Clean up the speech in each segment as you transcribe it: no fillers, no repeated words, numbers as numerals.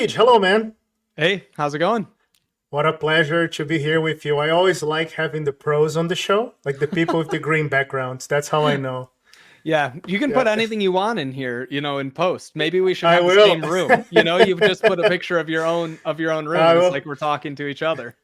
Gage, hello, man. Hey, how's it going? What a pleasure to be here with you. I always like having the pros on the show, like the people with the green backgrounds. That's how I know. Yeah, you can Yeah, put anything you want in here, in post. Maybe we should I have the will. same room. You've just put a picture of your own room I and it's will. like we're talking to each other.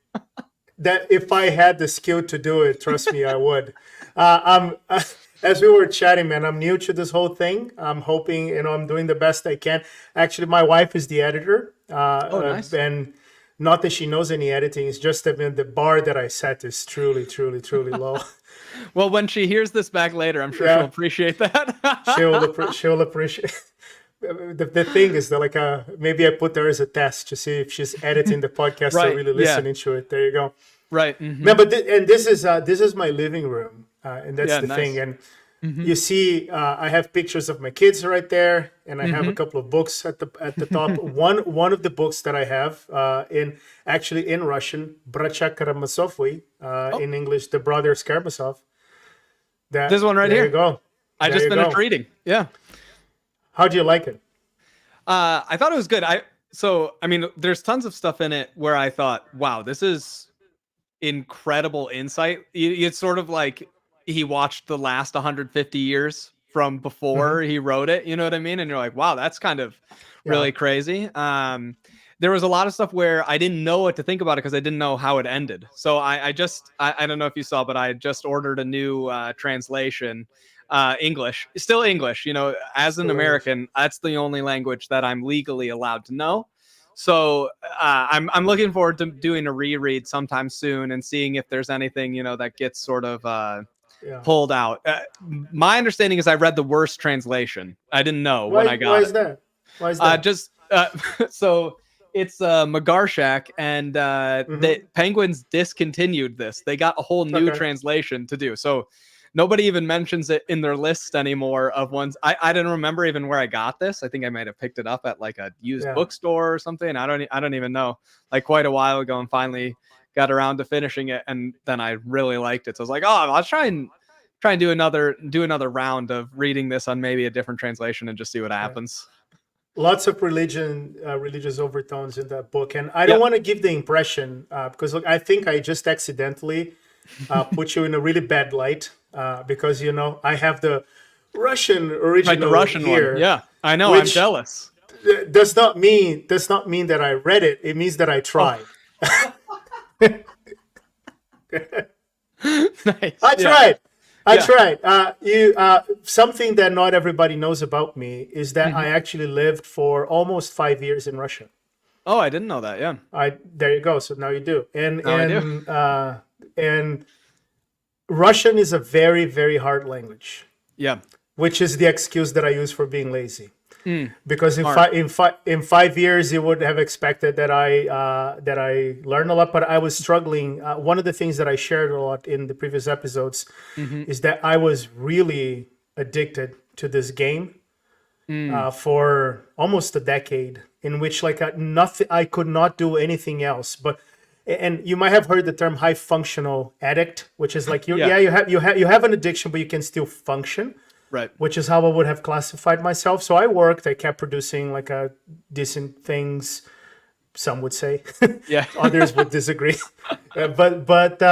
That if I had the skill to do it, trust me, I would. As we were chatting, man, I'm new to this whole thing. I'm hoping, I'm doing the best I can. Actually, my wife is the editor, Oh, nice. and not that she knows any editing. It's just that the bar that I set is truly, truly, truly low. Well, when she hears this back later, I'm sure she'll Yeah, appreciate that. she'll appreciate. The thing is that maybe I put her as a test to see if she's editing the podcast or Right. really Yeah. listening to it. There you go. Right. No, but and this is my living room, and that's Yeah, the thing. nice. And you see, I have pictures of my kids right there, and I have a couple of books at the top. One of the books that I have in Russian, Bracha Karamazovy, Oh, in English, the Brothers Karamazov. this one right There you here. go. I There just you finished go. reading. Yeah. How do you like it? I thought it was good. There's tons of stuff in it where I thought, wow, this is incredible insight. It's sort of like he watched the last 150 years from before Hmm. he wrote it. You know what I mean? And you're like, wow, that's kind of Yeah. really crazy. There was a lot of stuff where I didn't know what to think about it because I didn't know how it ended. So I don't know if you saw, but I just ordered a new translation. English, still English. As an Still English. American, that's the only language that I'm legally allowed to know. So I'm looking forward to doing a reread sometime soon and seeing if there's anything that gets sort of Yeah. pulled out. My understanding is I read the worst translation. I didn't know when I Why got is it. that? Why is that? Just so it's Magarshak, and the Hmm. Penguins discontinued this. They got a whole new Okay. translation to do. So nobody even mentions it in their list anymore of ones. I didn't remember even where I got this. I think I might have picked it up at like a used Yeah. bookstore or something. I don't even know. Like quite a while ago, and finally got around to finishing it, and then I really liked it. So I was like, oh, I'll try and do another round of reading this on maybe a different translation and just see what Yeah. happens. Lots of religious overtones in that book, and I don't Yep. want to give the impression because look, I think I just accidentally put you in a really bad light because I have the Russian Right, the original Russian one. here, Yeah, I know. I'm which jealous. does not mean that I read it. It means that I Oh, tried. nice. I Yeah, tried. I yeah. tried. You something that not everybody knows about me is that I Hmm. actually lived for almost 5 years in Russia. Oh, I didn't know that. Yeah, I There you go. So now you do. And now I do. and Russian is a very very hard language, Yeah. which is the excuse that I use for being lazy. Mm, Because smart. in 5 years you would have expected that I learn a lot, but I was struggling. One of the things that I shared a lot in the previous episodes Hmm. is that I was really addicted to this game Mm, for almost a decade, in which nothing, I could not do anything else. And you might have heard the term high functional addict, which is like yeah. you have an addiction, but you can still function, Right. which is how I would have classified myself. So I worked, I kept producing like a decent things, some would say. Yeah. Others would disagree. But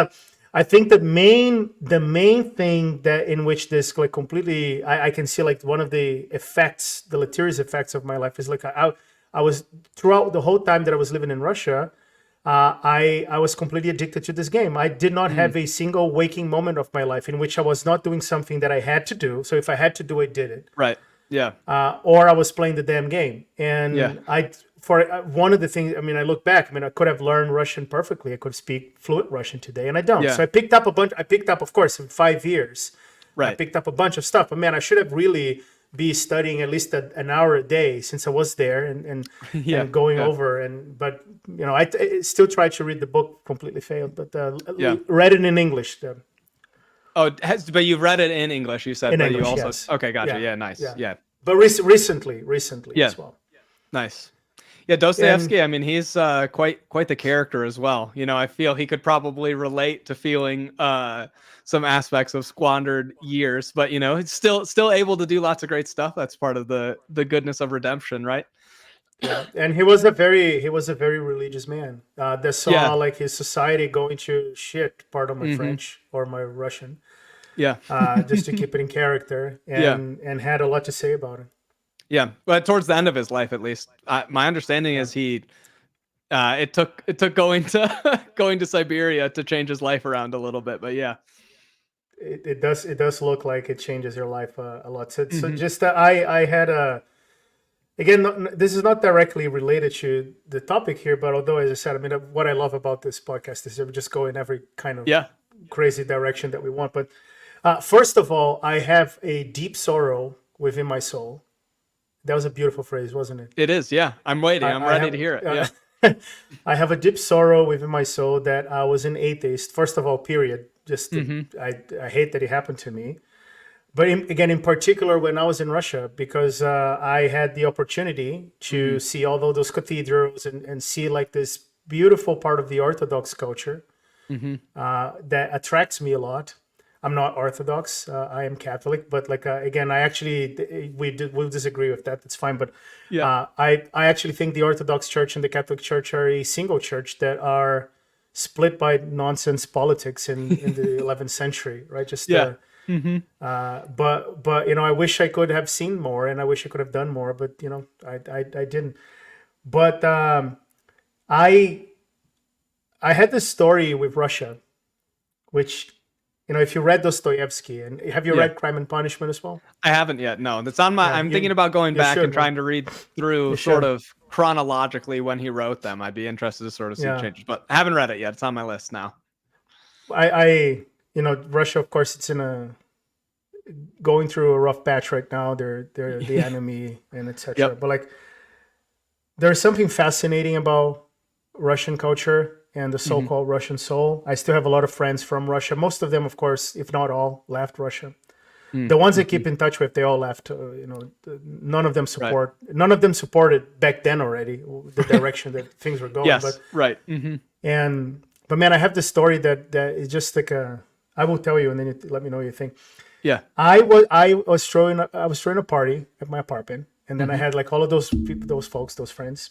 I think the main thing that in which this like completely I can see like one of the effects, the deleterious effects of my life is like I was throughout the whole time that I was living in Russia. I was completely addicted to this game. I did not Mm, have a single waking moment of my life in which I was not doing something that I had to do. So if I had to do it, did it, right. Yeah. or I was playing the damn game. Yeah. And for one of the things, I mean, I look back. I mean, I could have learned Russian perfectly. I could speak fluent Russian today, and I don't. Yeah. So I picked up a bunch. I picked up, of course, in 5 years. I Right. picked up a bunch of stuff. But man, I should have really be studying at least an hour a day since I was there Yeah. and going Yeah. over. But I still tried to read the book. Completely failed. But Yeah. read it in English. Oh, but you've read it in English, you said, In but you English, also yes. okay, gotcha. Yeah, Yeah, nice. yeah. Yeah. But recently Yeah. as well. Nice. Yeah, And Dostoevsky, I mean, he's quite the character as well. I feel he could probably relate to feeling some aspects of squandered years, but he's still able to do lots of great stuff. That's part of the goodness of redemption, right? Yeah, and he was a very religious man. That saw like his society going to shit. Pardon my French or my Russian. Yeah. Just to keep it in character, Yeah. and had a lot to say about it. Yeah, but towards the end of his life, at least, my understanding is he. It took going to going to Siberia to change his life around a little bit, but yeah. It does look like it changes your life a lot. So just I had a. Again, this is not directly related to the topic here, but although, as I said, I mean, what I love about this podcast is that we just go in every kind of crazy direction that we want. But first of all, I have a deep sorrow within my soul. That was a beautiful phrase, wasn't it? It is, yeah. I'm waiting. I'm ready to hear it. Yeah. I have a deep sorrow within my soul that I was an atheist. First of all, period. Just I hate that it happened to me. But in particular, when I was in Russia, because I had the opportunity to see all those cathedrals and see like this beautiful part of the Orthodox culture that attracts me a lot. I'm not Orthodox. I am Catholic, but like again, I actually we'll disagree with that. That's fine. But I actually think the Orthodox Church and the Catholic Church are a single church that are split by nonsense politics in the 11th century, right? Just but you know, I wish I could have seen more, and I wish I could have done more, but you know, I didn't. But I had this story with Russia, which, you know, if you read Dostoevsky, and have you read Crime and Punishment as well? I haven't yet. No, that's on my. I'm thinking about going back and trying to read through sort of chronologically when he wrote them. I'd be interested to sort of see changes, but I haven't read it yet. It's on my list now. I you know, Russia, of course, it's going through a rough patch right now. They're the enemy and etc. But like, there's something fascinating about Russian culture and the so-called Russian soul. I still have a lot of friends from Russia. Most of them, of course, if not all, left Russia. The ones I keep in touch with, they all left. You know, none of them support. Right. None of them supported back then already the direction that things were going. Yes, but, right. But man, I have this story that is just like I will tell you, and then you let me know what you think. Yeah, I was throwing a party at my apartment, and then I had like all of those people, those folks, those friends.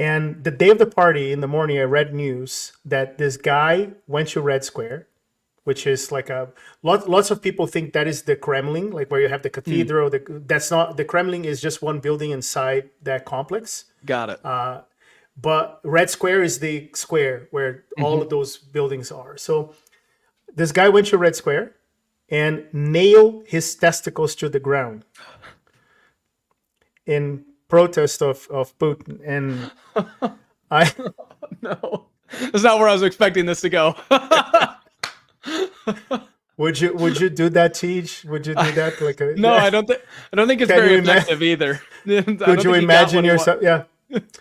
And the day of the party, in the morning, I read news that this guy went to Red Square, which is like lots of people think that is the Kremlin, like where you have the cathedral. That's not the Kremlin; is just one building inside that complex. Got it. But Red Square is the square where all of those buildings are. So this guy went to Red Square and nailed his testicles to the ground in protest of Putin. And no, that's not where I was expecting this to go. Would you do that, Tej? Would you do that? Like no, I don't think it's very effective either. Would you imagine yourself? Yeah.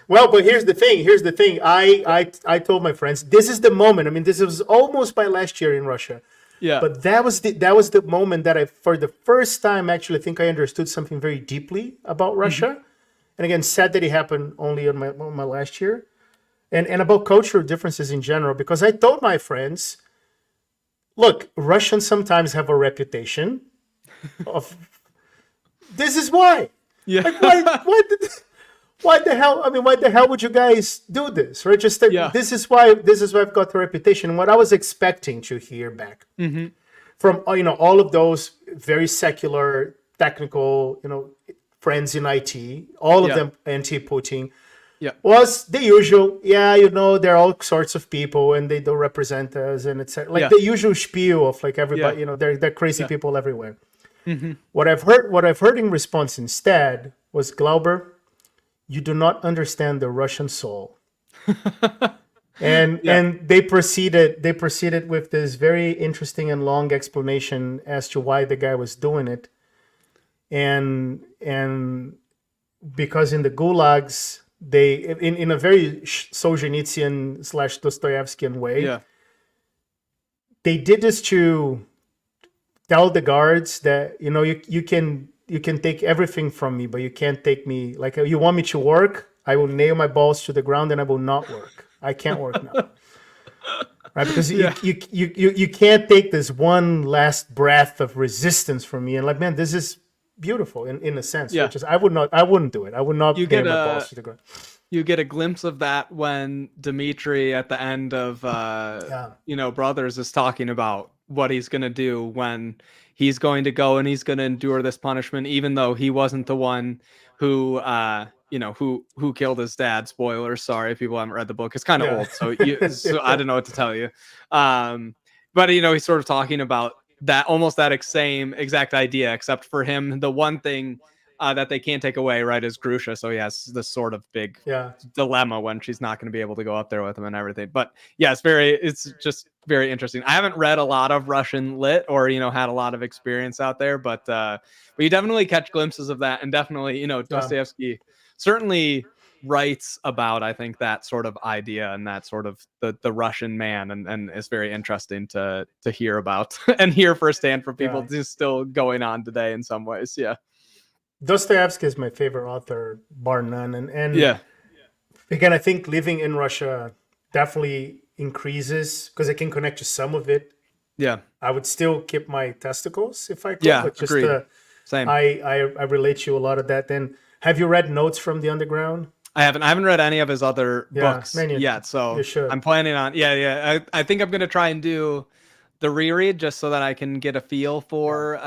Well, but here's the thing. I told my friends, this is the moment. I mean, this was almost my last year in Russia. Yeah. But that was the moment that I, for the first time, actually think I understood something very deeply about Russia. And again, sad that it happened only on my last year, and about cultural differences in general. Because I told my friends, look, Russians sometimes have a reputation of. This is why. Yeah. Like, why the hell? I mean, why the hell would you guys do this? Right? Just this is why I've got the reputation. And what I was expecting to hear back from all of those very secular, technical, friends in IT, all of them anti-Putin, was the usual. There are all sorts of people, and they don't represent us, and etc. Like the usual spiel of like everybody. They're crazy people everywhere. What I've heard in response instead was, Glauber, you do not understand the Russian soul. and they proceeded with this very interesting and long explanation as to why the guy was doing it. And because in the gulags, they in a very Solzhenitsyn / Dostoevskian way, they did this to tell the guards that you can take everything from me, but you can't take me. Like, you want me to work, I will nail my balls to the ground and I will not work. I can't work now. Right? Because you can't take this one last breath of resistance from me. And like, man, this is beautiful in a sense, Yeah. which is I wouldn't do it. I would not You nail get my a balls to the ground. you get a glimpse of that when Dimitri at the end of Yeah, Brothers is talking about what he's going to do when he's going to go and he's going to endure this punishment, even though he wasn't the one who who killed his dad. Spoilers, sorry if people haven't read the book. It's kind of yeah. old, so I don't know what to tell you. But he's sort of talking about that, almost that same exact idea, except for him the one thing that they can't take away, right, is Grusha. So he has this sort of big Yeah. dilemma when she's not going to be able to go up there with him and everything. But yeah, it's just very interesting. I haven't read a lot of Russian lit or had a lot of experience out there, but you definitely catch glimpses of that, and definitely Dostoevsky certainly writes about, I think, that sort of idea and that sort of the Russian man, and it's very interesting to hear about and hear firsthand from people just still going on today in some ways. Yeah. Dostoevsky is my favorite author, bar none. And Yeah. again, I think living in Russia definitely increases because I can connect to some of it. Yeah. I would still keep my testicles if I could. Yeah, But just agreed. Same. I relate to a lot of that. Then have you read Notes from the Underground? I haven't read any of his other books man, yet, so you should. I'm planning on. I think I'm gonna try and do the reread just so that I can get a feel for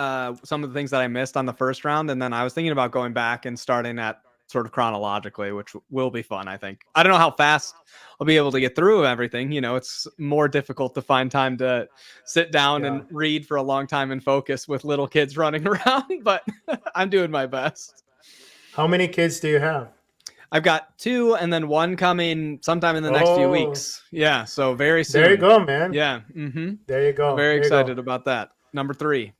some of the things that I missed on the first round, and then I was thinking about going back and starting at sort of chronologically, which will be fun. I think. I don't know how fast I'll be able to get through everything. It's more difficult to find time to sit down and read for a long time and focus with little kids running around, but I'm doing my best. How many kids do you have? I've got 2, and then 1 coming sometime in the next few weeks. Yeah, so very soon. There you go, man. Yeah. Mm-hmm. There you go. Very excited about that. Number 3.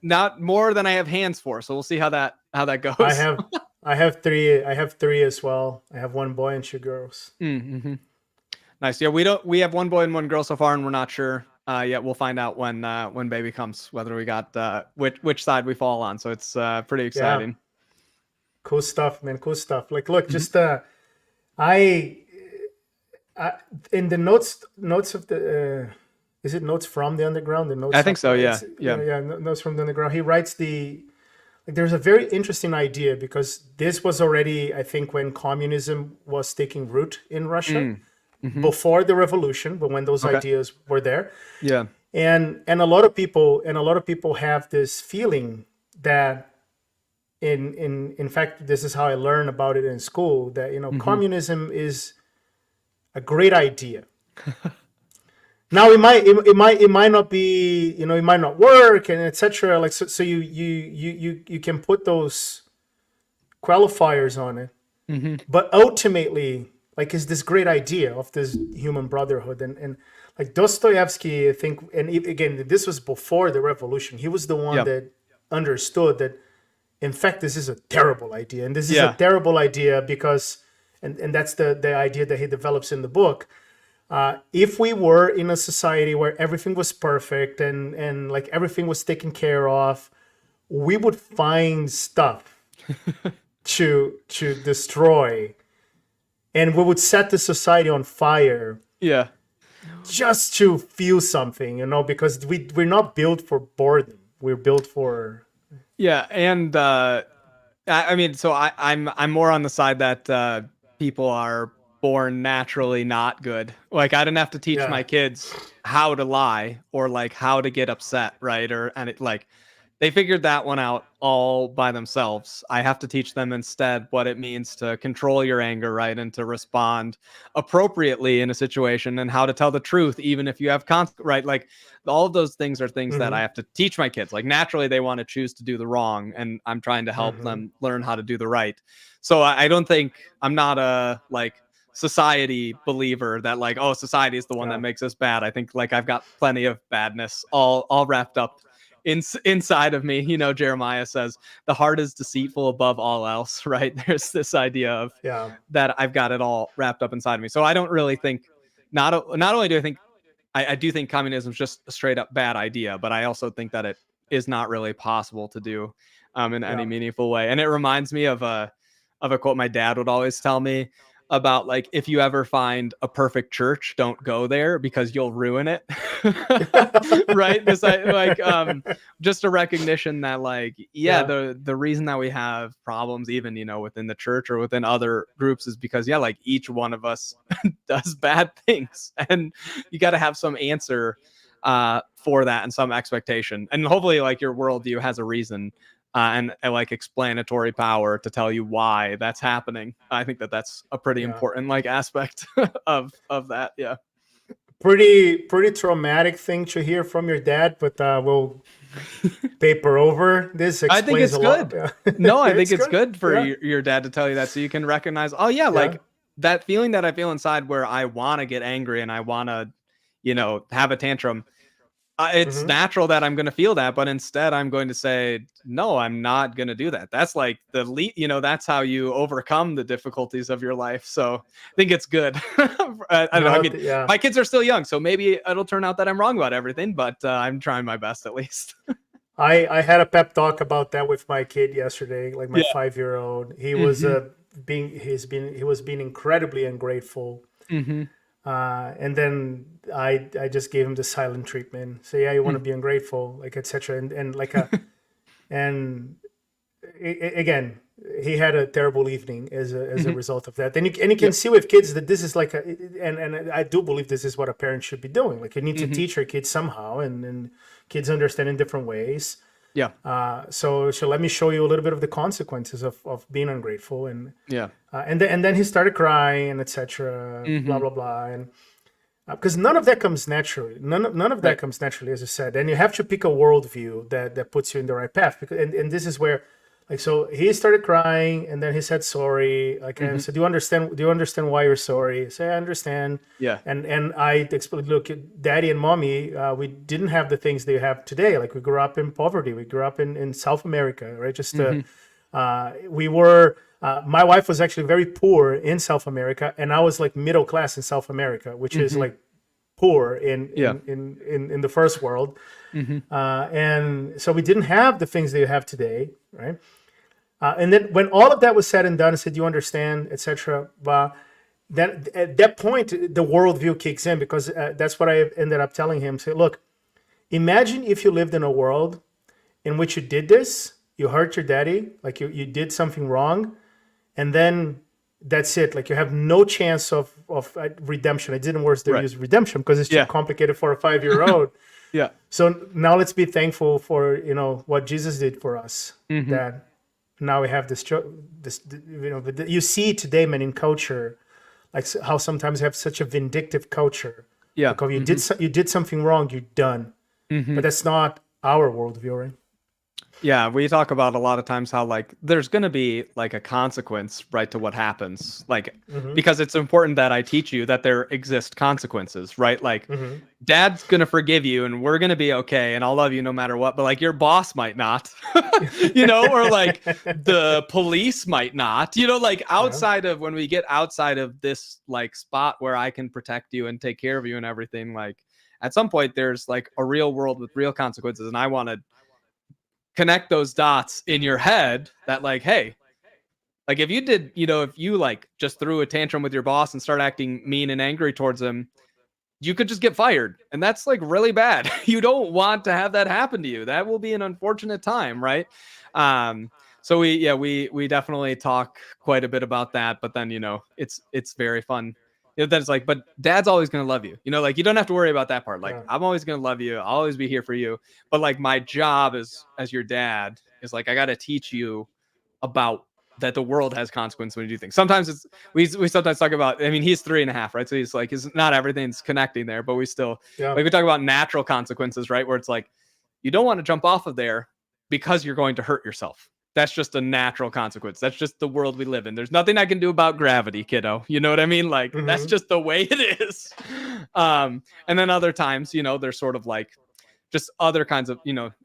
Not more than I have hands for, so we'll see how that goes. I have 3. I have 3 as well. I have 1 boy and 2 girls. Mm-hmm. Nice. Yeah, we have 1 boy and 1 girl so far, and we're not sure yet. We'll find out when baby comes, whether we got which side we fall on. So it's pretty exciting. Yeah. Cool stuff, man. Cool stuff. Like, look, just I in the notes of the is it Notes from the Underground? The notes. I think so. Yeah. Notes from the Underground. He writes there's a very interesting idea, because this was already, I think, when communism was taking root in Russia, before the revolution, but when those ideas were there. Yeah. And a lot of people have this feeling that in fact, this is how I learned about it in school, that communism is a great idea. Now it might not be, it might not work, and etc. Like, so you can put those qualifiers on it, but ultimately, like, is this great idea of this human brotherhood, and like Dostoevsky, I think, and again, this was before the revolution. He was the one that understood that, in fact, this is a terrible idea, and this is a terrible idea because, and that's the idea that he develops in the book. If we were in a society where everything was perfect and like everything was taken care of, we would find stuff to destroy, and we would set the society on fire. Yeah, just to feel something, because we're not built for boredom. We're built for. Yeah, and I mean, so I'm more on the side that people are born naturally not good. Like, I didn't have to teach my kids how to lie or like how to get upset, right? They figured that one out all by themselves. I have to teach them instead what it means to control your anger, right? And to respond appropriately in a situation, and how to tell the truth, even if you have right? Like, all of those things are things that I have to teach my kids. Like, naturally, they want to choose to do the wrong, and I'm trying to help them learn how to do the right. So I don't think, I'm not a society believer that society is the one that makes us bad. I think I've got plenty of badness all wrapped up inside of me. Jeremiah says the heart is deceitful above all else, right? There's this idea of that I've got it all wrapped up inside of me. So I don't really think, not only do I think, I do think communism is just a straight up bad idea, but I also think that it is not really possible to do in any meaningful way. And it reminds me of a quote my dad would always tell me. about like, if you ever find a perfect church, don't go there because you'll ruin it. Right? This like just a recognition that like, yeah, the reason that we have problems even, within the church or within other groups is because like each one of us does bad things, and you got to have some answer for that and some expectation, and hopefully like your worldview has a reason and like explanatory power to tell you why that's happening. I think that that's a pretty important like aspect of that. Yeah. Pretty traumatic thing to hear from your dad, but we'll paper over this. I think Explains it's a lot. good. No, I think it's good for your dad to tell you that, so you can recognize, oh yeah, like that feeling that I feel inside where I want to get angry and I want to, have a tantrum. It's natural that I'm going to feel that, but instead I'm going to say, no, I'm not going to do that. That's like the lead, that's how you overcome the difficulties of your life. So I think it's good. I don't know. I mean, my kids are still young, so maybe it'll turn out that I'm wrong about everything, but I'm trying my best at least. I had a pep talk about that with my kid yesterday, like my 5-year-old. He was being incredibly ungrateful. And then I just gave him the silent treatment. So you want to be ungrateful, like etc. And like again, he had a terrible evening as a result of that. And you can see with kids that this is like and I do believe this is what a parent should be doing. Like you need to teach your kids somehow, and kids understand in different ways. Yeah. So let me show you a little bit of the consequences of being ungrateful, and and then he started crying and etc. Blah blah blah, and because none of that comes naturally. None of that comes naturally, as I said. And you have to pick a worldview that puts you in the right path. Because and this is where, like, so he started crying, and then he said sorry. Like, I said, do you understand why you're sorry? I said, I understand. Yeah. And I explained, look, Daddy and Mommy, we didn't have the things they have today. Like, we grew up in poverty. We grew up in South America, right? Just we were. My wife was actually very poor in South America, and I was like middle class in South America, which is like poor in the first world. And so we didn't have the things that you have today, right? And then when all of that was said and done, I said, "You understand," etc. Then at that point, the worldview kicks in, because that's what I ended up telling him. Say, look, imagine if you lived in a world in which you did this, you hurt your daddy, like you did something wrong, and then that's it. Like you have no chance of redemption. I didn't use redemption because it's too complicated for a 5-year-old. Yeah. So now let's be thankful for what Jesus did for us. That now we have this. You see today, man, in culture, like how sometimes you have such a vindictive culture. Yeah. Because you did something wrong, you're done. But that's not our worldview, right? Yeah, we talk about a lot of times how like there's going to be like a consequence, right, to what happens, like because it's important that I teach you that there exist consequences, right? Like Dad's going to forgive you and we're going to be okay and I'll love you no matter what, but like your boss might not, or like the police might not, like outside of when we get outside of this like spot where I can protect you and take care of you and everything, like at some point there's like a real world with real consequences, and I want to connect those dots in your head that like, hey, like if you did, if you like just threw a tantrum with your boss and start acting mean and angry towards him, you could just get fired. And that's like really bad. You don't want to have that happen to you. That will be an unfortunate time. Right. So we definitely talk quite a bit about that, but then, it's very fun. That's like, but Dad's always going to love you. Like you don't have to worry about that part. Like I'm always going to love you. I'll always be here for you. But like my job as your dad is like, I got to teach you about that the world has consequences when you do things. Sometimes we sometimes talk about, I mean, he's 3.5, right? So he's like, not everything's connecting there, but we still, like we talk about natural consequences, right? Where it's like, you don't want to jump off of there because you're going to hurt yourself. That's just a natural consequence. That's just the world we live in. There's nothing I can do about gravity, kiddo. You know what I mean? Like that's just the way it is. And then other times, there's sort of like just other kinds of,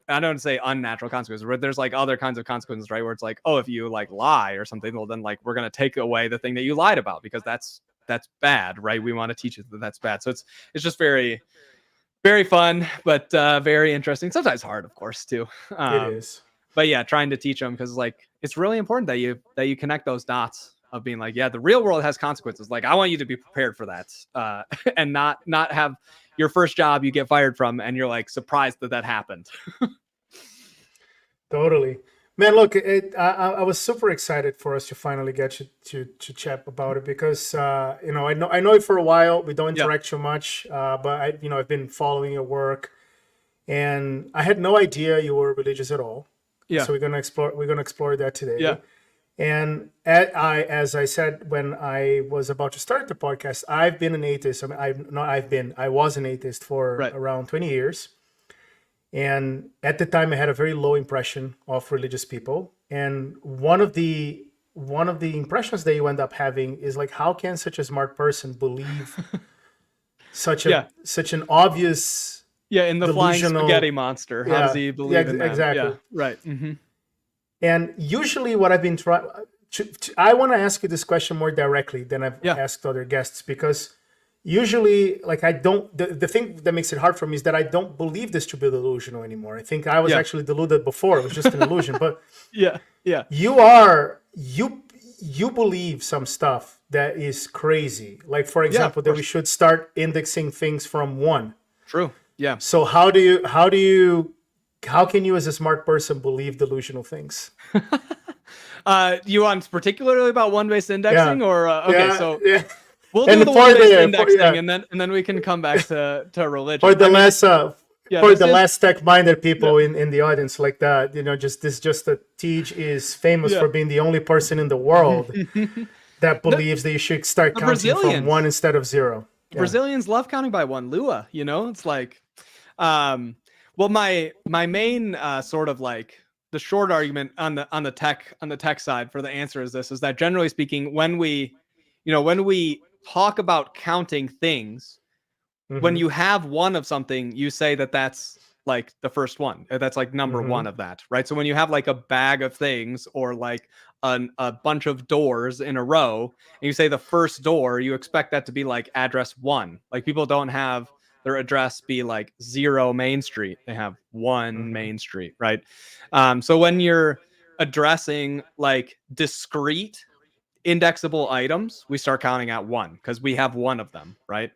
I don't say unnatural consequences, but there's like other kinds of consequences, right? Where it's like, oh, if you like lie or something, well, then like we're going to take away the thing that you lied about because that's bad, right? We want to teach you that that's bad. So it's just very, very fun, but very interesting. Sometimes hard, of course, too. It is. But yeah, trying to teach them because like it's really important that you connect those dots of being like, yeah, the real world has consequences. Like, I want you to be prepared for that, and not have your first job you get fired from, and you're like surprised that happened. Totally. Man, look, I was super excited for us to finally get to chat about it because I know it for a while. We don't Yeah. interact too much, but I've been following your work, and I had no idea you were religious at all. Yeah. So we're gonna explore that today. Yeah. And as I said when I was about to start the podcast, I've been an atheist. I was an atheist for around 20 years. And at the time, I had a very low impression of religious people. And one of the impressions that you end up having is like, how can such a smart person believe such an obvious in the flying delusional spaghetti monster? How does he believe in that? Exactly. Yeah, right. Mm-hmm. And usually, what I've been trying, I want to ask you this question more directly than I've asked other guests, because usually, like, I don't, the thing that makes it hard for me is that I don't believe this to be delusional anymore. I think I was actually deluded before. It was just an illusion. But you believe some stuff that is crazy. Like, for example, that we should start indexing things from 1. True. Yeah. So how can you as a smart person believe delusional things? You want particularly about one-based indexing or so we'll do and the one-based indexing and then we can come back to religion. For the less tech-minded people in the audience, like that, just that Tej is famous for being the only person in the world that believes that you should start counting from 1 instead of 0. Brazilians love counting by 1. Lua, it's like well, my main sort of like the short argument on the tech side for the answer is that generally speaking, when we talk about counting things, when you have 1 of something, you say that's like the first one. That's like number 1 of that, right? So when you have like a bag of things or like a bunch of doors in a row, and you say the first door, you expect that to be like address 1. Like, people don't have their address be like 0 Main Street. They have 1 Main Street, right? So when you're addressing like discrete indexable items, we start counting at 1 because we have 1 of them, right?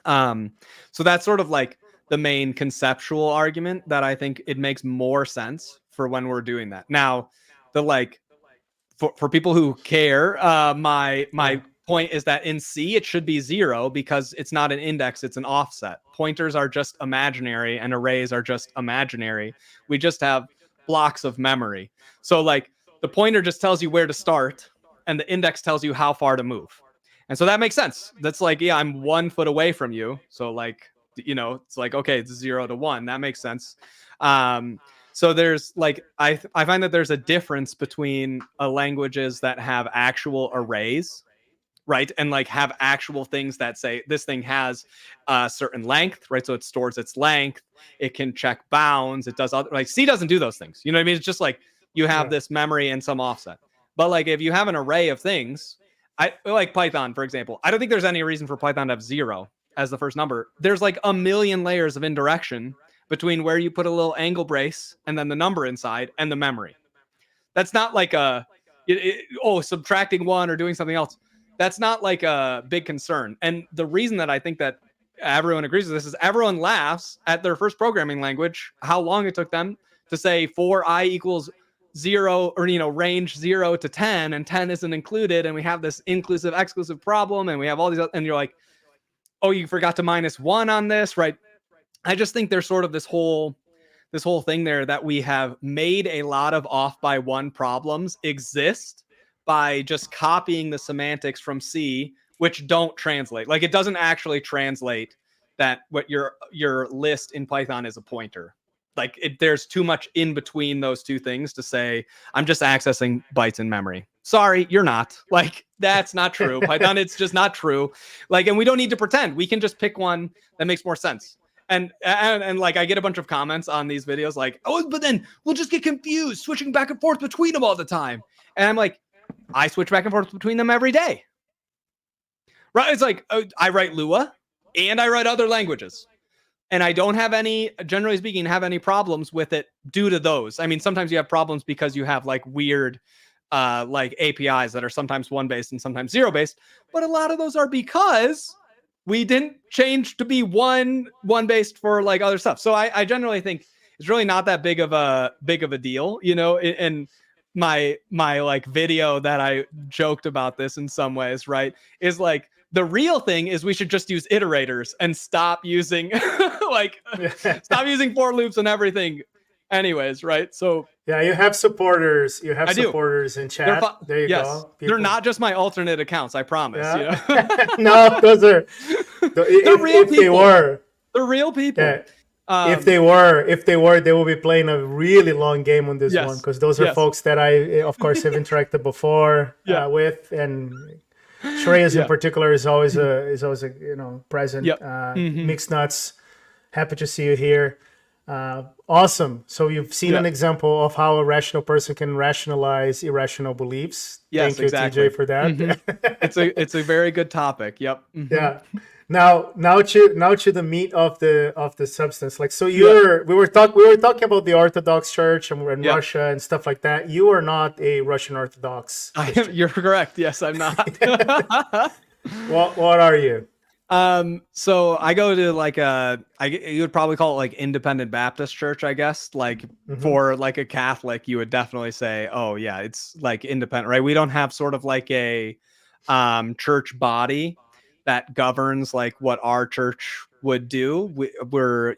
So that's sort of like the main conceptual argument that I think it makes more sense for when we're doing that. Now, for people who care, my point is that in C it should be 0 because it's not an index, it's an offset. Pointers are just imaginary and arrays are just imaginary. We just have blocks of memory. So like the pointer just tells you where to start and the index tells you how far to move. And so that makes sense. That's like, I'm 1 foot away from you. So like, it's like, okay, it's 0 to 1. That makes sense. So there's like, I find that there's a difference between languages that have actual arrays, right? And like have actual things that say this thing has a certain length, right? So it stores its length. It can check bounds. It does like C doesn't do those things. You know what I mean? It's just like you have this memory and some offset. But like if you have an array of things, I like Python, for example. I don't think there's any reason for Python to have 0 as the first number. There's like a million layers of indirection between where you put a little angle brace and then the number inside and the memory. That's not like subtracting 1 or doing something else. That's not like a big concern. And the reason that I think that everyone agrees with this is everyone laughs at their first programming language, how long it took them to say for I equals 0 or, range 0 to 10 and 10 isn't included. And we have this inclusive exclusive problem and we have all these, and you're like, oh, you forgot to -1 on this, right? I just think there's sort of this whole thing there that we have made a lot of off by 1 problems exist by just copying the semantics from C, which don't translate. Like it doesn't actually translate that what your list in Python is a pointer. Like there's too much in between those two things to say, I'm just accessing bytes in memory. Sorry, you're not. Like, that's not true. Python, it's just not true. Like, and we don't need to pretend. We can just pick one that makes more sense. And like, I get a bunch of comments on these videos like, oh, but then we'll just get confused switching back and forth between them all the time. And I'm like, I switch back and forth between them every day. Right? It's like, I write Lua and I write other languages. And I don't have any, generally speaking, have any problems with it due to those. I mean, sometimes you have problems because you have like weird like APIs that are sometimes 1-based and sometimes 0-based, but a lot of those are because we didn't change to be one-based for like other stuff. So I generally think it's really not that big of a deal, you know. And my like video that I joked about this in some ways, right, is like the real thing is we should just use iterators and stop using like stop using for loops and everything anyways, right? So yeah, you have supporters. You have I do. supporters in chat. There you Yes, go. they're not just my alternate accounts, I promise. Yeah. You know? No, those are They're real people. They were. They're real people. Yeah. If they were, they will be playing a really long game on this one, because those are folks that I, of course, have interacted before with, and Shreyas in particular is always a present. Mixed Nuts, happy to see you here. Awesome. So you've seen an example of how a rational person can rationalize irrational beliefs. Yes, Thank you, exactly. TJ, for that. It's a very good topic. Yep. Yeah. Now to the meat of the substance. Like, so we were talking about the Orthodox Church and Russia and stuff like that. You are not a Russian Orthodox Christian. You're correct. Yes, I'm not. What are you? So I go to like you would probably call it like Independent Baptist Church, I guess. Like for like a Catholic, you would definitely say, oh yeah, it's like independent, right? We don't have sort of like a church body that governs like what our church would do.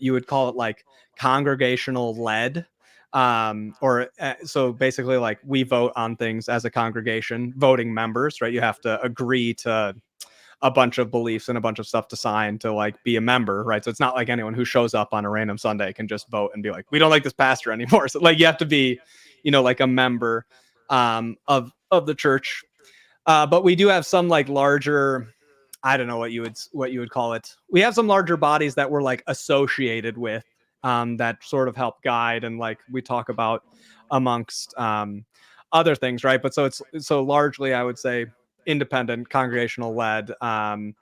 You would call it like congregational led. So basically like we vote on things as a congregation, voting members, right? You have to agree to a bunch of beliefs and a bunch of stuff to sign to like be a member, right? So it's not like anyone who shows up on a random Sunday can just vote and be like, we don't like this pastor anymore. So like you have to be, you know, like a member of the church. But we do have some like larger, I don't know what you would call it. We have some larger bodies that we're like associated with that sort of help guide and like we talk about amongst other things, right? But so largely I would say independent, congregational led, and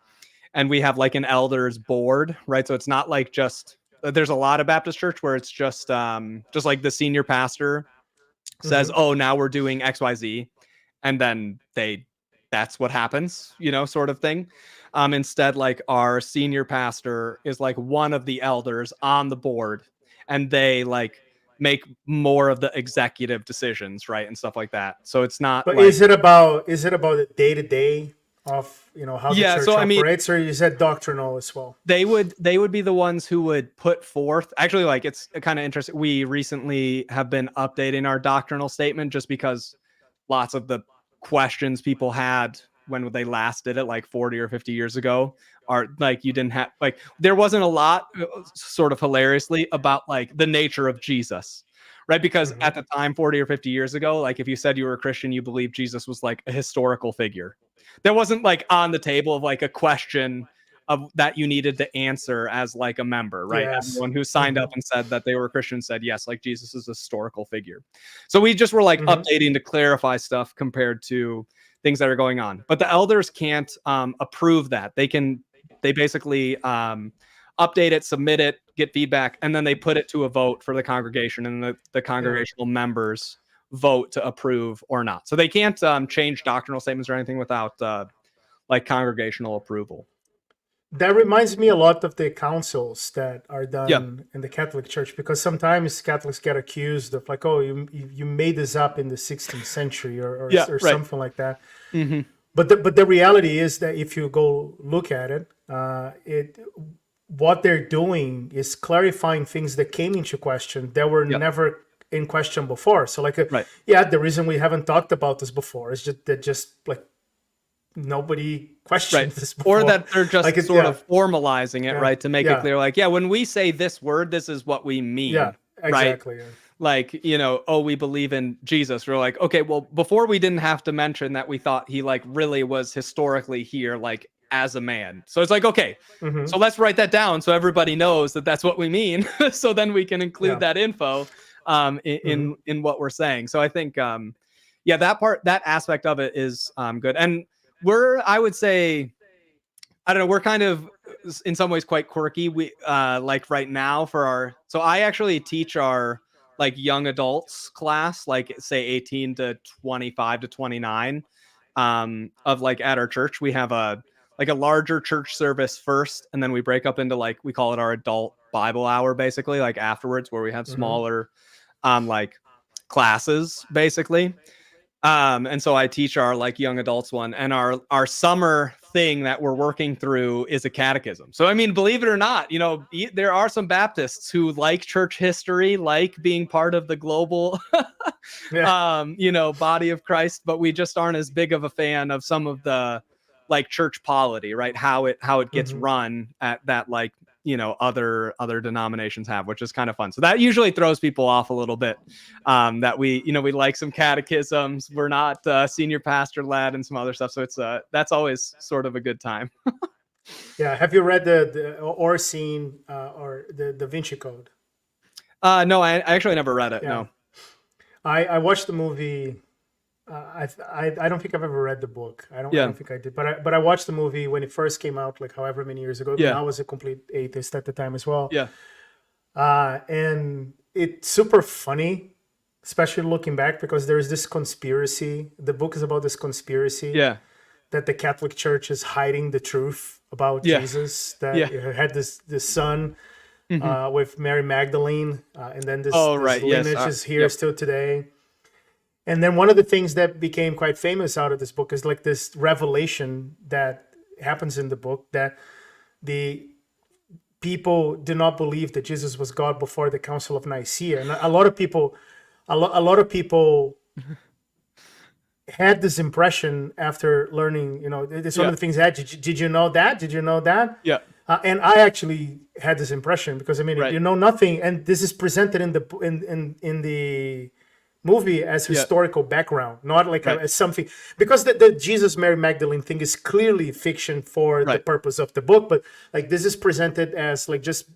we have like an elders board, right? So it's not like just there's a lot of Baptist church where it's just like the senior pastor says, oh, now we're doing XYZ, and then that's what happens, you know, sort of thing. Instead, like our senior pastor is like one of the elders on the board, and they like make more of the executive decisions, right, and stuff like that. So it's not. But like, is it about the day to day of, you know, how the church operates, or is that doctrinal as well? They would be the ones who would put forth. Actually, like it's kind of interesting. We recently have been updating our doctrinal statement just because lots of the questions people had when they last did it like 40 or 50 years ago are like, you didn't have like, there wasn't a lot sort of hilariously about like the nature of Jesus, right? Because at the time, 40 or 50 years ago, like if you said you were a Christian, you believed Jesus was like a historical figure. There wasn't like on the table of like a question of that you needed to answer as like a member, right? Yes. Everyone who signed up and said that they were a Christian said, yes, like Jesus is a historical figure. So we just were like updating to clarify stuff compared to things that are going on. But the elders can't approve that. They basically update it, submit it, get feedback, and then they put it to a vote for the congregation, and the congregational members vote to approve or not. So they can't change doctrinal statements or anything without like congregational approval. That reminds me a lot of the councils that are done in the Catholic Church, because sometimes Catholics get accused of like, oh, you made this up in the 16th century or something like that. But the reality is that if you go look at it, what they're doing is clarifying things that came into question that were never in question before. So like, the reason we haven't talked about this before is just like nobody questioned this before. Or that they're just like sort of formalizing it, right? To make it clear, like, when we say this word, this is what we mean. Yeah, exactly. Right? Like, you know, oh, we believe in Jesus. We're like, okay, well, before we didn't have to mention that we thought he like really was historically here, like as a man. So it's like, okay, so let's write that down so everybody knows that that's what we mean. So then we can include that info in what we're saying. So I think, that aspect of it is good. And I would say, I don't know, we're kind of in some ways quite quirky. We like right now so I actually teach our like young adults class, like say 18 to 25 to 29, of like at our church, we have a larger church service first, and then we break up into like, we call it our adult Bible hour, basically, like afterwards, where we have smaller like classes basically. And so I teach our like young adults one, and our summer thing that we're working through is a catechism. So I mean, believe it or not, there are some Baptists who like church history, like being part of the global body of Christ, but we just aren't as big of a fan of some of the like church polity, right? How it gets run at that, like, other denominations have, which is kind of fun. So that usually throws people off a little bit, that we like some catechisms. We're not senior pastor led and some other stuff. So it's that's always sort of a good time. Yeah. Have you read or seen or the Da Vinci Code? No, I actually never read it. Yeah. No. I watched the movie. I don't think I've ever read the book. I don't think I did. But I watched the movie when it first came out, like however many years ago. Yeah. I was a complete atheist at the time as well. Yeah. And it's super funny, especially looking back, because there's this conspiracy. The book is about this conspiracy. Yeah. That the Catholic Church is hiding the truth about Jesus. That had this son with Mary Magdalene, and then this lineage is here still today. And then one of the things that became quite famous out of this book is like this revelation that happens in the book, that the people did not believe that Jesus was God before the Council of Nicaea. And a lot of people had this impression after learning, it's one of the things that, did you know that? Did you know that? Yeah. And I actually had this impression because, I mean, you know nothing. And this is presented in the movie as historical background, not like as something, because the Jesus Mary Magdalene thing is clearly fiction for the purpose of the book, but like this is presented as like just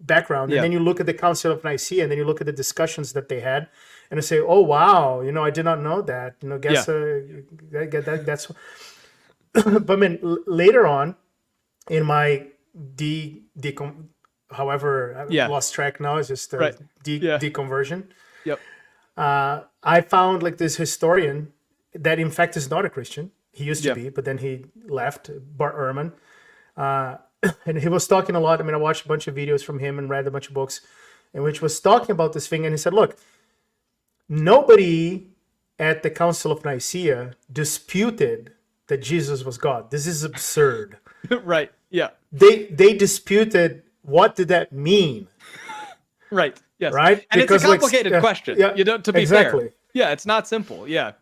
background. And then you look at the Council of Nicaea, and then you look at the discussions that they had, and you say, oh wow, I did not know that. That's but I mean, later on in my however, I've lost track now, it's just deconversion. Yep. I found like this historian that in fact is not a Christian. He used to be, but then he left, Bart Ehrman. And he was talking a lot. I mean, I watched a bunch of videos from him and read a bunch of books in which was talking about this thing. And he said, look, nobody at the Council of Nicaea disputed that Jesus was God. This is absurd. Right. Yeah. They disputed, what did that mean? Right. Yes. Right. And because, it's a complicated question. Yeah. To be fair. Yeah. It's not simple. Yeah.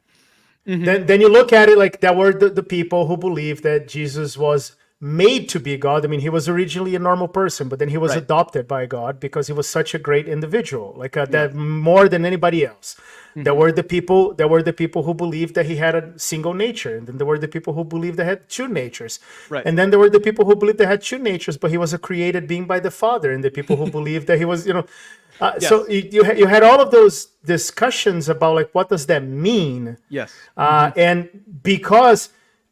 Mm-hmm. Then you look at it like that were the people who believed that Jesus was made to be God. I mean, he was originally a normal person, but then he was adopted by God because he was such a great individual, like that more than anybody else. Mm-hmm. There were the people who believed that he had a single nature, and then there were the people who believed they had two natures. Right. And then there were the people who believed they had two natures, but he was a created being by the Father, and the people who believed that he was, So you had all of those discussions about like, what does that mean? Yes. And because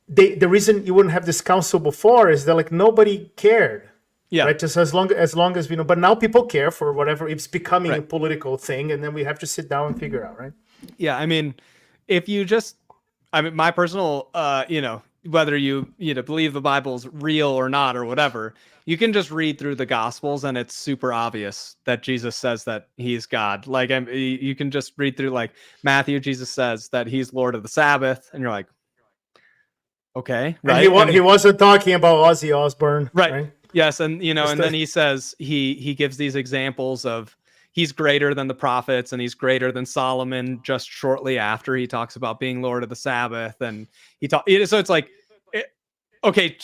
the reason you wouldn't have this council before is that like nobody cared. Yeah. Right. Just as long as we know, but now people care for whatever. It's becoming a political thing, and then we have to sit down and figure out. Right. Yeah. I mean, if you just, my personal, whether you believe the Bible's real or not or whatever, you can just read through the Gospels and it's super obvious that Jesus says that he's God. Like you can just read through like Matthew, Jesus says that he's Lord of the Sabbath, and you're like, okay, right? And he wasn't talking about Ozzy Osbourne, right? Yes, and and then he says he gives these examples of he's greater than the prophets and he's greater than Solomon just shortly after he talks about being Lord of the Sabbath, and so it's like, okay,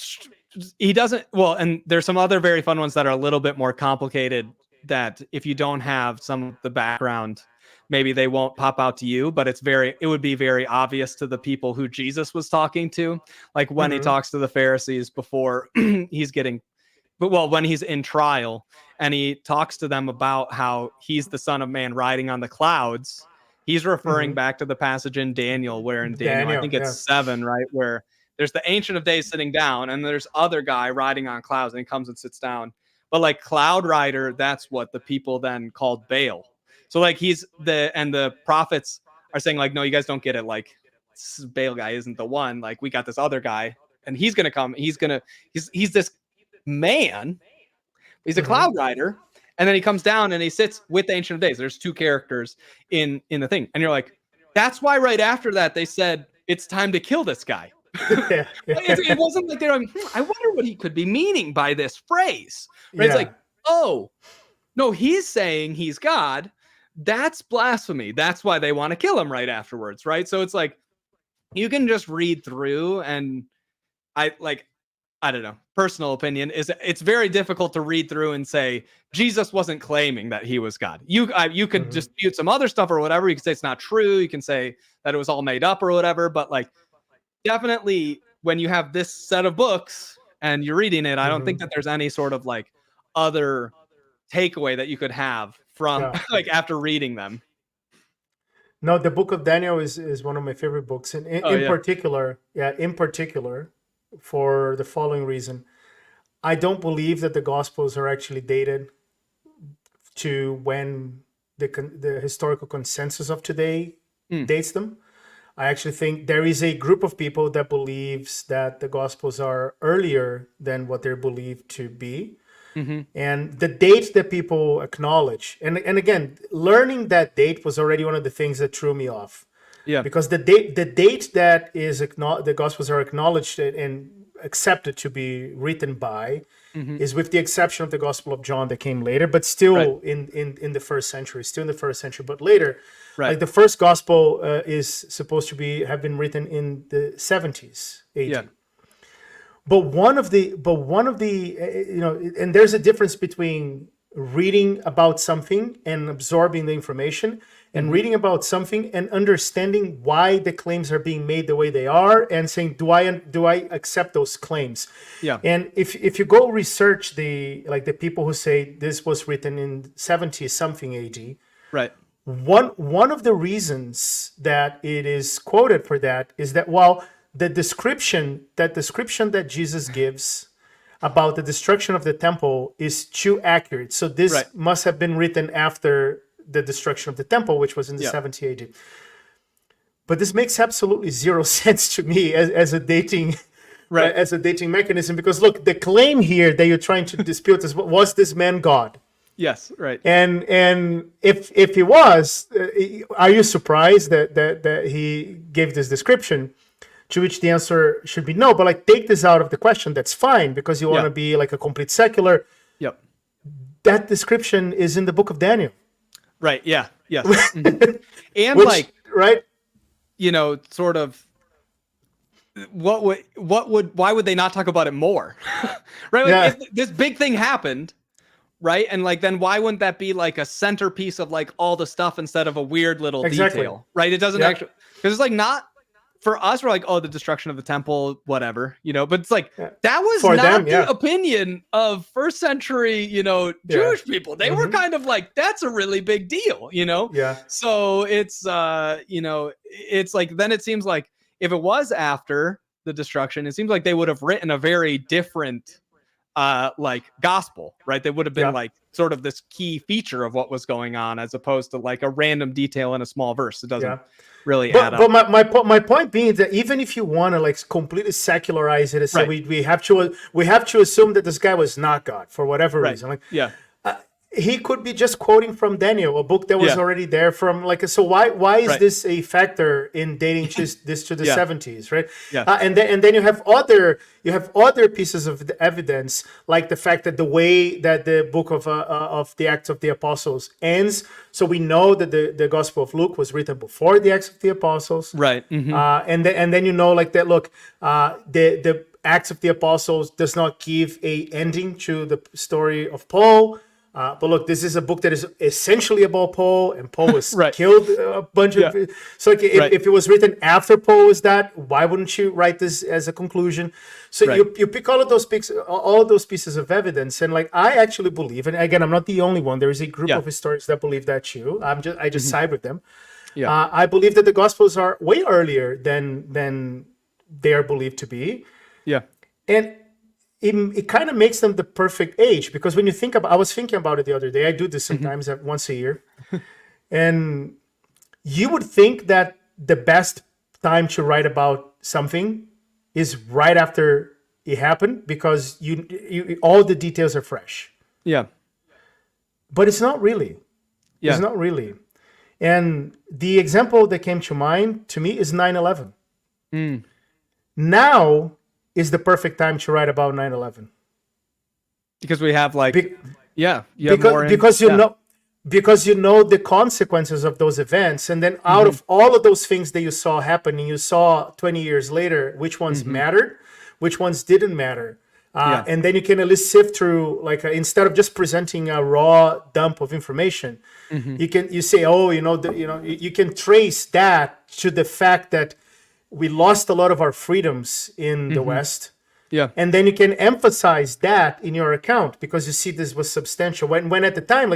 he doesn't. Well, and there's some other very fun ones that are a little bit more complicated that if you don't have some of the background, maybe they won't pop out to you, but it would be very obvious to the people who Jesus was talking to, like when he talks to the Pharisees before when he's in trial and he talks to them about how he's the Son of Man riding on the clouds. He's referring back to the passage in Daniel, where in Daniel I think it's 7, right, where there's the Ancient of Days sitting down and there's other guy riding on clouds, and he comes and sits down. But like cloud rider, that's what the people then called Baal. So like the prophets are saying like, no, you guys don't get it. Like this Baal guy isn't the one. Like we got this other guy, and he's gonna come. He's this man. He's a cloud rider, and then he comes down and he sits with the Ancient of Days. There's two characters in the thing, and you're like, that's why right after that they said it's time to kill this guy. It wasn't like they're like, I wonder what he could be meaning by this phrase. Right? It's like, oh no, he's saying he's God. That's blasphemy. That's why they want to kill him right afterwards, right? So it's like you can just read through, and I don't know. Personal opinion is it's very difficult to read through and say Jesus wasn't claiming that he was God. You could dispute some other stuff or whatever. You could say it's not true. You can say that it was all made up or whatever. But like, definitely when you have this set of books and you're reading it, I don't think that there's any sort of like other takeaway that you could have from like after reading them. No, the Book of Daniel is one of my favorite books, and in particular, for the following reason. I don't believe that the Gospels are actually dated to when the historical consensus of today dates them. I actually think there is a group of people that believes that the Gospels are earlier than what they're believed to be. And the date that people acknowledge, and again, learning that date was already one of the things that threw me off. Yeah, because the date that is the Gospels are acknowledged and accepted to be written by is with the exception of the Gospel of John that came later, but still in the first century, but later. Like the first Gospel is supposed to have been written in the 70s AD. Yeah. But one of the and there's a difference between reading about something and absorbing the information, and reading about something and understanding why the claims are being made the way they are, and saying, do I accept those claims? Yeah. And if you go research the people who say this was written in 70 something AD, right? One of the reasons that it is quoted for that is that the description that Jesus gives about the destruction of the temple is too accurate. So this must have been written after the destruction of the temple, which was in the 70 AD. But this makes absolutely zero sense to me as a dating mechanism, because look, the claim here that you're trying to dispute is, was this man God? Yes, right. And if he was, are you surprised that he gave this description? To which the answer should be no, but take this out of the question. That's fine, because you want to be like a complete secular. Yep. That description is in the Book of Daniel. Right. Yeah. Yes. And right. Sort of. Why would they not talk about it more? Right. If this big thing happened. Right. And then why wouldn't that be like a centerpiece of all the stuff instead of a weird little detail? Right. It doesn't actually, because it's not. For us, we're like, oh, the destruction of the temple, whatever, but it's that was for not the opinion of first century, Jewish people. They were kind of like, that's a really big deal, Yeah. So it's, it's then it seems like if it was after the destruction, it seems like they would have written a very different, gospel, right? They would have been sort of this key feature of what was going on, as opposed to a random detail in a small verse. It doesn't really add up. But my point being that even if you want to completely secularize it and say we have to assume that this guy was not God for whatever reason, he could be just quoting from Daniel, a book that was already there from so why is this a factor in dating this to the 70s, right? And then you have other pieces of the evidence, like the fact that the way that the book of the Acts of the Apostles ends, so we know that the Gospel of Luke was written before the Acts of the Apostles, right? And then that look, the Acts of the Apostles does not give a ending to the story of Paul. But look, this is a book that is essentially about Paul, and Paul was killed a bunch of. So if it was written after Paul was that, why wouldn't you write this as a conclusion? So you pick all of those pieces of evidence, and I actually believe, and again, I'm not the only one. There is a group of historians that believe that too. I just side with them. I believe that the Gospels are way earlier than they are believed to be. Yeah, and it kind of makes them the perfect age, because when you think about, I was thinking about it the other day. I do this sometimes once a year, And you would think that the best time to write about something is right after it happened, because you all the details are fresh. Yeah. But it's not really. Yeah. It's not really. And the example that came to mind to me is 9/11. Now is the perfect time to write about 9/11. Because we have like, you have because more because you know the consequences of those events, and then out of all of those things that you saw happening, you saw 20 years later which ones mattered, which ones didn't matter. And then you can at least sift through, like, instead of just presenting a raw dump of information, you say, oh, you can trace that to the fact that we lost a lot of our freedoms in the West. Yeah. And then you can emphasize that in your account, because you see this was substantial. When at the time,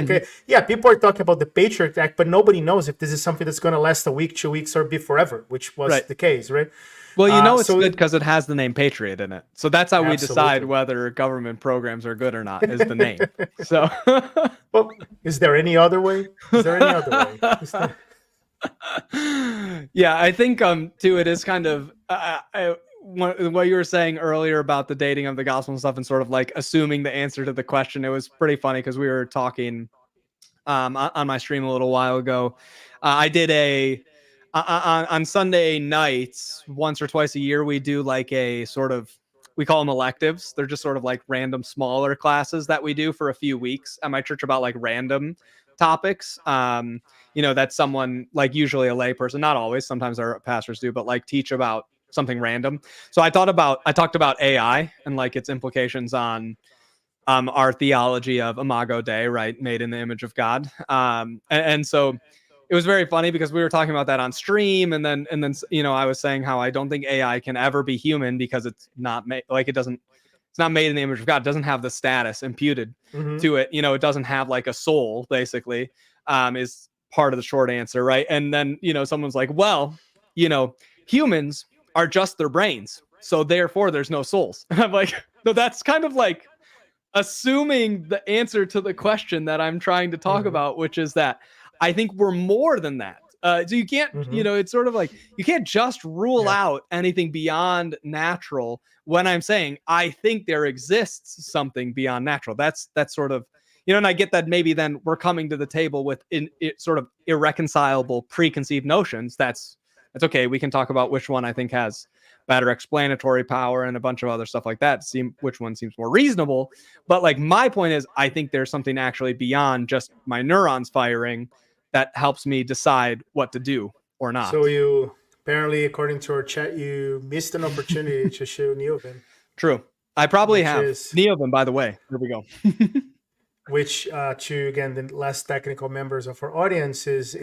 people are talking about the Patriot Act, but nobody knows if this is something that's going to last a week, 2 weeks, or be forever, which was the case, right? Well, it's good because it has the name Patriot in it. So that's how we decide whether government programs are good or not, is the name. So, well, is there any other way? Yeah, I think too, it is kind of what you were saying earlier about the dating of the gospel and stuff, and sort of like assuming the answer to the question. It was pretty funny because we were talking on my stream a little while ago. I did on Sunday nights, once or twice a year, we do like a sort of, we call them electives. They're just sort of like random smaller classes that we do for a few weeks at my church about like random topics. That's someone, like, usually a lay person, not always, sometimes our pastors do, but like teach about something random. So I talked about AI and like its implications on our theology of Imago Dei, right? Made in the image of God. And so it was very funny because we were talking about that on stream, and then I was saying how I don't think AI can ever be human because it's not made, like, it's not made in the image of God. It doesn't have the status imputed to it. It doesn't have like a soul, basically, is part of the short answer, right? And then someone's like, well, humans are just their brains, so therefore there's no souls. And I'm like, no, that's kind of like assuming the answer to the question that I'm trying to talk about, which is that I think we're more than that. So you can't, it's sort of like, you can't just rule out anything beyond natural when I'm saying, I think there exists something beyond natural. That's sort of, and I get that maybe then we're coming to the table with sort of irreconcilable preconceived notions. That's okay. We can talk about which one I think has better explanatory power and a bunch of other stuff like that. See which one seems more reasonable. But like, my point is, I think there's something actually beyond just my neurons firing that helps me decide what to do or not. So you, apparently, according to our chat, you missed an opportunity to show Neovin. True. I probably have. Neovin, by the way. Here we go. Which, to, again, the less technical members of our audience, is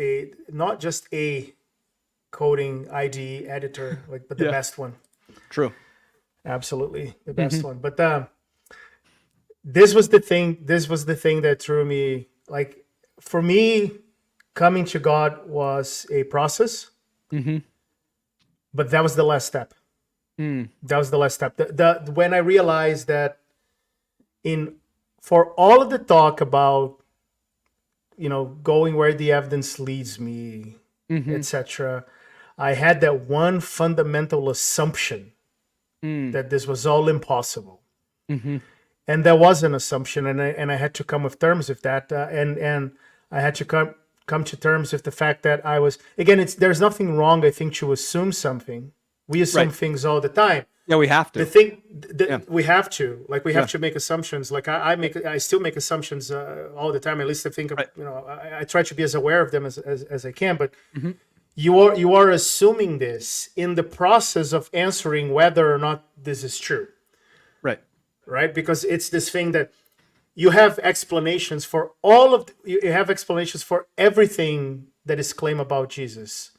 not just a coding IDE editor, but the best one. True. Absolutely, the best one. But this was the thing that drew me. Like, for me, coming to God was a process, but that was the last step. That was the last step. When I realized that for all of the talk about, going where the evidence leads me, etc., I had that one fundamental assumption that this was all impossible. And that was an assumption, and I had to come with terms with that, and I had to come to terms with the fact that I was, again, there's nothing wrong, I think, to assume something. We assume things all the time. Yeah, we have to. We have to. Like, we have to make assumptions. Like, I still make assumptions all the time. At least I think, I try to be as aware of them as I can. But you are assuming this in the process of answering whether or not this is true. Right? Because it's this thing that you have explanations for you have explanations for everything that is claimed about Jesus.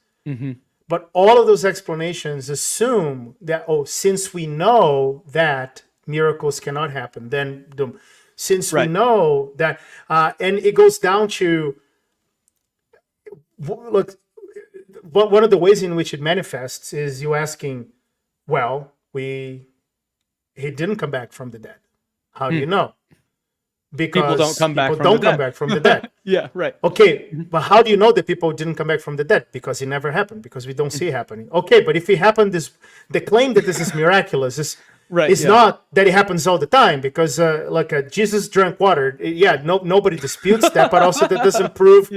But all of those explanations assume that, since we know that miracles cannot happen, then since we know that, and it goes down to, look, one of the ways in which it manifests is you asking, well, he didn't come back from the dead. How do you know? because people don't come back people from don't the come dead. back from the dead. Yeah, right. Okay, but how do you know that people didn't come back from the dead? Because it never happened, because we don't see it happening. Okay, but if it happened, the claim that this is miraculous is not that it happens all the time, because Jesus drank water. Yeah, nobody disputes that, but also that doesn't prove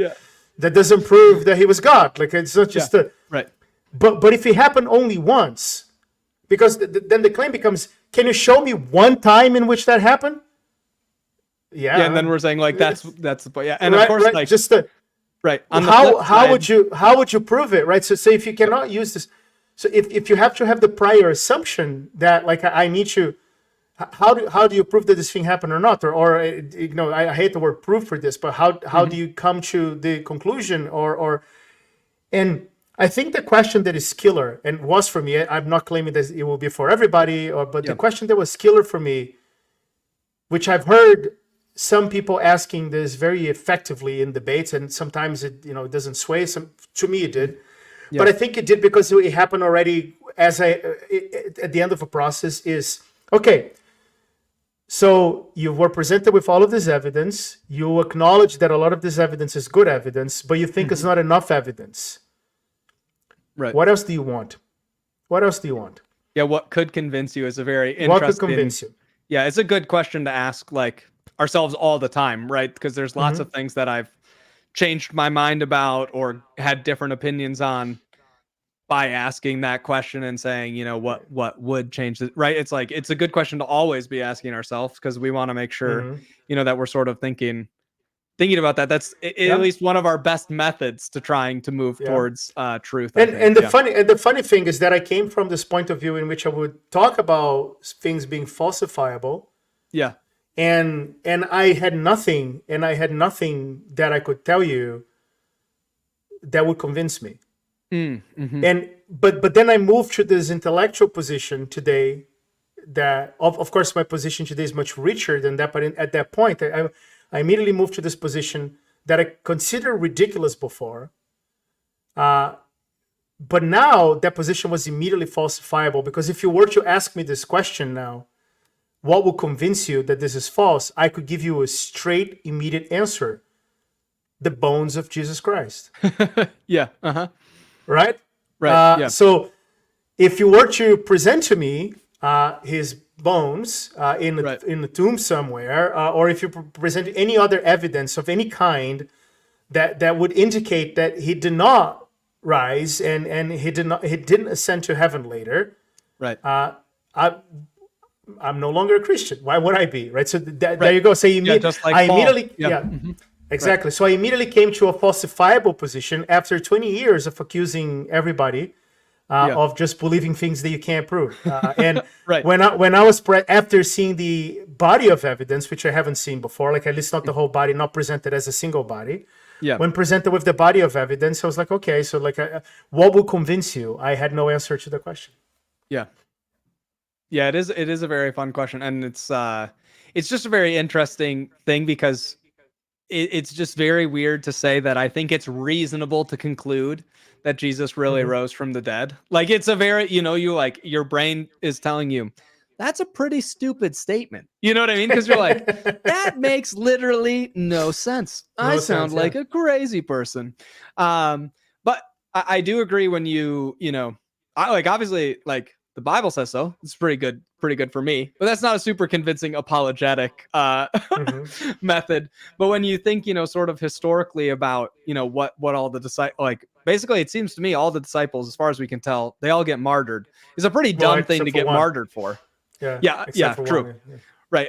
that he was God. Like, it's not just right. But if it happened only once, because then the claim becomes, can you show me one time in which that happened? Yeah, and then we're saying like that's the point. Yeah, and right, of course, right, like just right on the how flip side, how would you prove it, right? So say if you cannot use this, so if you have to have the prior assumption that like I need you, how do you prove that this thing happened or not, or I hate the word proof for this, but how do you come to the conclusion or and I think the question that is killer and was for me, I'm not claiming that it will be for everybody, but the question that was killer for me, which I've heard some people asking this very effectively in debates, and sometimes it doesn't sway. To me it did, but I think it did because it happened already at the end of a process. Is okay. So you were presented with all of this evidence. You acknowledge that a lot of this evidence is good evidence, but you think it's not enough evidence. Right. What else do you want? What else do you want? Yeah, what could convince you is a very interesting. What could convince you? Yeah, it's a good question to ask, like, ourselves all the time, right? Because there's lots of things that I've changed my mind about or had different opinions on by asking that question and saying, what would change it, right? It's like, it's a good question to always be asking ourselves, because we want to make sure, that we're sort of thinking about that. That's at least one of our best methods to trying to move towards truth. And the funny thing is that I came from this point of view in which I would talk about things being falsifiable. Yeah. And I had nothing that I could tell you that would convince me. And but then I moved to this intellectual position today that of course my position today is much richer than that, but at that point I immediately moved to this position that I considered ridiculous before. But now that position was immediately falsifiable, because if you were to ask me this question now, what will convince you that this is false? I could give you a straight, immediate answer. The bones of Jesus Christ. Yeah. Right? Right. So if you were to present to me his bones in the tomb somewhere, or if you present any other evidence of any kind that would indicate that he did not rise and he didn't ascend to heaven later, right? I'm no longer a Christian. Why would I be? Right. So there you go. So just like Paul. Immediately, exactly. Right. So I immediately came to a falsifiable position after 20 years of accusing everybody of just believing things that you can't prove. And when I was after seeing the body of evidence, which I haven't seen before, like at least not the whole body, not presented as a single body. Yeah. When presented with the body of evidence, I was like, okay, so like, what will convince you? I had no answer to the question. Yeah. Yeah, it is a very fun question, and it's just a very interesting thing, because it's just very weird to say that I think it's reasonable to conclude that Jesus really rose from the dead. Like, it's a very, your brain is telling you that's a pretty stupid statement. You know what I mean? Because you're like, that makes literally no sense. I sound like a crazy person. But I do agree when I like, obviously, like, the Bible says so. It's pretty good for me. But that's not a super convincing apologetic method. But when you think, sort of historically about, what all the disciples, like, basically it seems to me all the disciples, as far as we can tell, they all get martyred. It's a pretty dumb thing to get martyred for. Yeah, true. Yeah. Right.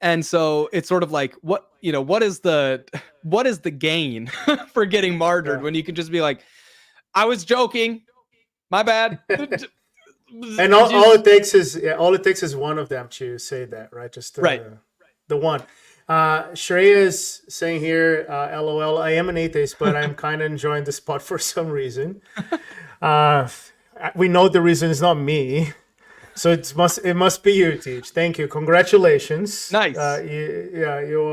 And so it's sort of like, what is the gain for getting martyred when you can just be like, I was joking. My bad. And all it takes is one of them to say that, right? Just the one. Shreya is saying here, LOL, I am an atheist, but I'm kind of enjoying the spot for some reason. We know the reason is not me, so it must be you, Teach. Thank you, congratulations. Nice. You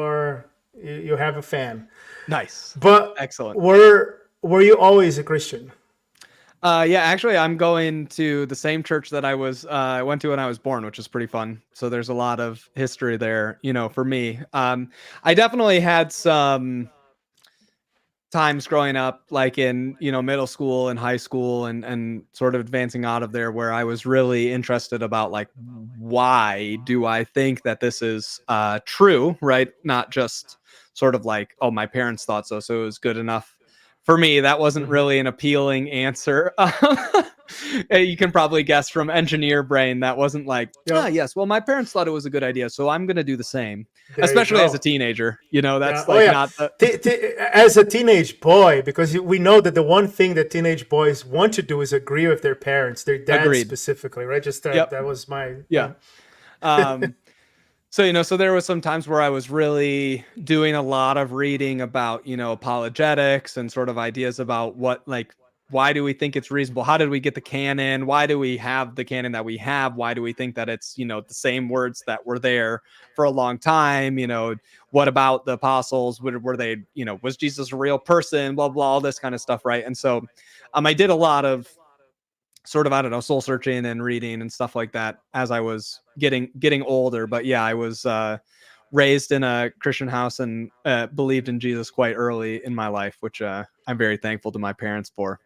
have a fan. Nice. But excellent. Were you always a Christian? Yeah, actually, I'm going to the same church that I went to when I was born, which is pretty fun. So there's a lot of history there, for me. I definitely had some times growing up, like in middle school and high school, and sort of advancing out of there, where I was really interested about, like, why do I think that this is true, right? Not just sort of like, oh, my parents thought so, so it was good enough for me. That wasn't Mhm. really an appealing answer. You can probably guess from engineer brain, that wasn't like, Yeah, yes, well, my parents thought it was a good idea, so I'm going to do the same. there you Especially as a go. teenager, Yeah. that's Oh like yeah. not the As a teenage boy, because we know that the one thing that teenage boys want to do is agree with their parents, their dads agreed. specifically, right? Just Yep. that was my Yeah. Um, so, so there was some times where I was really doing a lot of reading about, apologetics and sort of ideas about what, like, why do we think it's reasonable? How did we get the canon? Why do we have the canon that we have? Why do we think that it's, the same words that were there for a long time? What about the apostles? Were they, was Jesus a real person? Blah, blah, all this kind of stuff. Right. And so I did a lot of sort of, I don't know, soul searching and reading and stuff like that as I was getting older. But yeah, I was raised in a Christian house and believed in Jesus quite early in my life, which I'm very thankful to my parents for.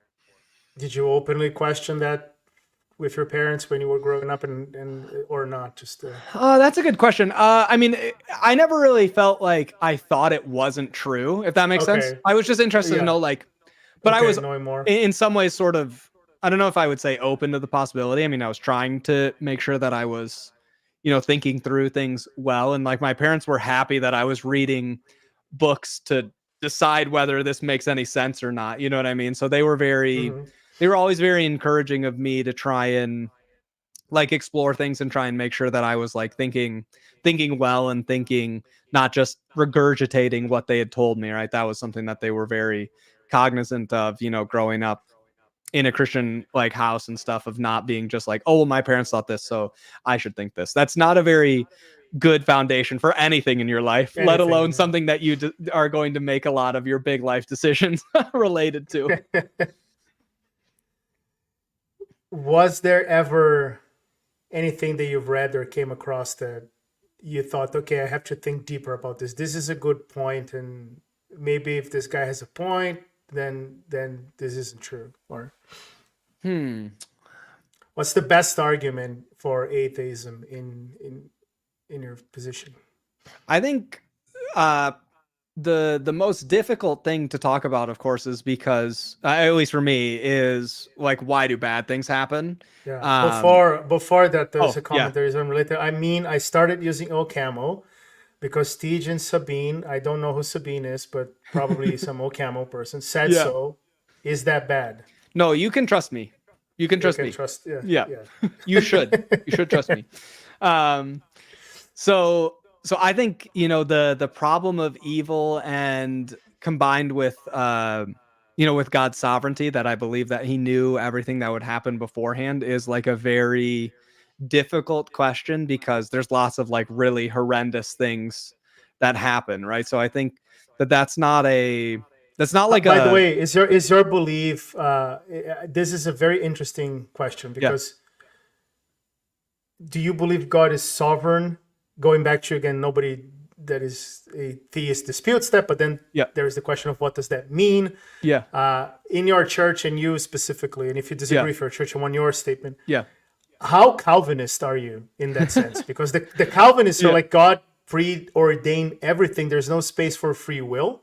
Did you openly question that with your parents when you were growing up, and or not? Just That's a good question. I mean, I never really felt like I thought it wasn't true, if that makes sense. okay, I was just interested to yeah, know, like, but I okay, was knowing more. in some ways sort of, I don't know if I would say open to the possibility. I mean, I was trying to make sure that I was, thinking through things well. And like my parents were happy that I was reading books to decide whether this makes any sense or not. You know what I mean? So Hmm. they were always very encouraging of me to try and like explore things and try and make sure that I was like thinking well and thinking, not just regurgitating what they had told me, right? That was something that they were very cognizant of, growing up in a Christian like house and stuff, of not being just like, oh, well, my parents thought this, so I should think this. That's not a very good foundation for anything in your life, let alone Anything. something that you are going to make a lot of your big life decisions related to. Was there ever anything that you've read or came across that you thought, okay, I have to think deeper about this. This is a good point, and maybe if this guy has a point, then this isn't true. Or Hmm. what's the best argument for atheism in your position? I think uh the most difficult thing to talk about, of course, is because at least for me, is like, why do bad things happen? Yeah. Um Before that, there's oh a yeah. comment that is unrelated. I mean, I started using OCaml because Tej and Sabine, I don't know who Sabine is, but probably some OCaml person said Yeah. so. Is that bad? No, you can trust me. You can You trust can me. trust. Yeah. Yeah. Yeah. You should. You should trust me. Um so I think, the problem of evil, and combined with with God's sovereignty, that I believe that he knew everything that would happen beforehand, is like a very difficult question, because there's lots of like really horrendous things that happen, right? So I think that that's not like By the a way, is your belief? This is a very interesting question yeah. because do you believe God is sovereign? Going back to again, nobody that is a theist disputes that, but then Yeah. there is the question of what does that mean Yeah. in your church and you specifically, and if you disagree Yeah. for your church and on your statement, Yeah. how Calvinist are you in that sense? Because the Calvinists are Yeah. like God preordained everything. There's no space for free will.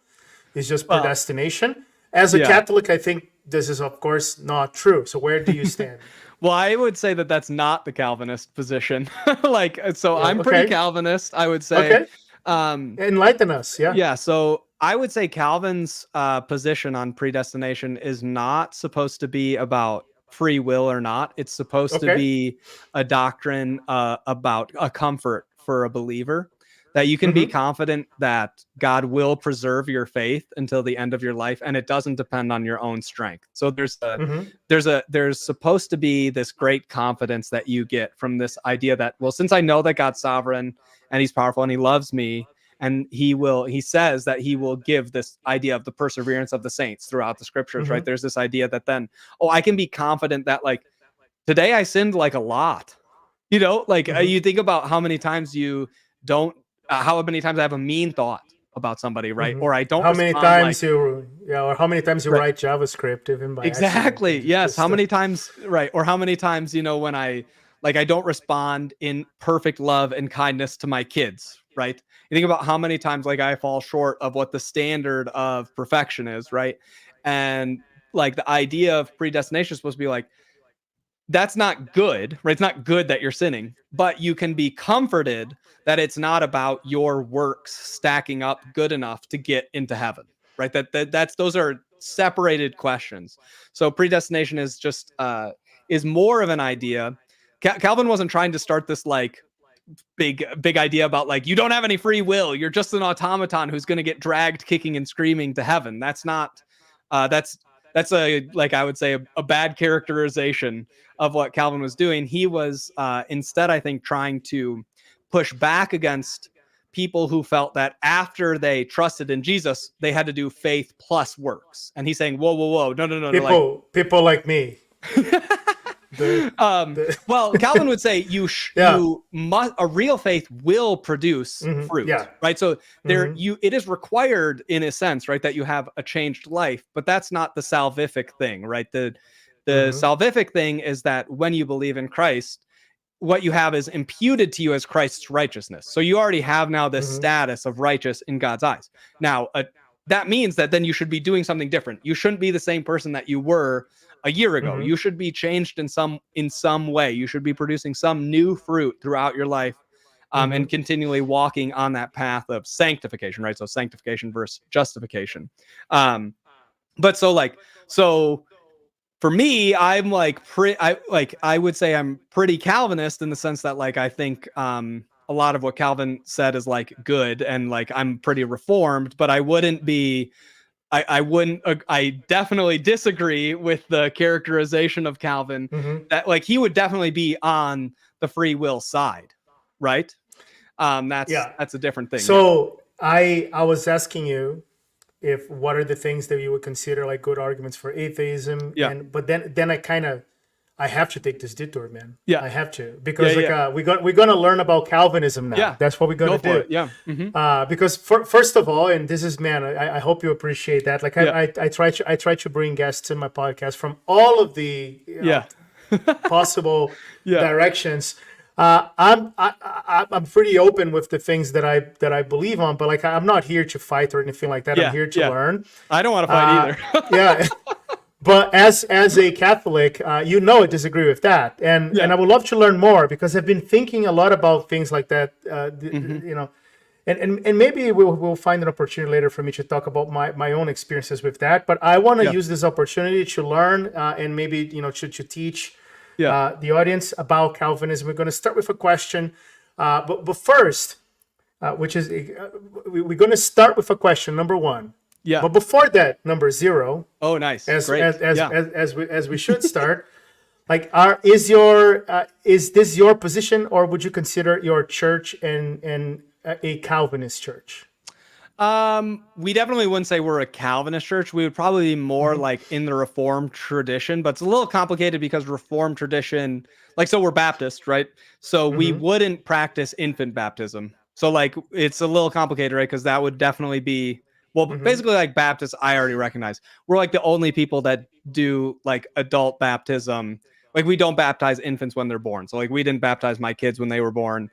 It's just Well, predestination. As a yeah. Catholic, I think this is of course not true. So where do you stand? Well, I would say that that's not the Calvinist position. Like, so Yeah. I'm pretty Okay. Calvinist, I would say. Okay. Um, Enlighten us. Yeah. yeah, so I would say Calvin's position on predestination is not supposed to be about free will or not. It's supposed to Okay. be a doctrine about a comfort for a believer, that you can be Mm-hmm. confident that God will preserve your faith until the end of your life, and it doesn't depend on your own strength. So Mm-hmm. there's supposed to be this great confidence that you get from this idea that, well, since I know that God's sovereign and he's powerful and he loves me, and he says that he will give this idea of the perseverance of the saints throughout the scriptures, right? There's this idea that then, I can be confident that like today I sinned like a lot, like you think about how many times you don't, how many times I have a mean thought about somebody, right? Or I don't How many respond like, times or how many times you Right. write JavaScript even by accident? exactly, yes. Just, How many times, right? Or how many times, when I don't respond in perfect love and kindness to my kids, right? You think about how many times like I fall short of what the standard of perfection is, right? And like the idea of predestination is supposed to be like, that's not good, right? It's not good that you're sinning, but you can be comforted that it's not about your works stacking up good enough to get into heaven, right? That's those are separated questions. So predestination is just is more of an idea. Calvin wasn't trying to start this like big idea about like you don't have any free will. You're just an automaton who's going to get dragged kicking and screaming to heaven. That's not. That's a like I would say a bad characterization of what Calvin was doing. He was instead, I think, trying to push back against people who felt that after they trusted in Jesus, they had to do faith plus works. And he's saying, whoa, no, people like me. Well, Calvin would say you must, a real faith will produce fruit, right? So it is required in a sense, right, that you have a changed life, but that's not the salvific thing, right? The salvific thing is that when you believe in Christ, what you have is imputed to you as Christ's righteousness. So you already have now this status of righteous in God's eyes. Now, that means that then you should be doing something different. You shouldn't be the same person that you were a year ago. You should be changed in some way. You should be producing some new fruit throughout your life, and continually walking on that path of sanctification, right? So sanctification versus justification. But so for me, I'm like I would say I'm pretty Calvinist in the sense that like I think a lot of what Calvin said is like good, and like I'm pretty reformed, but I wouldn't be. I definitely disagree with the characterization of Calvin that like he would definitely be on the free will side, right? That's a different thing. So I was asking you if what are the things that you would consider like good arguments for atheism, but then I have to take this detour, man. I have to, because we're gonna learn about Calvinism now. That's what we're gonna do. Because first of all, and this is, man, I hope you appreciate that. Like I try to bring guests to my podcast from all of the possible directions. I'm pretty open with the things that I believe on, but like I'm not here to fight or anything like that. I'm here to learn. I don't want to fight either. But as a Catholic, I disagree with that, and I would love to learn more, because I've been thinking a lot about things like that. And maybe we'll find an opportunity later for me to talk about my own experiences with that. But I want to use this opportunity to learn and maybe to teach the audience about Calvinism. We're going to start with a question, but first, which is we're going to start with a question, number one. But before that, number 0. Oh, nice. As we should start. Like, is this your position, or would you consider your church and a Calvinist church? We definitely wouldn't say we're a Calvinist church. We would probably be more like in the Reformed tradition, but it's a little complicated because Reformed tradition, like, so we're Baptist, right? So we wouldn't practice infant baptism. So like, it's a little complicated, right? Because that would definitely be, well, basically like Baptists, I already recognize. We're like the only people that do like adult baptism. Like, we don't baptize infants when they're born. So like, we didn't baptize my kids when they were born.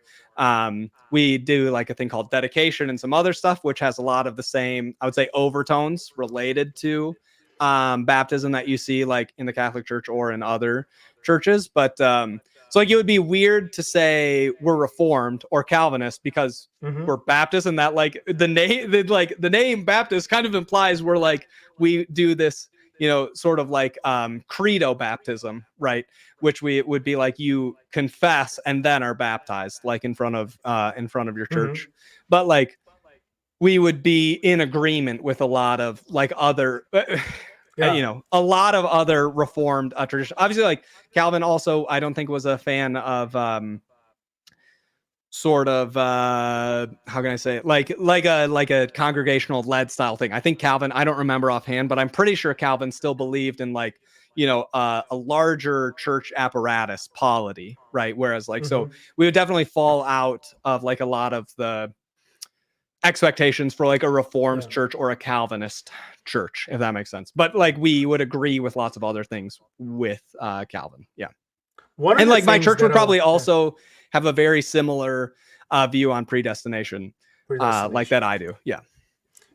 We do like a thing called dedication and some other stuff, which has a lot of the same, I would say, overtones related to baptism that you see like in the Catholic Church or in other churches. But so like, it would be weird to say we're Reformed or Calvinist because we're Baptist, and that like the name Baptist kind of implies we're like, we do this, sort of like credo baptism, right? Which would be like you confess and then are baptized, like in front of your church. But like, we would be in agreement with a lot of like other a lot of other Reformed traditions. Obviously, like Calvin also, I don't think was a fan of sort of how can I say it? Like a congregational led style thing. I think Calvin, I don't remember offhand, but I'm pretty sure Calvin still believed in like, a larger church apparatus polity, right? Whereas like, so Mhm. we would definitely fall out of like a lot of the expectations for like a reformed Yeah. church or a Calvinist church, if that makes sense. But like we would agree with lots of other things with Calvin. Yeah. One of And the like my things church that would I'll, probably yeah, also have a very similar view on predestination, like predestination. that I do. Yeah.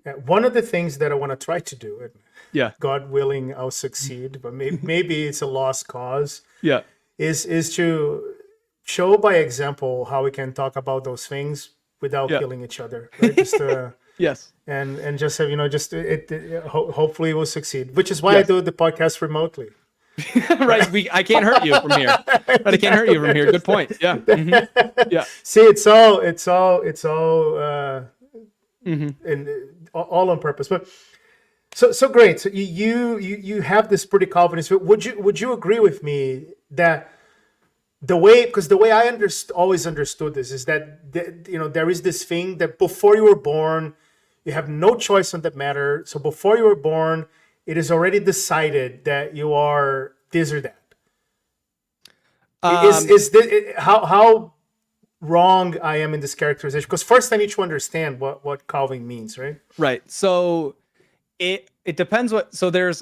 Yeah, one of the things that I want to try to do, and Yeah. God willing, I'll succeed, but maybe it's a lost cause, Yeah. is to show by example how we can talk about those things without Yeah. killing each other, right? Just Yes. and just have just hopefully we'll succeed, which is why I Yes. do the podcast remotely. Right. I can't hurt you from here. But I can't hurt you from here. Good point. Yeah. Yeah. See, it's all and all on purpose. But so great. So you have this pretty Calvinist. Would you agree with me that the way, because the way I always understood this is that there is this thing that before you were born, you have no choice on that matter. So before you were born, it is already decided that you are this or that. Is this, how wrong I am in this characterization? Because first I need to understand what Calvin means, right? Right. So it depends so there's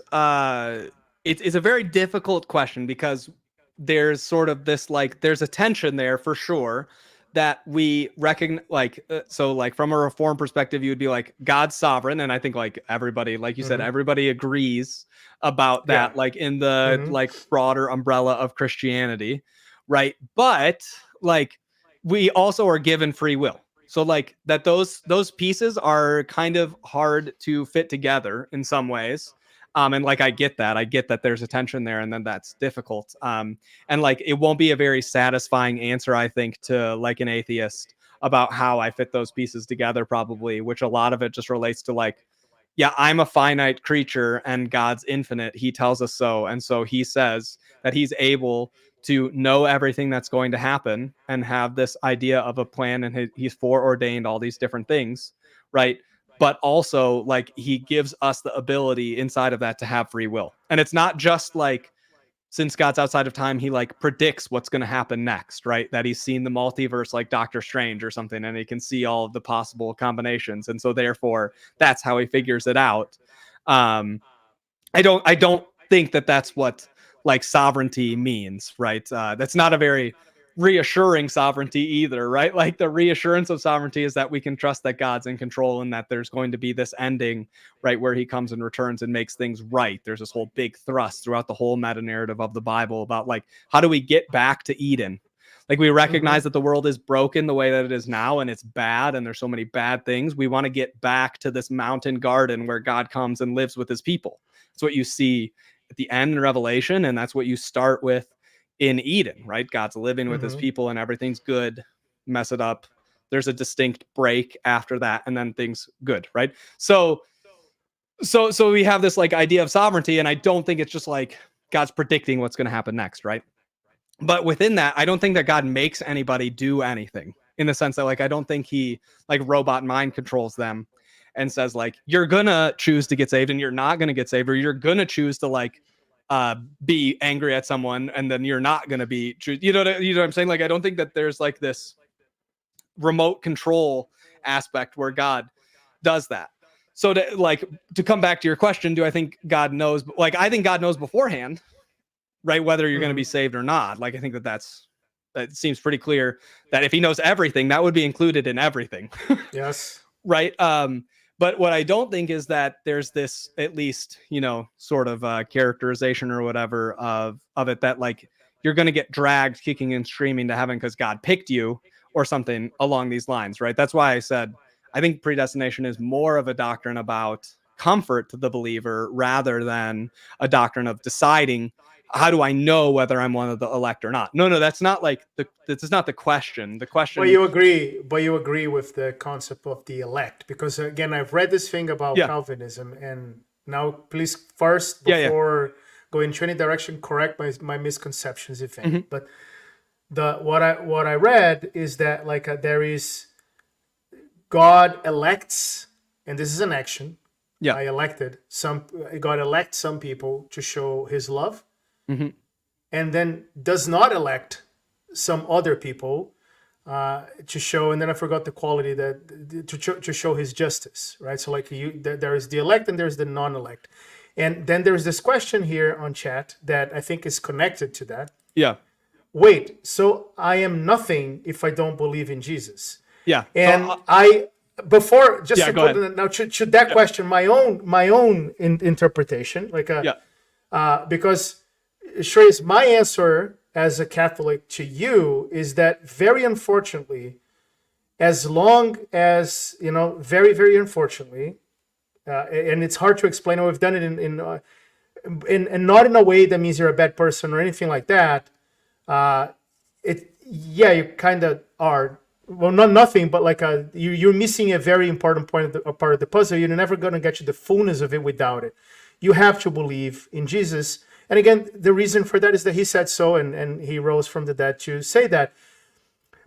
it's a very difficult question because there's sort of this like there's a tension there for sure that we recognize like so like from a reform perspective you would be like God's sovereign, and I think like everybody, like you said, Mm-hmm. everybody agrees about Yeah. that, like in the Mm-hmm. like broader umbrella of Christianity, right? But like we also are given free will, so like that those pieces are kind of hard to fit together in some ways. And like I get that there's a tension there, and then that's difficult. And like it won't be a very satisfying answer, I think, to like an atheist about how I fit those pieces together, probably, which a lot of it just relates to like, yeah, I'm a finite creature and God's infinite. He tells us so. And so he says that he's able to know everything that's going to happen and have this idea of a plan, and he's foreordained all these different things, right? But also like he gives us the ability inside of that to have free will. And it's not just like, since God's outside of time, he like predicts what's going to happen next, right? That he's seen the multiverse like Doctor Strange or something, and he can see all of the possible combinations. And so therefore that's how he figures it out. I don't think that that's what like sovereignty means, right? That's not a very reassuring sovereignty either, right? Like the reassurance of sovereignty is that we can trust that God's in control and that there's going to be this ending, right, where he comes and returns and makes things right. There's this whole big thrust throughout the whole meta narrative of the Bible about like, how do we get back to Eden? Like we recognize that the world is broken the way that it is now, and it's bad, and there's so many bad things. We want to get back to this mountain garden where God comes and lives with his people. It's what you see at the end in Revelation, and that's what you start with in Eden, right? God's living with his Mm-hmm. people and everything's good. Mess it up, there's a distinct break after that, and then things good, right? So we have this like idea of sovereignty, and I don't think it's just like God's predicting what's going to happen next, right? But within that, I don't think that God makes anybody do anything, in the sense that like I don't think he like robot mind controls them and says like you're gonna choose to get saved and you're not gonna get saved, or you're gonna choose to like be angry at someone and then you're not gonna be, you know what I'm saying? Like I don't think that there's like this remote control aspect where God does that. So to come back to your question, do I think God knows? Like I think God knows beforehand, right, whether you're going to be saved or not. Like I think that seems pretty clear that if he knows everything, that would be included in everything. Yes. Right. But what I don't think is that there's this, at least, sort of characterization or whatever of it, that like you're going to get dragged kicking and screaming to heaven because God picked you or something along these lines. Right. That's why I said I think predestination is more of a doctrine about comfort to the believer rather than a doctrine of deciding, how do I know whether I'm one of the elect or not? No, that's not like this is not the question. The question. But you agree with the concept of the elect, because again, I've read this thing about Yeah. Calvinism, and now please first Yeah. before going into any direction, correct my misconceptions, if any. Mhm. But the what I read is that like there is God elects, and this is an action. Yeah. I elected some. God elects some people to show His love, Hmm. and then does not elect some other people to show. And then I forgot the quality that to show His justice, right? So like there is the elect and there's the non-elect, and then there's this question here on chat that I think is connected to that. Yeah. Wait, so I am nothing if I don't believe in Jesus. Yeah. And So I before just yeah, to go put ahead. now should that question my own interpretation like Yeah. because Shreyas, my answer as a Catholic to you is that very unfortunately, as long as very very unfortunately, and it's hard to explain. We've done it in not in a way that means you're a bad person or anything like that. You kind of are. Well, not nothing, but like you're missing a very important point of a part of the puzzle. You're never going to get to the fullness of it without it. You have to believe in Jesus. And again, the reason for that is that He said so, and He rose from the dead to say that.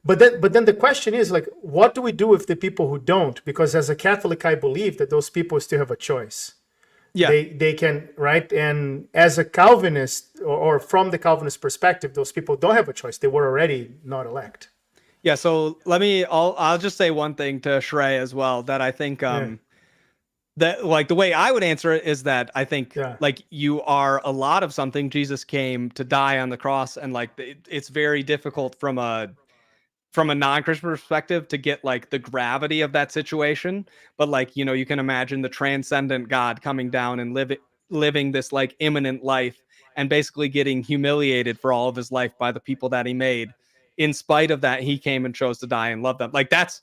But then the question is like, what do we do with the people who don't? Because as a Catholic, I believe that those people still have a choice. Yeah. They can, right? And as a Calvinist, or from the Calvinist perspective, those people don't have a choice. They were already not elect. Yeah, so I'll just say one thing to Shrey as well, that I think that like the way I would answer it is that I think like you are a lot of something. Jesus came to die on the cross, and like it's very difficult from a non-Christian perspective to get like the gravity of that situation. But like, you can imagine the transcendent God coming down and living this like imminent life, and basically getting humiliated for all of His life by the people that He made. In spite of that, He came and chose to die and love them. Like that's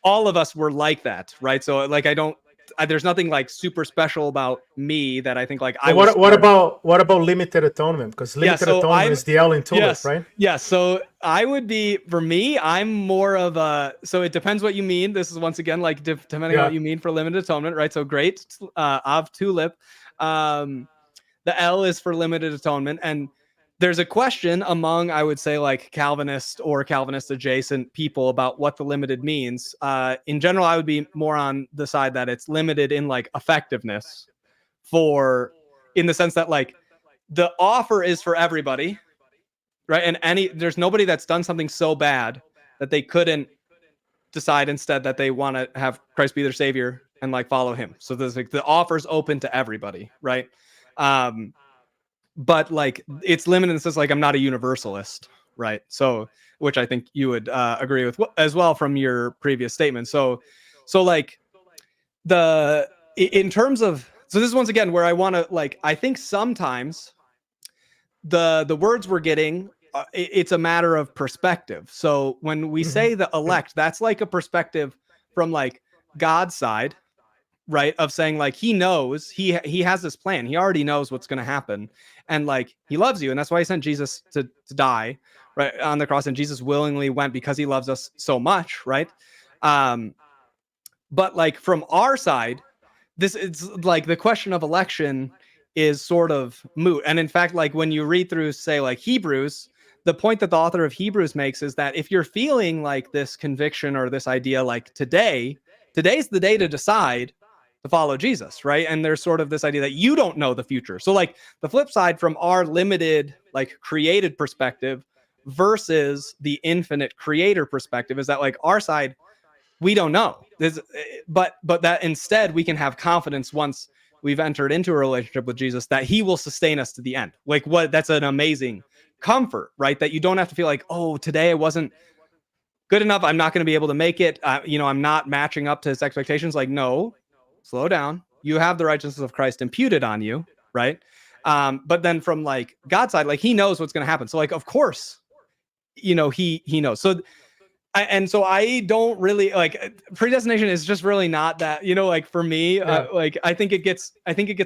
all of us were like that, right? So like there's nothing like super special about me that I think like I was. What about limited atonement? Because limited atonement is the Ellen Tulip, right? Yeah, so I would be, for me, I'm more of a, so it depends what you mean. This is once again like depending on what you mean for limited atonement, right? So great, of tulip. The L is for limited atonement, and there's a question among, I would say, like Calvinist or Calvinist adjacent people about what the limited means. In general, I would be more on the side that it's limited in like effectiveness, in the sense that like the offer is for everybody, right? And there's nobody that's done something so bad that they couldn't decide instead that they want to have Christ be their savior and like follow Him. So there's like the offer's open to everybody, right? But like it's limited in the sense like I'm not a universalist, right? So which I think you would agree with as well from your previous statement. So like in terms of, so this is once again where I want to like, I think sometimes the words we're getting, it's a matter of perspective. So when we say the elect, that's like a perspective from like God's side, right? Of saying like He knows, he has this plan. He already knows what's going to happen, and like He loves you, and that's why He sent Jesus to die, right, on the cross. And Jesus willingly went because He loves us so much, right? But like from our side, it's like the question of election is sort of moot. And in fact, like when you read through, say, like Hebrews, the point that the author of Hebrews makes is that if you're feeling like this conviction or this idea, like today's the day to decide to follow Jesus, right? And there's sort of this idea that you don't know the future. So like the flip side from our limited, like created perspective versus the infinite creator perspective is that like our side, we don't know. But that instead we can have confidence once we've entered into a relationship with Jesus that He will sustain us to the end. Like that's an amazing comfort, right? That you don't have to feel like, oh, today I wasn't good enough, I'm not going to be able to make it. I'm not matching up to His expectations. Like, no, slow down. You have the righteousness of Christ imputed on you, right? But then from like God's side, like He knows what's going to happen. So like, of course, He knows. So I don't really like predestination is just really not that, like for me, like I think it gets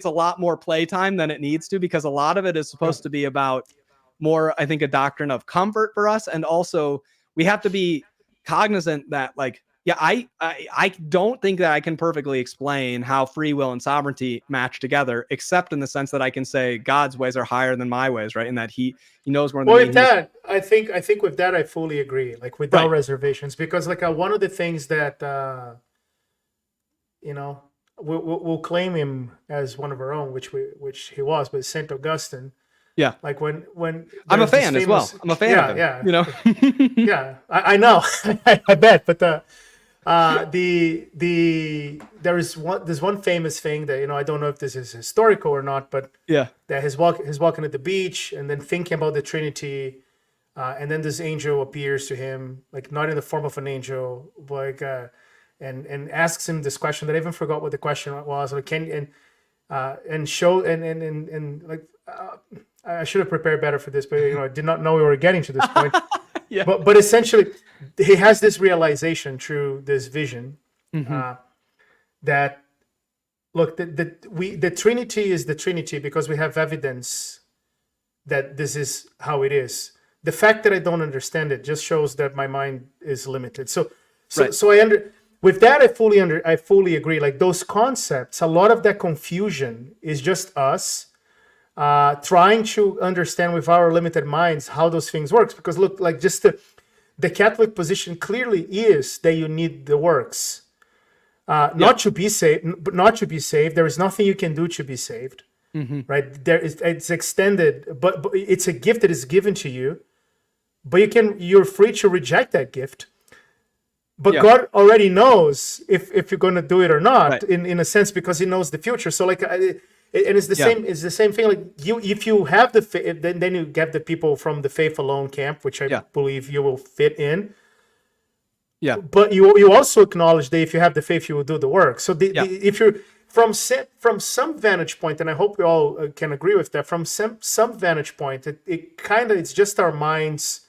a lot more playtime than it needs to, because a lot of it is supposed to be about more, I think, a doctrine of comfort for us. And also we have to be cognizant that like Yeah, I don't think that I can perfectly explain how free will and sovereignty match together, except in the sense that I can say God's ways are higher than my ways, right? And that he knows more than Well, me. with that, I think with that I fully agree, like without Right. reservations, because like one of the things that you know we'll claim him as one of our own, which he was, but Saint Augustine. Yeah. Like when I'm a there's this fan as well. famous, I'm a fan of yeah, him. yeah, You know. yeah. I know, I bet. But there's one famous thing that I don't know if this is historical or not, but Yeah. that he's walking at the beach and then thinking about the Trinity, and then this angel appears to him, like not in the form of an angel, but like and asks him this question that I even forgot what the question was. Like, and show and like I should have prepared better for this, but I did not know we were getting to this point. Yeah. But essentially, he has this realization through this vision that look, the Trinity is the Trinity because we have evidence that this is how it is. The fact that I don't understand it just shows that my mind is limited. Right. So with that, I fully agree. Like those concepts, a lot of that confusion is just us trying to understand with our limited minds how those things works. Because look, like just the Catholic position clearly is that you need the works, not to be saved. But not to be saved, there is nothing you can do to be saved. Right? It's extended, but it's a gift that is given to you. But you're free to reject that gift. But God already knows if you're going to do it or not, Right. in a sense, because He knows the future. So like, and it's the same. It's the same thing. Like if you have the faith, then you get the people from the faith alone camp, which I believe you will fit in. Yeah. But you also acknowledge that if you have the faith, you will do the work. So if you're from some vantage point, and I hope we all can agree with that. From some vantage point, it's just our minds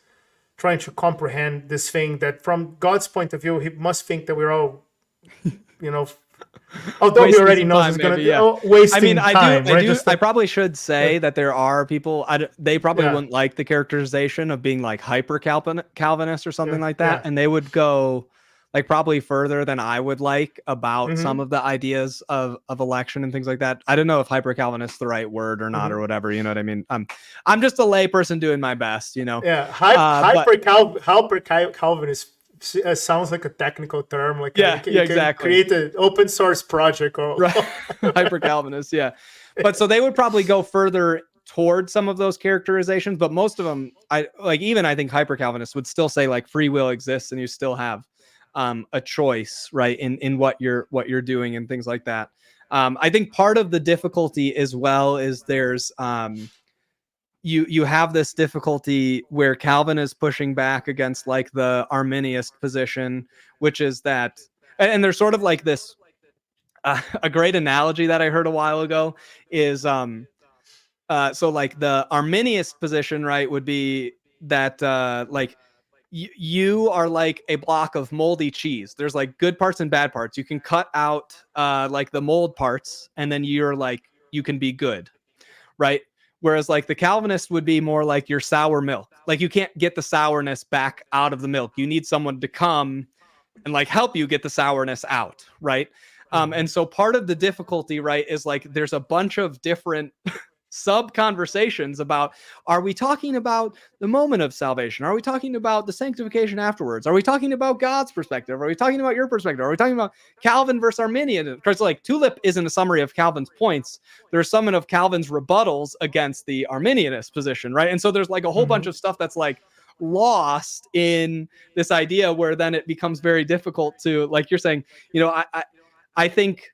trying to comprehend this thing that from God's point of view, He must think that we're all, although He already knows it's going to be wasting time. I probably should say that there are people, they probably wouldn't like the characterization of being like hyper Calvinist or something like that. And they would go like probably further than I would like about some of the ideas of election and things like that. I don't know if hyper Calvinist is the right word or not or whatever. You know what I mean? I'm just a lay person doing my best, Yeah. Hyper Calvinist sounds like a technical term. Like you can create an open source project or hyper Calvinist. Yeah. But so they would probably go further towards some of those characterizations, but most of them, I think hyper Calvinists would still say like free will exists and you still have a choice, right, in what you're doing and things like that. I think part of the difficulty as well is there's you have this difficulty where Calvin is pushing back against like the Arminianist position, which is that, and there's sort of like this a great analogy that I heard a while ago is so like the Arminianist position, right, would be that like you are like a block of moldy cheese. There's like good parts and bad parts. You can cut out like the mold parts, and then you're like, you can be good, right? Whereas like the Calvinist would be more like your sour milk. Like you can't get the sourness back out of the milk. You need someone to come and like help you get the sourness out, right? And so part of the difficulty, right, is like there's a bunch of different sub conversations about, are we talking about the moment of salvation? Are we talking about the sanctification afterwards? Are we talking about God's perspective? Are we talking about your perspective? Are we talking about Calvin versus Arminian? Because like Tulip isn't a summary of Calvin's points. There's some of Calvin's rebuttals against the Arminianist position, right? And so there's like a whole bunch of stuff that's like lost in this idea where then it becomes very difficult to, like you're saying, I think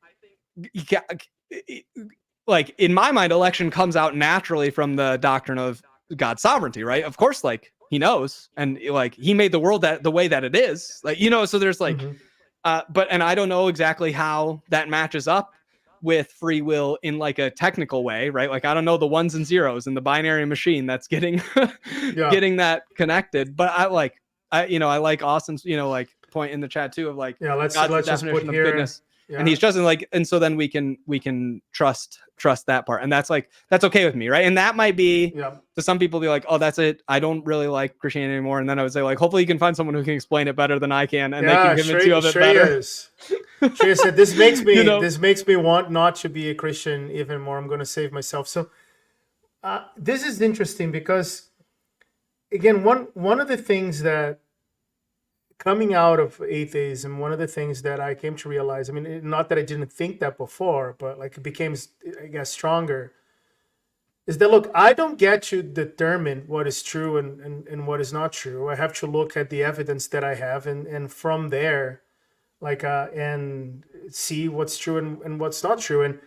like in my mind, election comes out naturally from the doctrine of God's sovereignty, right? Of course, like He knows, and like He made the world the way that it is, like so there's like, and I don't know exactly how that matches up with free will in like a technical way, right? Like I don't know the ones and zeros in the binary machine that's getting getting that connected, but I like Austin's like point in the chat too of like let's God's just put definition of here goodness. Yeah. and he's just like, and so then we can trust that part, and that's okay with me, right? And that might be to some people be like, oh, that's it, I don't really like Christianity anymore. And then I would say, like, hopefully you can find someone who can explain it better than I can, and they can convince you of it better. Shreya said, this makes me this makes me want not to be a Christian even more. I'm going to save myself. So this is interesting because, again, one of the things that, coming out of atheism, one of the things that I came to realize, I mean, not that I didn't think that before, but like it became, I guess, stronger, is that, look, I don't get to determine what is true and what is not true. I have to look at the evidence that I have, and from there, like, and see what's true and what's not true. And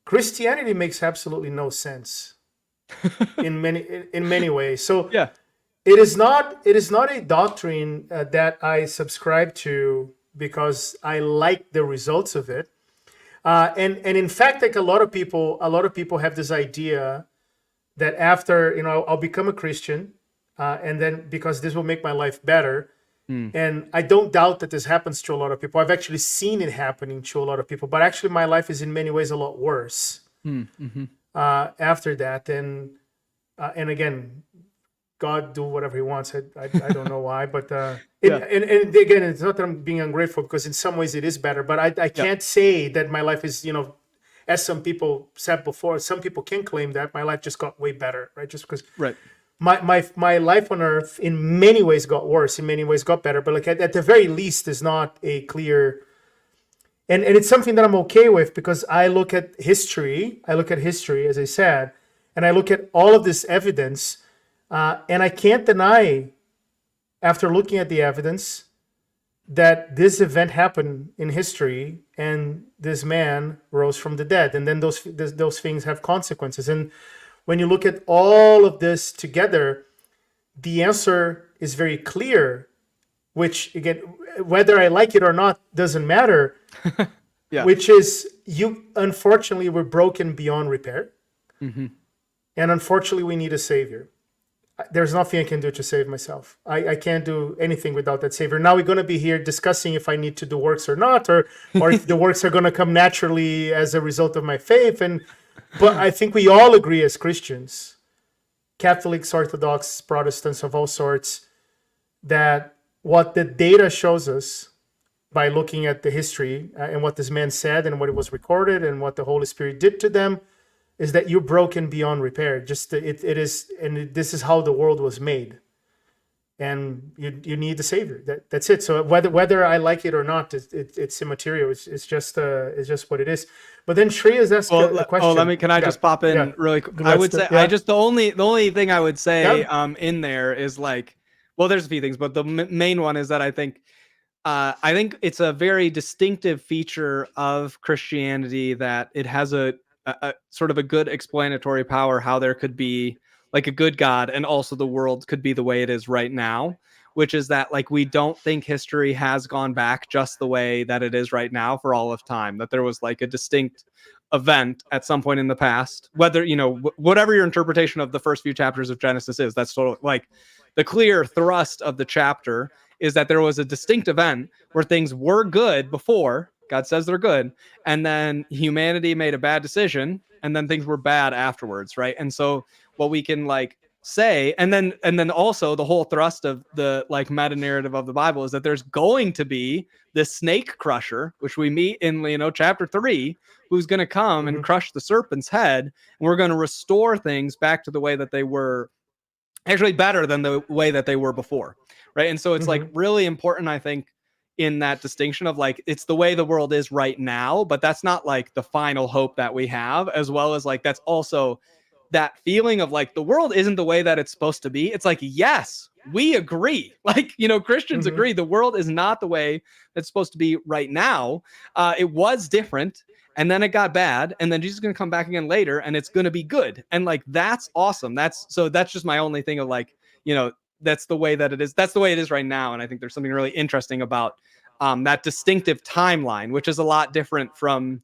Christianity makes absolutely no sense in many ways. So yeah. It is not a doctrine that I subscribe to because I like the results of it, and in fact, like a lot of people have this idea that after, I'll become a Christian, and then because this will make my life better, and I don't doubt that this happens to a lot of people. I've actually seen it happening to a lot of people, but actually my life is in many ways a lot worse after that, and again, God do whatever he wants. I don't know why, but and again, it's not that I'm being ungrateful, because in some ways it is better, but I can't say that my life is, as some people said before, some people can claim that my life just got way better, right? Just because my life on earth in many ways got worse, in many ways got better, but like at the very least is not a clear, and it's something that I'm okay with, because I look at history, as I said, and I look at all of this evidence. And I can't deny, after looking at the evidence, that this event happened in history, and this man rose from the dead, and then those things have consequences. And when you look at all of this together, the answer is very clear, which, again, whether I like it or not doesn't matter. Which is, unfortunately, we're broken beyond repair, and unfortunately, we need a savior. There's nothing I can do to save myself. I can't do anything without that savior. Now we're going to be here discussing if I need to do works or not, or if the works are going to come naturally as a result of my faith. But I think we all agree as Christians, Catholics, Orthodox, Protestants of all sorts, that what the data shows us by looking at the history and what this man said and what it was recorded and what the Holy Spirit did to them, is that you're broken beyond repair. Just it is, and this is how the world was made, and you need the savior. That's it. So whether I like it or not, it's immaterial. It's just what it is. But then Shreya's asked a question. Oh, can I just pop in really quick? I would say the only thing I would say in there is, like, well, there's a few things, but the main one is that I think it's a very distinctive feature of Christianity that it has a sort of a good explanatory power, how there could be like a good God and also the world could be the way it is right now, which is that, like, we don't think history has gone back just the way that it is right now for all of time, that there was like a distinct event at some point in the past, whether, whatever your interpretation of the first few chapters of Genesis is, that's sort of like the clear thrust of the chapter, is that there was a distinct event where things were good before, God says they're good, and then humanity made a bad decision, and then things were bad afterwards, right? And so what we can like say, and then also the whole thrust of the like meta narrative of the Bible is that there's going to be this snake crusher, which we meet in chapter 3, who's going to come and crush the serpent's head, and we're going to restore things back to the way that they were, actually better than the way that they were before, right? And so it's like really important, I think, in that distinction of like, it's the way the world is right now, but that's not like the final hope that we have, as well as like, that's also that feeling of like, the world isn't the way that it's supposed to be. It's like, yes, we agree. Like, Christians agree the world is not the way it's supposed to be right now. It was different, and then it got bad, and then Jesus is going to come back again later, and it's going to be good. And like, that's awesome. That's just my only thing of like, that's the way that it is. That's the way it is right now. And I think there's something really interesting about that distinctive timeline, which is a lot different from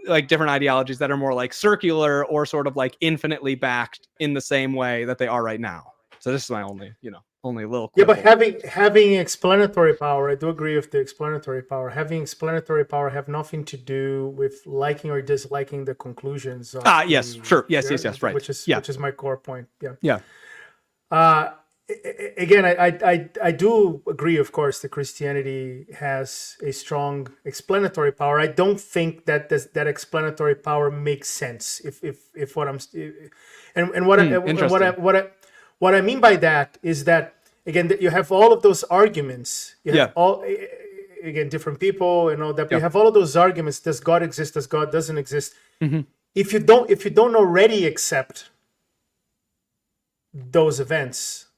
like different ideologies that are more like circular or sort of like infinitely backed in the same way that they are right now. So this is my only, only a little Yeah, quibble. but having explanatory power, I do agree with the explanatory power. Having explanatory power have nothing to do with liking or disliking the conclusions of Yes, sure. Yes, right. which is Yeah. which is my core point. Yeah. Yeah. Again, I do agree, of course, that Christianity has a strong explanatory power. I don't think that that explanatory power makes sense. If what I'm and what I mean by that is that, again, that you have all of those arguments. You have all, again, different people and all that. But you have all of those arguments. Does God exist? Does God doesn't exist? If you don't already accept those events,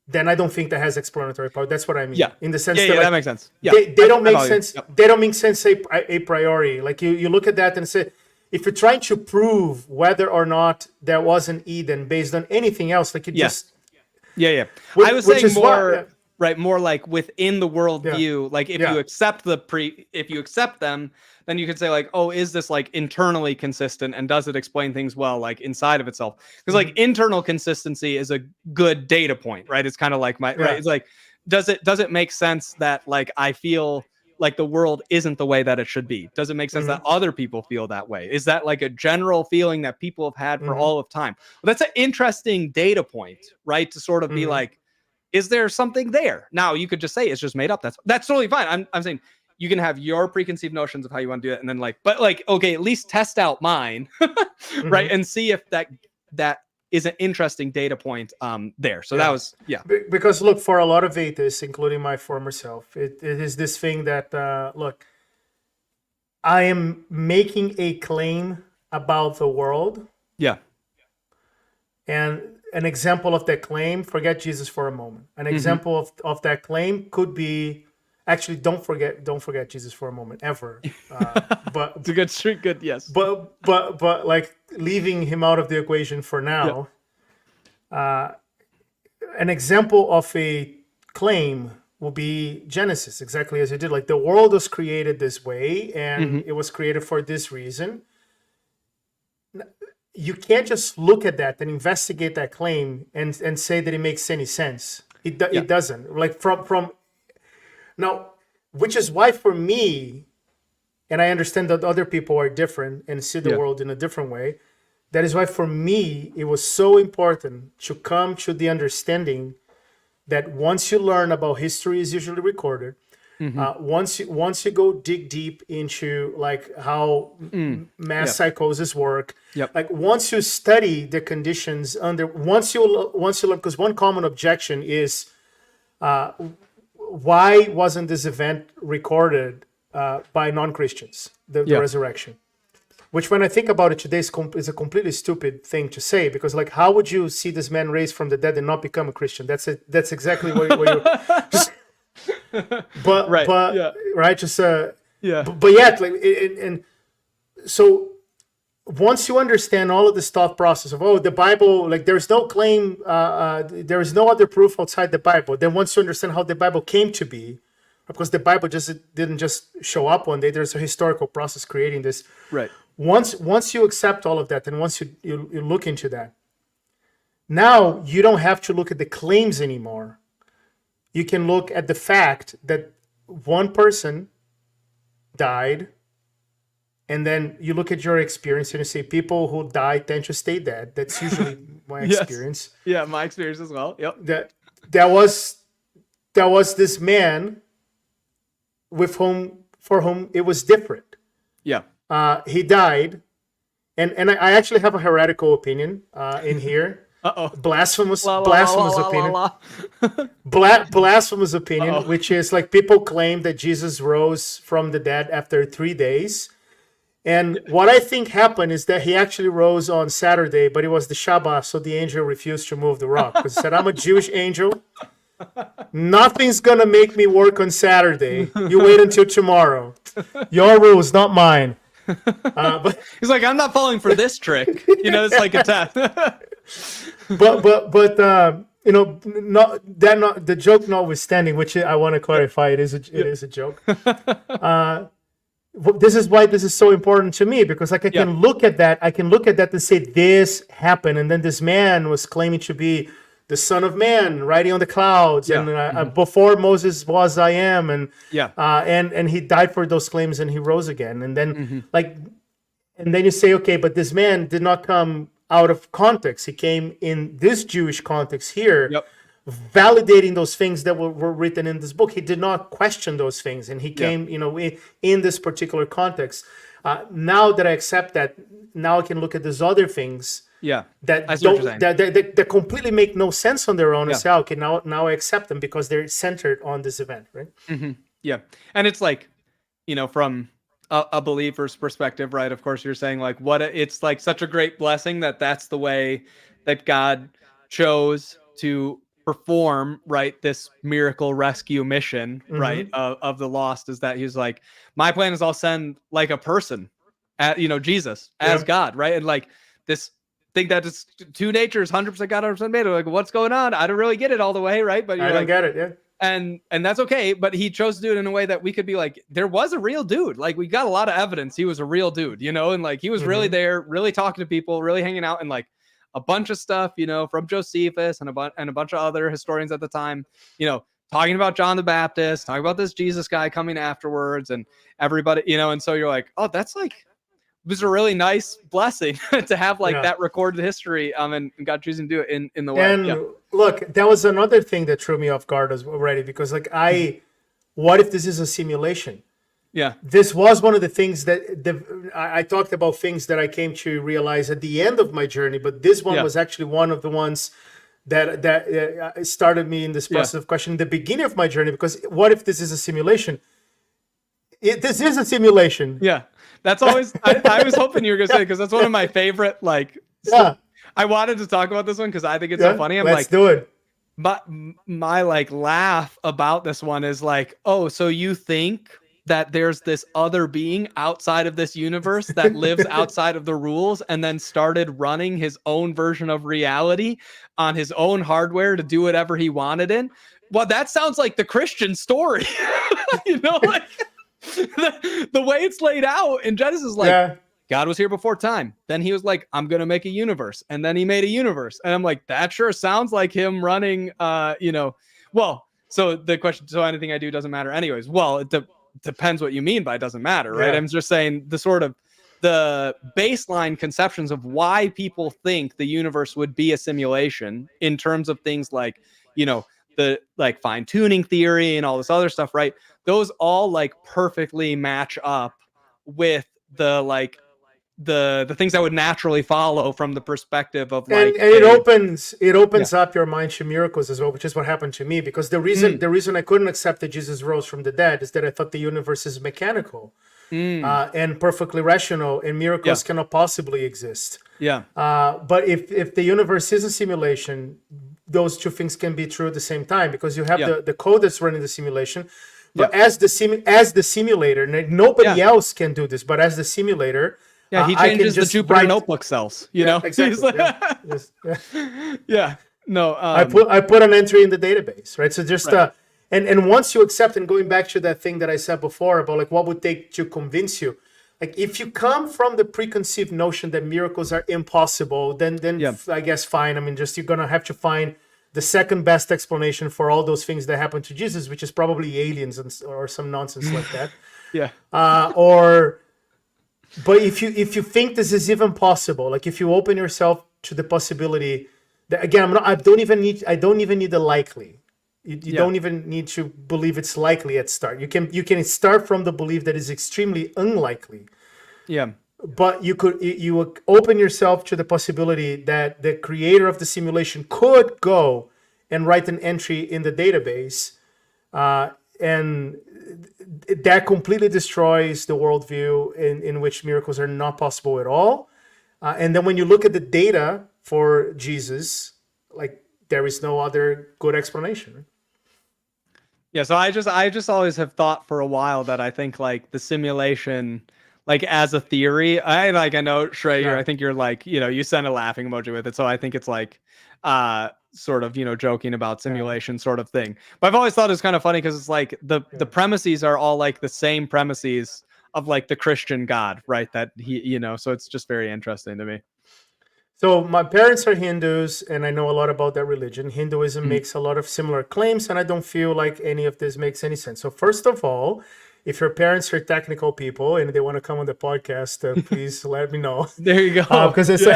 then I don't think that has explanatory power. That's what I mean. Yeah. In the sense that, that, that makes sense. Yeah. They don't make sense. Yep. They don't make sense a priori. Like you look at that and say, if you're trying to prove whether or not there was an Eden based on anything else, like you just I was which saying is more right, more like within the worldview. Like if you accept if you accept them, then you could say like, oh, is this like internally consistent and does it explain things well, like inside of itself? Because like internal consistency is a good data point, right? It's kind of like right. It's like, does it make sense that like I feel like the world isn't the way that it should be? Does it make sense that other people feel that way? Is that like a general feeling that people have had for all of time? Well, that's an interesting data point, right? To sort of be like, is there something there? Now you could just say it's just made up. That's totally fine. I'm saying you can have your preconceived notions of how you want to do it, and then like, but like, okay, at least test out mine, right, and see if that is an interesting data point there. So that was because look, for a lot of atheists, including my former self, it is this thing that look, I am making a claim about the world. Yeah. And an example of that claim, forget Jesus for a moment. An example of that claim could be, actually, don't forget Jesus for a moment, ever. But it's a good street, good, yes. But like leaving him out of the equation for now. An example of a claim will be Genesis, exactly as you did. Like the world was created this way, and it was created for this reason. You can't just look at that and investigate that claim and say that it makes any sense. It doesn't. Like from now, which is why for me, and I understand that other people are different and see the world in a different way. That is why for me, it was so important to come to the understanding that once you learn about history is usually recorded, once you go dig deep into like how mass psychosis work, like once you study the conditions under, once you learn, because one common objection is why wasn't this event recorded by non-Christians, the resurrection? Which, when I think about it today, is a completely stupid thing to say, because like, how would you see this man raised from the dead and not become a Christian? That's it. That's exactly what you just. But yet, like, and so once you understand all of this thought process of the Bible, like there's no claim, there is no other proof outside the Bible. Then once you understand how the Bible came to be, because the Bible didn't just show up one day. There's a historical process creating this. Right. Once you accept all of that, and once you look into that, now you don't have to look at the claims anymore. You can look at the fact that one person died, and then you look at your experience and you say people who die tend to stay dead. That's usually my experience. Yeah, my experience as well. Yep. That was this man for whom it was different. Yeah. He died, and I actually have a heretical opinion in here. Blasphemous opinion. Blasphemous opinion, which is like people claim that Jesus rose from the dead after 3 days. And what I think happened is that he actually rose on Saturday, but it was the Shabbat, so the angel refused to move the rock. Because he said, I'm a Jewish angel. Nothing's going to make me work on Saturday. You wait until tomorrow. Your rules, not mine. But he's like, I'm not falling for this trick. It's like a test. but the joke notwithstanding, which I want to clarify, it is a joke. This is why this is so important to me, because like I can look at that and say this happened, and then this man was claiming to be the Son of Man riding on the clouds, Yeah. and before Moses was, I am, and Yeah. and he died for those claims, and he rose again, and then Mm-hmm. like, and then you say, okay, but this man did not come out of context; he came in this Jewish context here. Yep. Validating those things that were written in this book. He did not question those things, and he came, in this particular context. Now that I accept that, now I can look at these other things that I see what you're saying. that completely make no sense on their own, and Yeah. say, okay, now I accept them because they're centered on this event, right? Mm-hmm. Yeah. And it's like, from a believer's perspective, right? Of course, you're saying like it's like such a great blessing that that's the way that God chose to perform, right, this miracle rescue mission, right, of the lost, is that he's like, my plan is I'll send like a person at Jesus as God, right? And like this thing that is two natures, 100% God, 100% man, like, what's going on? I don't really get it all the way, right? But I don't get it. Yeah. And that's okay, but he chose to do it in a way that we could be like, there was a real dude. Like, we got a lot of evidence he was a real dude, and like he was really there, really talking to people, really hanging out, and like a bunch of stuff, from Josephus and a bunch of other historians at the time, talking about John the Baptist, talking about this Jesus guy coming afterwards, and everybody, and so you're like, oh, that's like, it was a really nice blessing to have like that recorded history, and God choosing to do it in the way. And look, that was another thing that threw me off guard already, because like what if this is a simulation? Yeah. This was one of the things that I talked about, things that I came to realize at the end of my journey, but this one was actually one of the ones that started me in this process of questioning the beginning of my journey, because what if this is a simulation? This is a simulation. Yeah. That's always, I was hoping you were going to say, because that's one of my favorite, like, I wanted to talk about this one because I think it's so funny. I'm let's do it. But my like laugh about this one is like, oh, so you think that there's this other being outside of this universe that lives outside of the rules and then started running his own version of reality on his own hardware to do whatever he wanted in? Well, that sounds like the Christian story. Like the way it's laid out in Genesis, like God was here before time. Then he was like, I'm going to make a universe. And then he made a universe. And I'm like, that sure sounds like him running, well, so the question, so anything I do doesn't matter anyways. Well, it depends what you mean by doesn't matter, right? I'm just saying the sort of the baseline conceptions of why people think the universe would be a simulation in terms of things like, the like fine tuning theory and all this other stuff, right? Those all like perfectly match up with the like the things that would naturally follow from the perspective of like, and it opens up your mind to miracles as well, which is what happened to me, because the reason I couldn't accept that Jesus rose from the dead is that I thought the universe is mechanical and perfectly rational, and miracles cannot possibly exist. But if the universe is a simulation, those two things can be true at the same time, because you have the code that's running the simulation, but as the simulator, nobody else can do this, but as the simulator, he changes the Jupyter notebook cells, exactly. No, I put an entry in the database, right? So just and once you accept, and going back to that thing that I said before about like what would take to convince you, like if you come from the preconceived notion that miracles are impossible, then I guess fine. I mean, just you're gonna have to find the second best explanation for all those things that happened to Jesus, which is probably aliens or some nonsense like that. But if you think this is even possible, like if you open yourself to the possibility that, again, I don't even need the likely. You don't even need to believe it's likely at start. You can start from the belief that is extremely unlikely. But you open yourself to the possibility that the creator of the simulation could go and write an entry in the database, and that completely destroys the worldview in which miracles are not possible at all. And then when you look at the data for Jesus, like there is no other good explanation. So I just always have thought for a while that I think like the simulation, like as a theory, I know Schrager, I think you're like, you send a laughing emoji with it. So I think it's like, sort of, joking about simulation sort of thing. But I've always thought it's kind of funny because it's like the premises are all like the same premises of like the Christian God, right? That he, so it's just very interesting to me. So my parents are Hindus, and I know a lot about that religion. Hinduism makes a lot of similar claims, and I don't feel like any of this makes any sense. So first of all, if your parents are technical people and they want to come on the podcast, please let me know. There you go. Because it's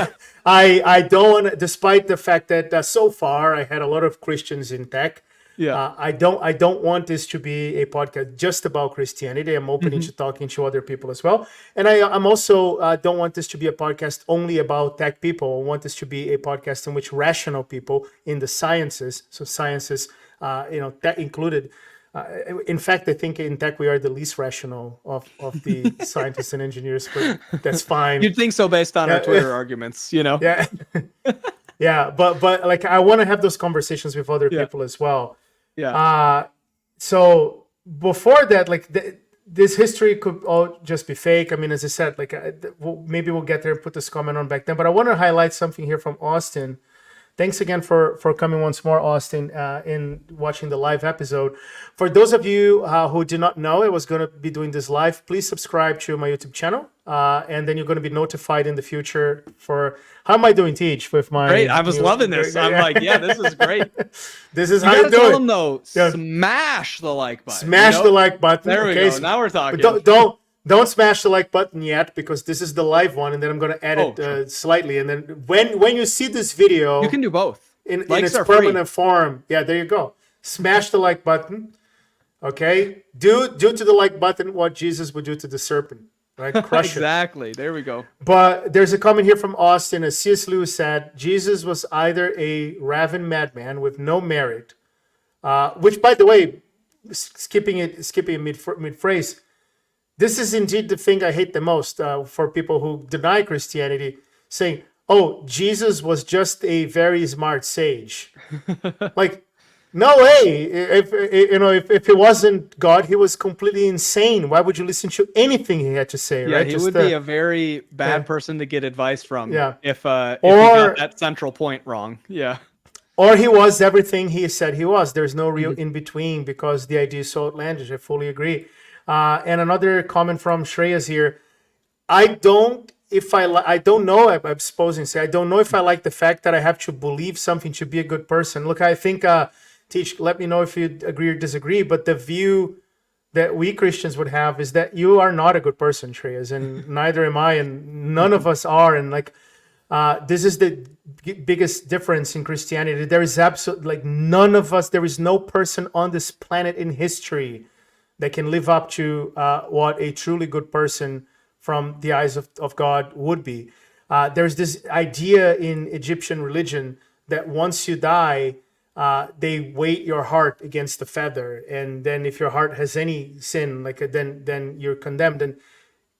I don't want to, despite the fact that so far I had a lot of Christians in tech. Yeah. I don't want this to be a podcast just about Christianity. I'm open to talking to other people as well, and I'm also don't want this to be a podcast only about tech people. I want this to be a podcast in which rational people in the sciences, so sciences, tech included. In fact, I think in tech we are the least rational of the scientists and engineers, but that's fine. You'd think so based on our Twitter arguments, Yeah, yeah, but like I want to have those conversations with other people as well. Yeah. So before that, like this history could all just be fake. I mean, as I said, like maybe we'll get there and put this comment on back then. But I want to highlight something here from Austin. Thanks again for coming once more, Austin, in watching the live episode. For those of you who did not know I was going to be doing this live, please subscribe to my YouTube channel. And then you're going to be notified in the future for how am I doing, Teach, with my... Great. I was loving this. I'm like, yeah, this is great. This is how you do tell it. them, though, smash the like button. Smash the like button. There we go. Now we're talking. But don't smash the like button yet, because this is the live one, and then I'm going to edit slightly. And then when you see this video... You can do both. In its permanent form. Yeah, there you go. Smash the like button. Okay? Do to the like button what Jesus would do to the serpent. Right? Crush exactly. There we go. But there's a comment here from Austin. As C.S. Lewis said, Jesus was either a raving madman with no merit, which, by the way, skipping mid-phrase, this is indeed the thing I hate the most for people who deny Christianity, saying, oh, Jesus was just a very smart sage. Like, no way. If he wasn't God, he was completely insane. Why would you listen to anything he had to say? Yeah, right? He would be a very bad person to get advice from. Yeah. If he got that central point wrong. Yeah. Or he was everything he said he was. There's no real in between, because the idea is so outlandish. I fully agree. And another comment from Shreyas here. I don't know. I'm supposing to say I don't know if I like the fact that I have to believe something to be a good person. Look, I think Teach, let me know if you agree or disagree, but the view that we Christians would have is that you are not a good person, Shreyas, and neither am I, and none of us are. And like, this is the biggest difference in Christianity. There is absolutely none of us, there is no person on this planet in history that can live up to what a truly good person from the eyes of God would be. There's this idea in Egyptian religion that once you die, they weight your heart against the feather, and then if your heart has any sin, then you're condemned. And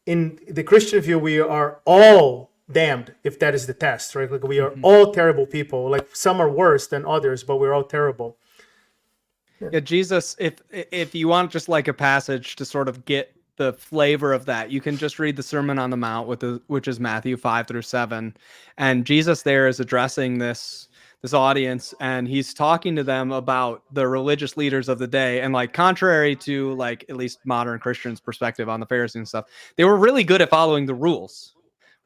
in the Christian view, we are all damned if that is the test, right? Like, we are all terrible people. Like, some are worse than others, but we're all terrible. Yeah, Jesus. If you want just like a passage to sort of get the flavor of that, you can just read the Sermon on the Mount, which is Matthew 5-7, and Jesus there is addressing this audience, and he's talking to them about the religious leaders of the day. And like, contrary to like at least modern Christians' perspective on the Pharisees and stuff, they were really good at following the rules.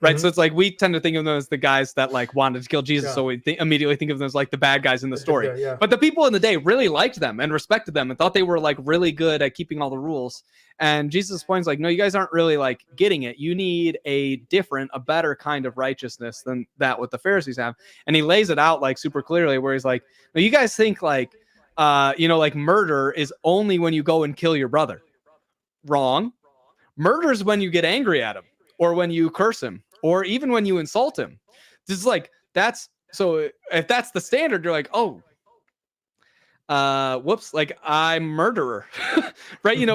Right. So it's like, we tend to think of them as the guys that like wanted to kill Jesus. So we immediately think of them as like the bad guys in the story. But the people in the day really liked them and respected them and thought they were like really good at keeping all the rules. And Jesus' point is like, no, you guys aren't really like getting it. You need a better kind of righteousness than that what the Pharisees have. And he lays it out like super clearly, where he's like, no, you guys think like, like murder is only when you go and kill your brother. Wrong. Murder is when you get angry at him, or when you curse him, or even when you insult him. This is like, so if that's the standard, you're like, oh, whoops, like I'm murderer, right?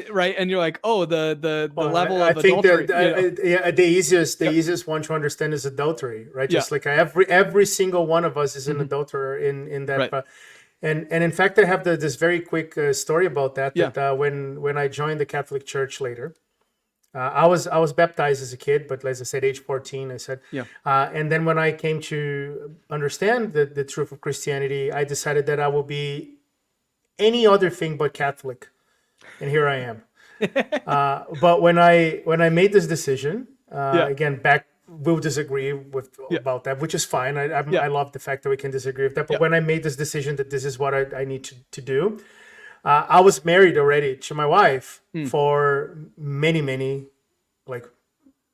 Right. And you're like, oh, the level of adultery. The easiest one to understand is adultery, right? Just like every single one of us is an adulterer in that. Right. And in fact, I have this very quick story about that. That when I joined the Catholic Church later, I was baptized as a kid, but as I said, age 14, I said. And then when I came to understand the truth of Christianity, I decided that I will be any other thing but Catholic. And here I am. But when I made this decision, again, back will disagree with about that, which is fine. I love the fact that we can disagree with that. But when I made this decision that this is what I need to do, I was married already to my wife for many like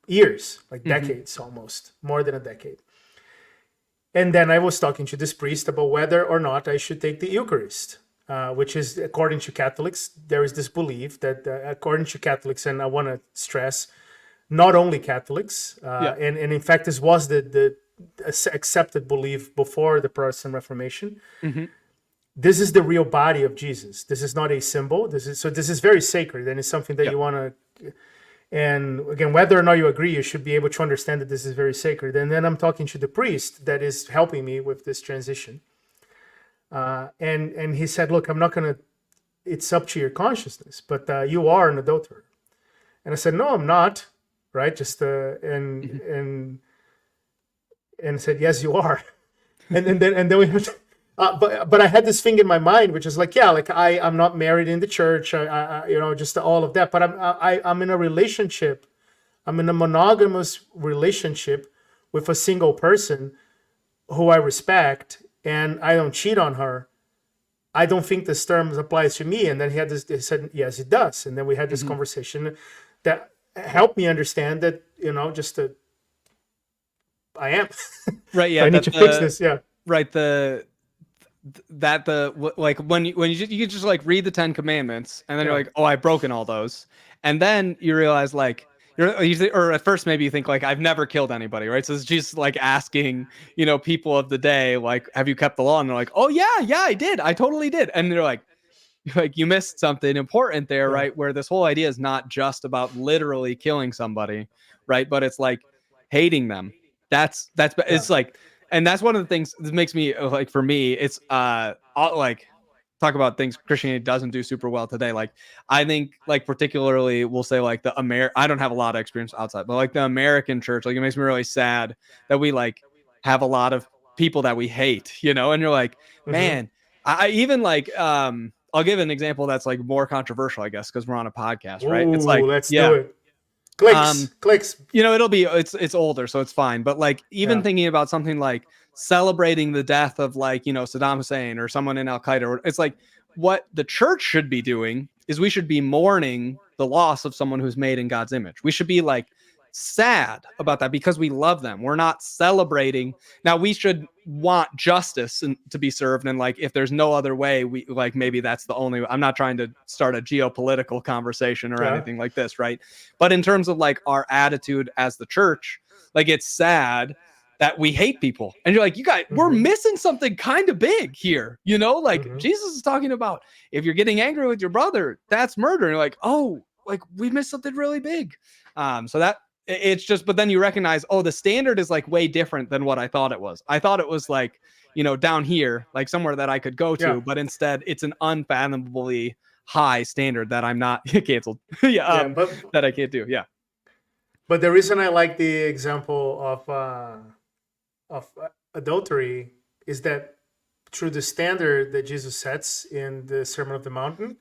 years, like decades, almost more than a decade. And then I was talking to this priest about whether or not I should take the Eucharist, which is, according to Catholics, there is this belief that according to Catholics, and I want to stress, not only Catholics, and in fact, this was the accepted belief before the Protestant Reformation. This is the real body of Jesus. This is not a symbol. This is very sacred, and it's something that you want to. And again, whether or not you agree, you should be able to understand that this is very sacred. And then I'm talking to the priest that is helping me with this transition. And he said, look, I'm not going to, it's up to your consciousness, but you are an adulterer. And I said, no, I'm not. Right. Just, and said, yes, you are. and then we had to, but I had this thing in my mind, which is like, yeah, like I'm not married in the church, just all of that. But I'm in a relationship. I'm in a monogamous relationship with a single person who I respect, and I don't cheat on her. I don't think this term applies to me. And then he said, yes, it does. And then we had this conversation that helped me understand that, I am. Right. Yeah. I need to fix this. Yeah. Right. When you just like read the 10 commandments and then you're like, oh, I've broken all those. And then you realize like, or at first maybe you think like, I've never killed anybody. Right. So it's just like asking, people of the day, like, have you kept the law? And they're like, oh yeah, I did. I totally did. And they're like, you missed something important there, right? Where this whole idea is not just about literally killing somebody, right? But it's like hating them. It's like, and that's one of the things that makes me like, for me, it's like talk about things Christianity doesn't do super well today. Like I think like particularly we'll say like I don't have a lot of experience outside, but like the American church, like it makes me really sad that we like have a lot of people that we hate, and you're like, man, I even like, I'll give an example that's like more controversial, I guess, because we're on a podcast, right? Ooh, it's like, let's do it. Clicks. It's older, so it's fine. But like even thinking about something like celebrating the death of like, Saddam Hussein or someone in Al Qaeda, it's like what the church should be doing is we should be mourning the loss of someone who's made in God's image. We should be like sad about that because we love them. We're not celebrating. Now we should want justice to be served, and like if there's no other way, we like maybe that's the only. I'm not trying to start a geopolitical conversation or anything like this, right? But in terms of like our attitude as the church, like it's sad that we hate people, and you're like, you guys, we're missing something kind of big here, like Jesus is talking about if you're getting angry with your brother, that's murder. And you're like, oh, like we missed something really big. So that. It's just, but then you recognize, oh, the standard is like way different than what I thought it was. I thought it was like, down here, like somewhere that I could go to, but instead it's an unfathomably high standard that I'm not canceled. That I can't do. Yeah. But the reason I like the example of adultery is that through the standard that Jesus sets in the Sermon on the Mountain,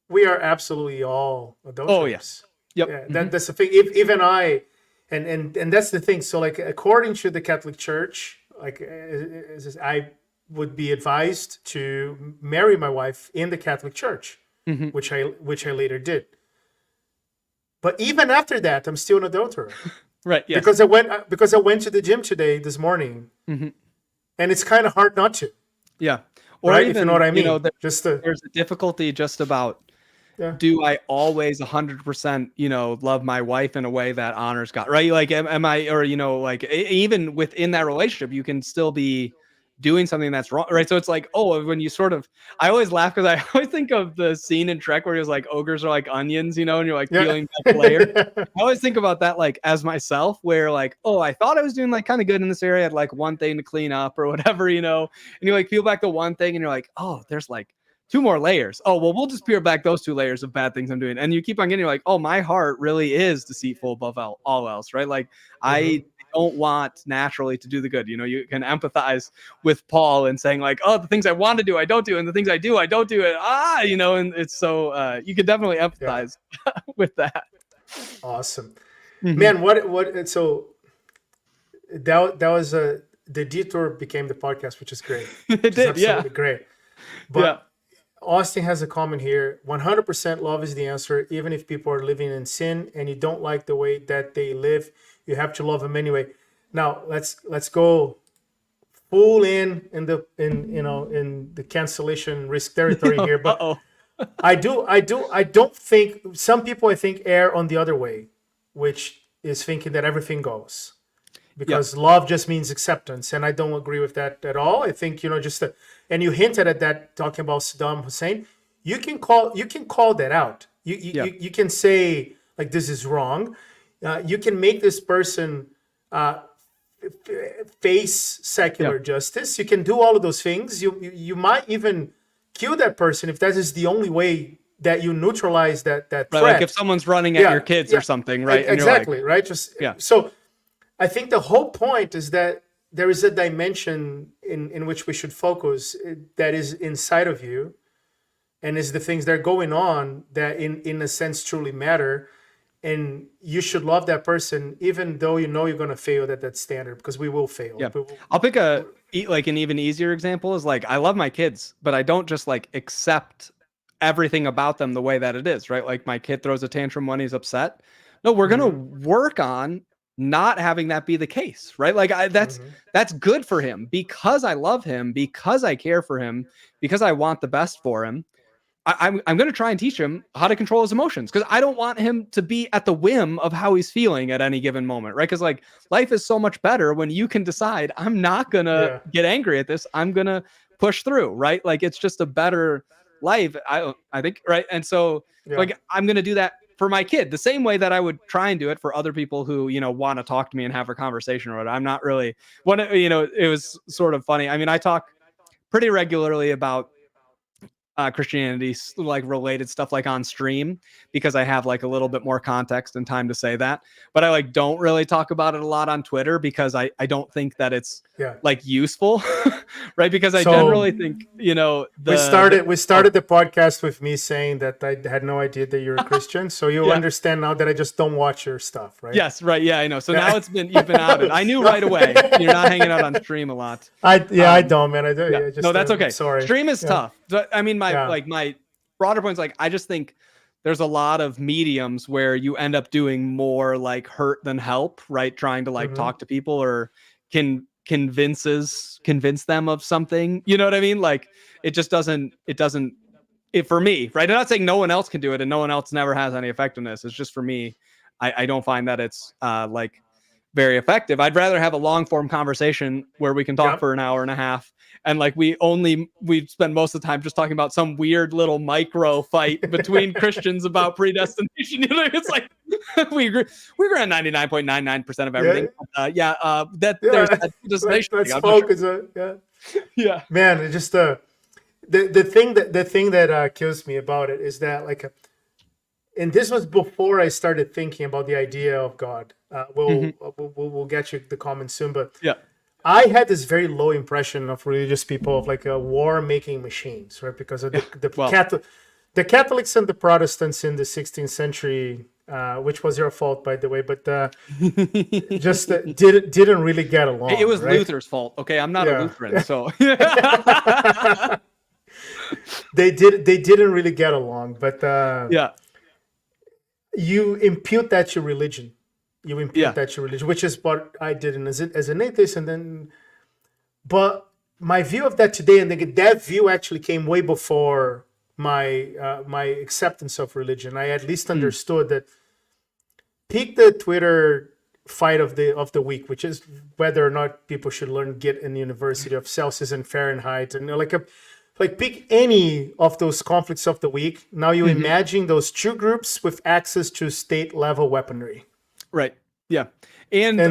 we are absolutely all adulterers. Oh, yes. Yep. Yeah, that's the thing. Even I, and that's the thing. So, like, according to the Catholic Church, like, I would be advised to marry my wife in the Catholic Church, which I later did. But even after that, I'm still an adulterer, right? Yes. Because I went to the gym this morning, and it's kind of hard not to. Yeah. Or right? even, if you know what I mean. There's a difficulty just about. Do I always 100%, love my wife in a way that honors God, right? Like, am I, or, like even within that relationship, you can still be doing something that's wrong, right? So it's like, oh, when you sort of, I always laugh because I always think of the scene in Trek where he was like, ogres are like onions, and you're like peeling back layer. I always think about that like as myself, where like, oh, I thought I was doing like kind of good in this area. I had like one thing to clean up or whatever, and you like peel back the one thing and you're like, oh, there's like 2 more layers. Oh, well, we'll just peel back those 2 layers of bad things I'm doing. And you keep on getting, you're like, oh, my heart really is deceitful above all else, right? Like, I don't want naturally to do the good. You can empathize with Paul and saying like, oh, the things I want to do, I don't do. And the things I do, I don't do it. And it's so, you can definitely empathize with that. Awesome. Man, so that was the detour became the podcast, which is great. It Which is did, yeah. absolutely great. But Yeah. Austin has a comment here. 100% love is the answer. Even if people are living in sin and you don't like the way that they live, you have to love them anyway. Now let's go full in the cancellation risk territory here. But Uh-oh. I don't think some people I think err on the other way, which is thinking that everything goes. Because love just means acceptance, and I don't agree with that at all. I think and you hinted at that talking about Saddam Hussein. You can call that out. You can say like this is wrong. You can make this person face secular justice. You can do all of those things. You might even kill that person if that is the only way that you neutralize that threat. Right, like if someone's running at your kids or something, right? Exactly, right? So I think the whole point is that there is a dimension in which we should focus that is inside of you, and is the things that are going on that in a sense truly matter. And you should love that person, even though you know you're going to fail at that standard, because we will fail. Yeah. I'll pick an even easier example is like, I love my kids, but I don't just like accept everything about them the way that it is, right? Like my kid throws a tantrum when he's upset. No, we're going to work on not having that be the case, right? Like that's good for him because I love him, because I care for him, because I want the best for him. I'm going to try and teach him how to control his emotions, because I don't want him to be at the whim of how he's feeling at any given moment, right? Because like life is so much better when you can decide, I'm not going to get angry at this. I'm going to push through, right? Like it's just a better life, I think, right? And so like I'm going to do that for my kid the same way that I would try and do it for other people who, want to talk to me and have a conversation or whatever. I'm not really it was sort of funny. I mean, I talk pretty regularly about Christianity, like related stuff, like on stream, because I have like a little bit more context and time to say that. But I like don't really talk about it a lot on Twitter because I don't think that it's like useful, right? Because I generally think we started the podcast with me saying that I had no idea that you're a Christian, so you'll understand now that I just don't watch your stuff, right? Yes, right. Yeah, I know. So now you've been outed. I knew right away. You're not hanging out on stream a lot. I don't, man. I don't. Yeah. No, that's okay. Sorry. Stream is tough. I mean, my broader points, like I just think there's a lot of mediums where you end up doing more like hurt than help, right? Trying to like talk to people or convince them of something. You know what I mean? Like it doesn't for me, right? I'm not saying no one else can do it and no one else never has any effectiveness. It's just for me, I don't find that it's like very effective. I'd rather have a long form conversation where we can talk for an hour and a half. And like we spend most of the time just talking about some weird little micro fight between Christians about predestination. It's like we agree on 99.99% of everything. There's that predestination. Let's focus. Yeah. Man, it's just the thing that kills me about it is that like, and this was before I started thinking about the idea of God. We'll get you the comment soon, but I had this very low impression of religious people of like a war-making machines, right? Because of the Catholics and the Protestants in the 16th century, which was your fault, by the way, but just didn't really get along. It was right? Luther's fault. Okay, I'm not a Lutheran, so they didn't really get along. But you impute that to religion. You impute that to religion, which is what I did as an atheist, but my view of that today, and that view actually came way before my my acceptance of religion. I at least understood that. Pick the Twitter fight of the week, which is whether or not people should learn Git in the University of Celsius and Fahrenheit, and like pick any of those conflicts of the week. Now you imagine those two groups with access to state level weaponry. Right. Yeah. And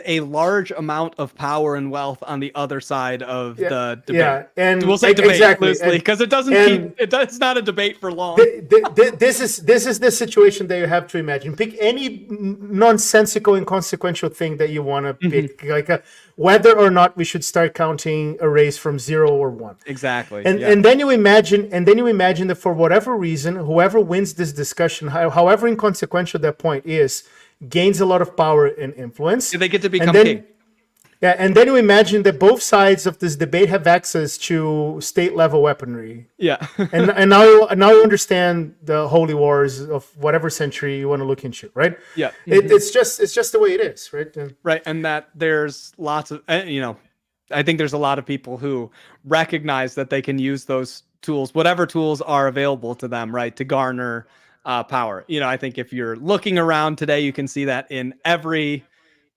a large amount of power and wealth on the other side of the debate. Yeah, and we'll say debate loosely because it's not a debate for long. This is the situation that you have to imagine. Pick any nonsensical, inconsequential thing that you want to pick, like whether or not we should start counting arrays from 0 or 1. Exactly. And then you imagine that for whatever reason, whoever wins this discussion, however inconsequential that point is, gains a lot of power and influence. They get to become king. Yeah, and then you imagine that both sides of this debate have access to state level weaponry. Yeah. And now you understand the holy wars of whatever century you want to look into, right? Yeah. It's just the way it is, right? Right. And that there's lots of, I think there's a lot of people who recognize that they can use those tools, whatever tools are available to them, right, to garner power. I think if you're looking around today, you can see that in every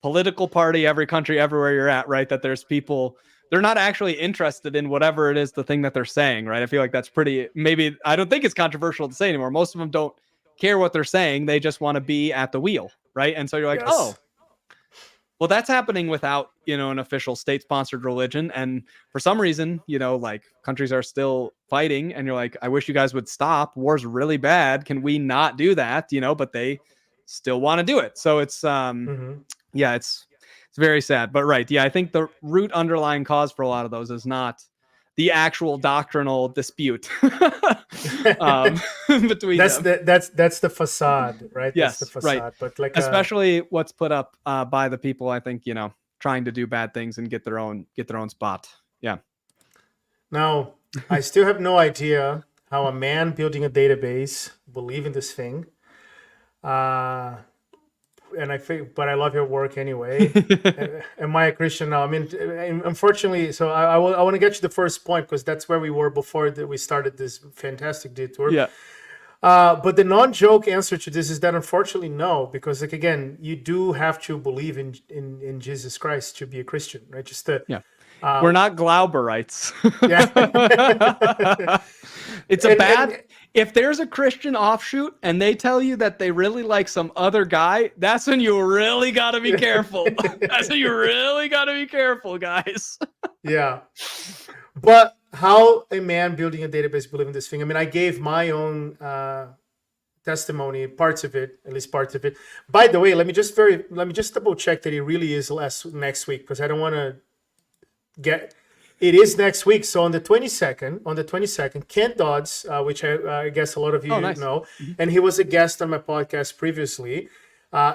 political party, every country, everywhere you're at, right, that there's people, they're not actually interested in whatever it is, the thing that they're saying, right? I feel like that's maybe, I don't think it's controversial to say anymore. Most of them don't care what they're saying. They just want to be at the wheel, right? And so you're like, Yes. oh, well, that's happening without, an official state-sponsored religion. And for some reason, like countries are still fighting and you're like, I wish you guys would stop. War's really bad. Can we not do that? But they still want to do it. So it's, yeah, it's very sad, but right. Yeah. I think the root underlying cause for a lot of those is not the actual doctrinal dispute between them. That's the facade, right? Yes, that's the facade. Right. But like especially what's put up by the people, I think, trying to do bad things and get their own spot. Yeah. Now, I still have no idea how a man building a database believe in this thing. And I think, but I love your work anyway. Am I a Christian now? I mean, unfortunately, so I want to get to the first point because that's where we were before we started this fantastic detour. Yeah. But the non-joke answer to this is that unfortunately no, because like again, you do have to believe in Jesus Christ to be a Christian, right? Just to, we're not Glauberites. Yeah. It's if there's a Christian offshoot and they tell you that they really like some other guy, that's when you really got to be careful. That's when you really got to be careful, guys. Yeah. But how a man building a database believe in this thing? I mean, I gave my own testimony, parts of it, at least parts of it. By the way, let me just double check that it really is next week because I don't want to get. It is next week, so on the 22nd, Kent Dodds, which I guess a lot of you know, and he was a guest on my podcast previously.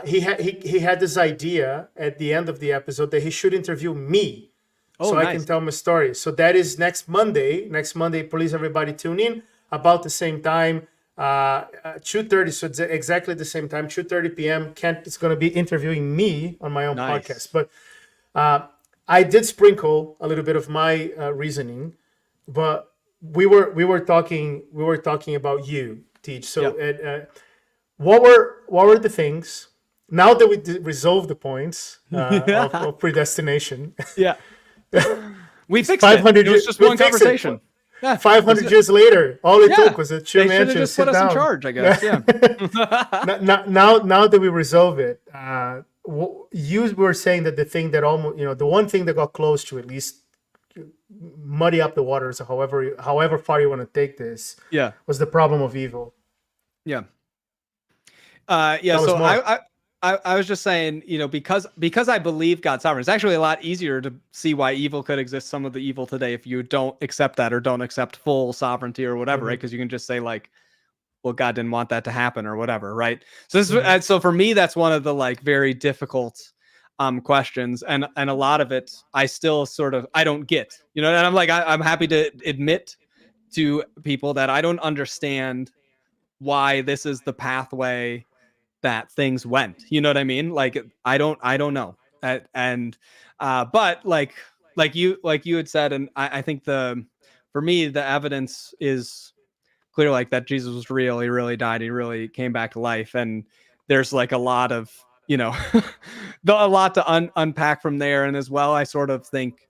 He had this idea at the end of the episode that he should interview me, I can tell my story. So that is next Monday. Next Monday, please everybody tune in about the same time, 2:30. So it's exactly the same time, 2:30 p.m. Kent is going to be interviewing me on my own podcast, but. I did sprinkle a little bit of my reasoning, but we were talking about you, Teach. So, what were the things? Now that we resolved the points of predestination, we fixed it. It was just one conversation. 500 years later, all it took was a two man to just put us in charge, I guess. Yeah. now that we resolve it. You were saying that the thing that almost, the one thing that got close to at least muddy up the waters, or however far you want to take this, was the problem of evil. Yeah. So I was just saying, because I believe God's sovereign, it's actually a lot easier to see why evil could exist. Some of the evil today, if you don't accept that or don't accept full sovereignty or whatever, right? Because you can just say like, well, God didn't want that to happen or whatever, right? So so for me, that's one of the like very difficult questions, and a lot of it I still I don't get, and I'm like I'm happy to admit to people that I don't understand why this is the pathway that things went. You know what I mean? Like I don't know, but like you had said, and I think for me the evidence is clear, like that Jesus was real. He really died. He really came back to life. And there's like a lot of, a lot to unpack from there. And as well, I sort of think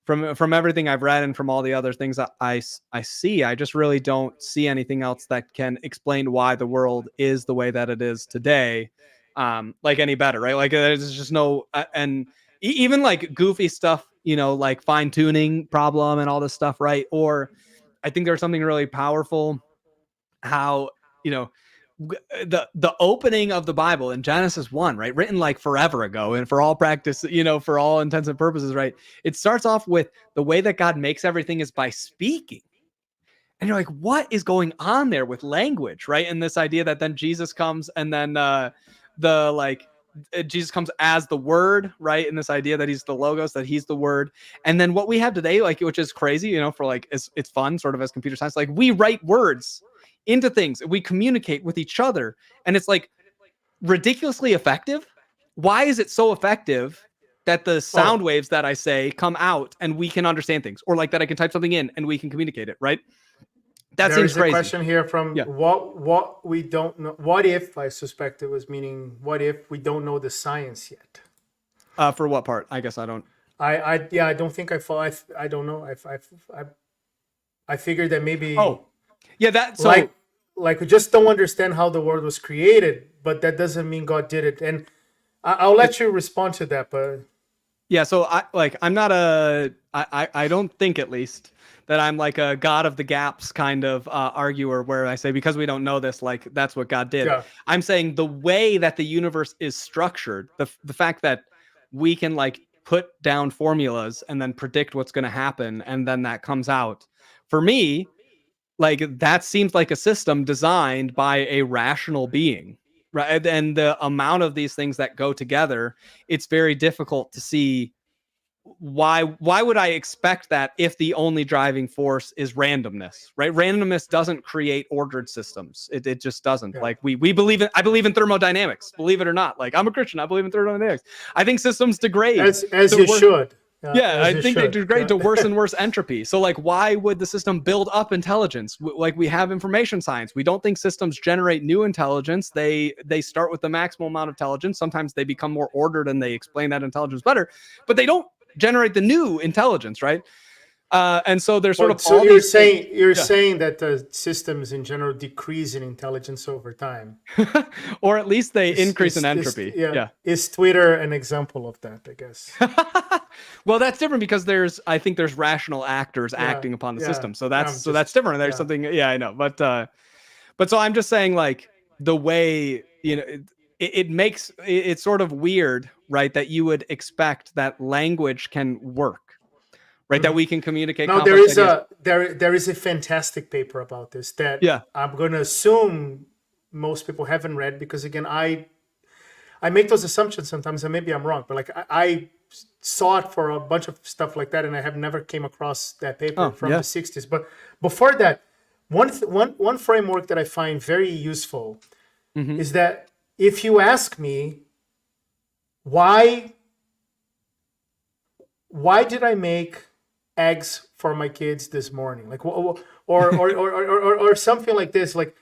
from everything I've read and from all the other things I see, I just really don't see anything else that can explain why the world is the way that it is today, like any better, right? Like there's just no, and even like goofy stuff, like fine tuning problem and all this stuff, right? Or I think there's something really powerful how, the opening of the Bible in Genesis 1, right? Written like forever ago and for all practice, for all intents and purposes, right? It starts off with the way that God makes everything is by speaking. And you're like, what is going on there with language, right? And this idea that then Jesus comes and then the like Jesus comes as the Word, right? And this idea that he's the Logos, that he's the Word. And then what we have today, like, which is crazy, you know, for like, it's fun sort of as computer science, like we write words into things, we communicate with each other, and it's like ridiculously effective. Why is it so effective that the sound waves that I say come out and we can understand things, or like that I can type something in and we can communicate it, right? That there seems is crazy. a question here from what we don't know. What if, I suspect it was meaning, what if we don't know the science yet? For what part? I guess I don't. I don't think I follow. I don't know. I figured that maybe. Oh, yeah. That so like we just don't understand how the world was created, but that doesn't mean God did it. And I'll let you respond to that, but. Yeah, so I'm not I don't think, at least, that I'm like a God of the gaps kind of arguer where I say, because we don't know this, like that's what God did. Yeah. I'm saying the way that the universe is structured, the fact that we can like put down formulas and then predict what's going to happen, and then that comes out, for me, like that seems like a system designed by a rational being. Right. And the amount of these things that go together, it's very difficult to see why would I expect that if the only driving force is randomness, right? Randomness doesn't create ordered systems. It just doesn't. Yeah. Like I believe in thermodynamics, believe it or not. Like I'm a Christian, I believe in thermodynamics. I think systems degrade. As you should. I think they degrade to worse and worse entropy. So like, why would the system build up intelligence? Like we have information science. We don't think systems generate new intelligence. They start with the maximum amount of intelligence. Sometimes they become more ordered and they explain that intelligence better, but they don't generate the new intelligence, right? And so there's sort of so you're saying that the systems in general decrease in intelligence over time, or at least they increase in entropy. Is Twitter an example of that? I guess. Well, that's different because I think there's rational actors acting upon the system. So that's different. There's something. Yeah, I know. But so I'm just saying, like, the way, you know, it makes it's sort of weird, right? That you would expect that language can work. Right, that we can communicate. No, there is a fantastic paper about this that I'm going to assume most people haven't read, because again, I make those assumptions sometimes, and maybe I'm wrong, but like I saw it for a bunch of stuff like that, and I have never came across that paper from the 60s. But before that, one framework that I find very useful is that if you ask me why did I make eggs for my kids this morning, like, or something like this, like,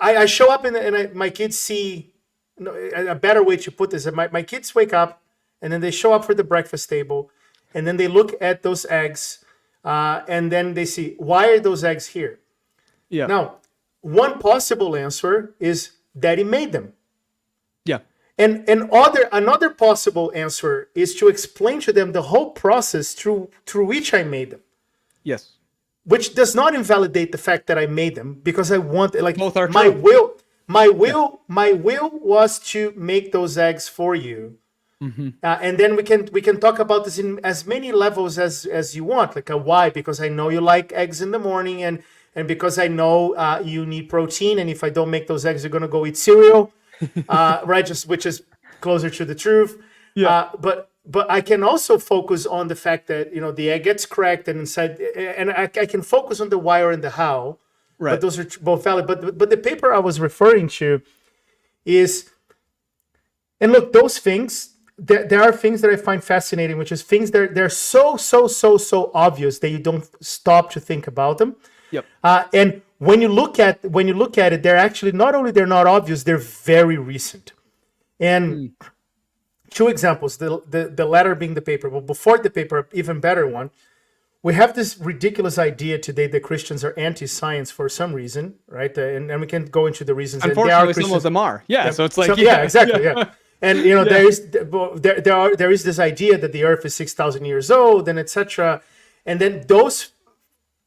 I show up and my kids see, a better way to put this, my kids wake up and then they show up for the breakfast table, and then they look at those eggs, and then they see, why are those eggs here? Now, one possible answer is Daddy made them. And another possible answer is to explain to them the whole process through which I made them. Yes. Which does not invalidate the fact that I made them, because I want, like, both are my true. My will was to make those eggs for you. And then we can talk about this in as many levels as you want, like a why, because I know you like eggs in the morning, and because I know you need protein, and if I don't make those eggs, you're gonna go eat cereal. Right, which is closer to the truth. But I can also focus on the fact that, you know, the egg gets cracked and inside, and I can focus on the why and the how. Right. But those are both valid. But the paper I was referring to is, and look, those things, there are things that I find fascinating, which is things that they're so obvious that you don't stop to think about them. And when you look at it, they're actually they're not obvious, they're very recent. And two examples, the latter being the paper. Well, before the paper, even better one, we have this ridiculous idea today that Christians are anti-science for some reason, right? And we can go into the reasons. Unfortunately, some of them are. So it's like exactly. And you know, there is this idea that the Earth is 6,000 years old, and etc. And then those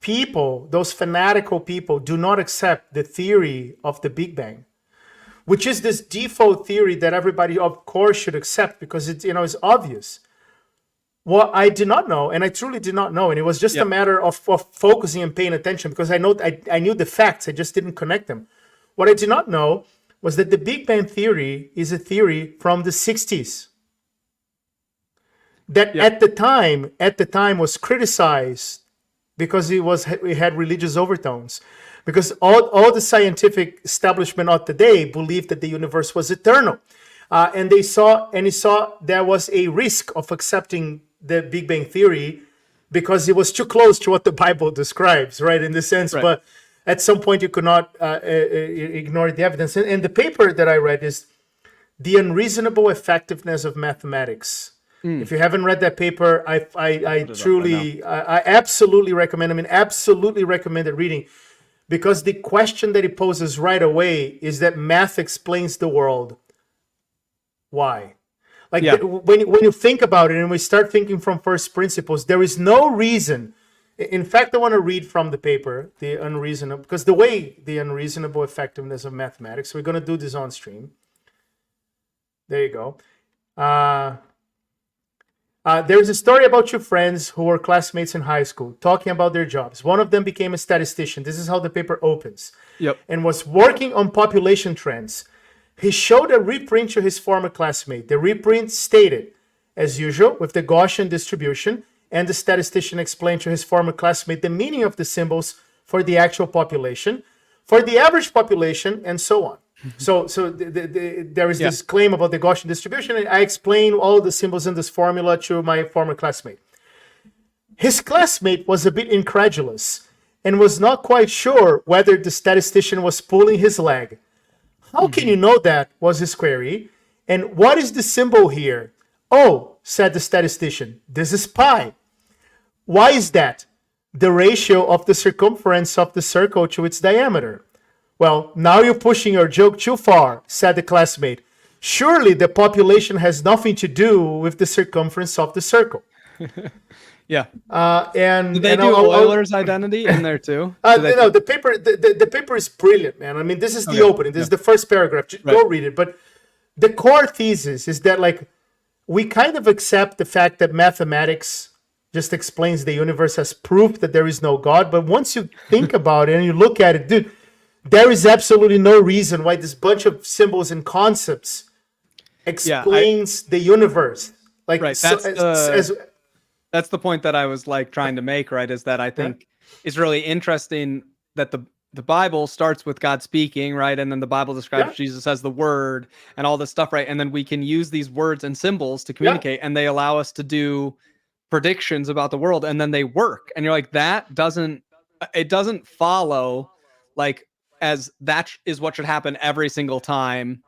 people, those fanatical people, do not accept the theory of the Big Bang, which is this default theory that everybody, of course, should accept because it's, you know, it's obvious. What I did not know, and I truly did not know, and it was just a matter of focusing and paying attention, because I knew the facts, I just didn't connect them. What I did not know was that the Big Bang Theory is a theory from the 60s that at the time was criticized because it had religious overtones, because all the scientific establishment of the day believed that the universe was eternal, and he saw there was a risk of accepting the Big Bang Theory because it was too close to what the Bible describes, right, in the sense. Right. But at some point you could not ignore the evidence. And the paper that I read is The Unreasonable Effectiveness of Mathematics. If you haven't read that paper, I absolutely recommend. Absolutely recommended reading, because the question that it poses right away is that math explains the world. Why? Like when you think about it, and we start thinking from first principles, there is no reason. In fact, I want to read from the paper, The Unreasonable Effectiveness of Mathematics. We're going to do this on stream. There you go. There's a story about two friends who were classmates in high school talking about their jobs. One of them became a statistician. This is how the paper opens. And was working on population trends. He showed a reprint to his former classmate. The reprint stated, as usual, with the Gaussian distribution, and the statistician explained to his former classmate the meaning of the symbols for the actual population, for the average population, and so on. So there is this claim about the Gaussian distribution, and I explain all the symbols in this formula to my former classmate. His classmate was a bit incredulous and was not quite sure whether the statistician was pulling his leg. How can you know that, was his query. And what is the symbol here? Oh, said the statistician, this is pi. Why is that? The ratio of the circumference of the circle to its diameter. Well, now you're pushing your joke too far, said the classmate. Surely the population has nothing to do with the circumference of the circle. And do they do Euler's identity in there too? The paper is brilliant, man. I mean, this is the opening. This is the first paragraph. Go read it. But the core thesis is that, like, we kind of accept the fact that mathematics just explains the universe as proof that there is no God. But once you think about it and you look at it, dude, there is absolutely no reason why this bunch of symbols and concepts explains the universe. Like, that's the point that I was like trying to make, right? Is that I think it's really interesting that the Bible starts with God speaking, right? And then the Bible describes Jesus as the Word and all this stuff, right? And then we can use these words and symbols to communicate, and they allow us to do predictions about the world, and then they work. And you're like, it doesn't follow like as that is what should happen every single time,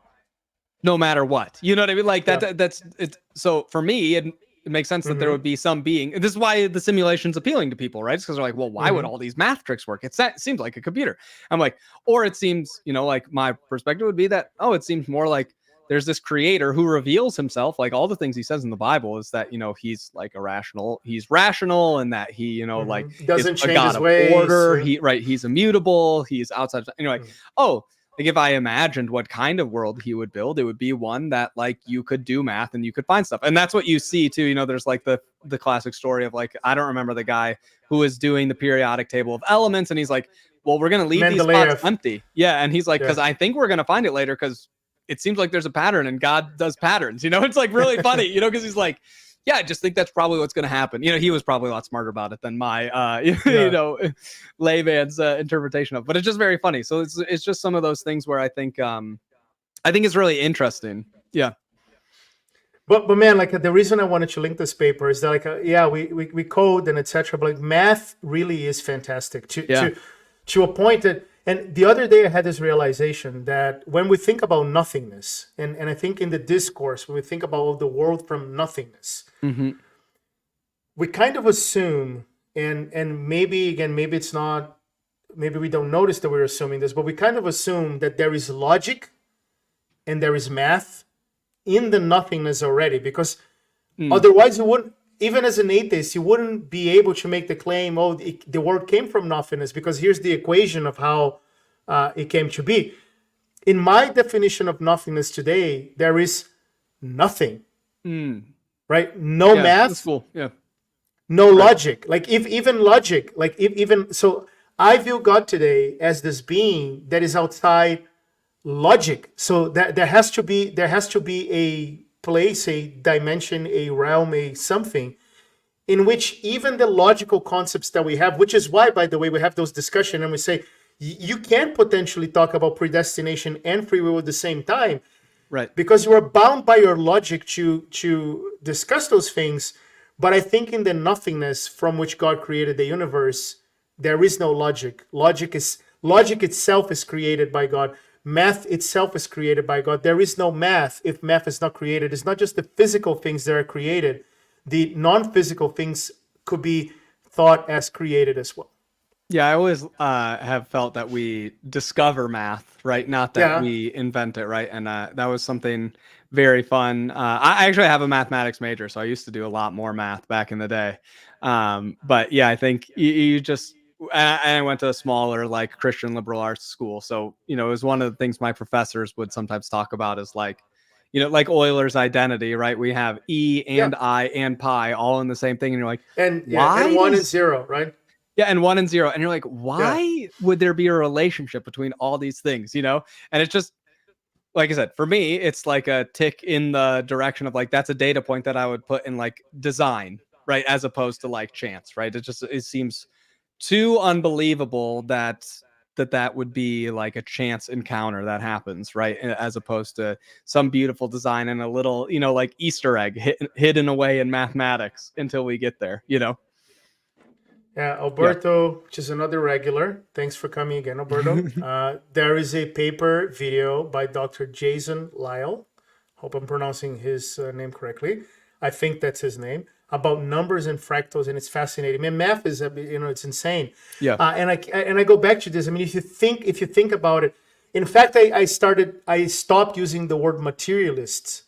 no matter what. You know what I mean? Like that's it. So for me, it makes sense that there would be some being. This is why the simulation's appealing to people, right? Because they're like, well, why would all these math tricks work? It seems like a computer. I'm like, or it seems, like my perspective would be that, it seems more like there's this creator who reveals himself. Like all the things he says in the Bible is that, he's like he's rational, and that he, like doesn't is change a God his of ways. order. He's immutable. He's outside. And you're like, like if I imagined what kind of world he would build, it would be one that like you could do math and you could find stuff. And that's what you see too. There's like the classic story of like, I don't remember the guy who is doing the periodic table of elements. And he's like, well, we're going to leave these spots empty. Yeah. And he's like, because I think we're going to find it later, because it seems like there's a pattern, and God does patterns, it's like really funny, because he's like, yeah, I just think that's probably what's going to happen. He was probably a lot smarter about it than my, layman's interpretation of. But it's just very funny. So it's just some of those things where I think it's really interesting. Yeah. But man, like the reason I wanted to link this paper is that like we code and etc. But like math really is fantastic to a point that. And the other day I had this realization that when we think about nothingness, and I think in the discourse, when we think about the world from nothingness, we kind of assume, and maybe it's not, maybe we don't notice that we're assuming this, but we kind of assume that there is logic and there is math in the nothingness already, because otherwise you wouldn't, even as an atheist, you wouldn't be able to make the claim, the world came from nothingness, because here's the equation of how it came to be. In my definition of nothingness today, there is nothing, right? No math, that's cool. No logic. Like even logic, so I view God today as this being that is outside logic. So that there has to be a place, a dimension, a realm, a something in which even the logical concepts that we have, which is why, by the way, we have those discussions and we say you can potentially talk about predestination and free will at the same time, Right. because you are bound by your logic to discuss those things. But I think in the nothingness from which God created the universe, there is no logic. Logic itself is created by God. Math itself is created by God. There is no math if math is not created. It's not just the physical things that are created. The non-physical things could be thought as created as well. Yeah, I always have felt that we discover math, right? Not that Yeah. we invent it, right? And that was something very fun. I actually have a mathematics major, so I used to do a lot more math back in the day. But yeah, I think you just, and I went to a smaller like Christian liberal arts school. So, it was one of the things my professors would sometimes talk about is like, like Euler's identity, right? We have E Yeah. and I and pi all in the same thing. And you're like, And yeah, and why one and does zero, right? yeah, and 1 and 0. And you're like, Yeah. why would there be a relationship between all these things, And it's just like I said, for me, it's like a tick in the direction of like that's a data point that I would put in like design, right? As opposed to like chance, right? It seems too unbelievable that would be like a chance encounter that happens, right? As opposed to some beautiful design and a little, like Easter egg hidden away in mathematics until we get there. Yeah, Yeah. Alberto, which is another regular. Thanks for coming again, Alberto. There is a paper video by Dr. Jason Lyle. Hope I'm pronouncing his name correctly. I think that's his name, about numbers and fractals, and it's fascinating. Man, math is it's insane. Yeah. And I go back to this. I mean, if you think about it, in fact, I stopped using the word materialists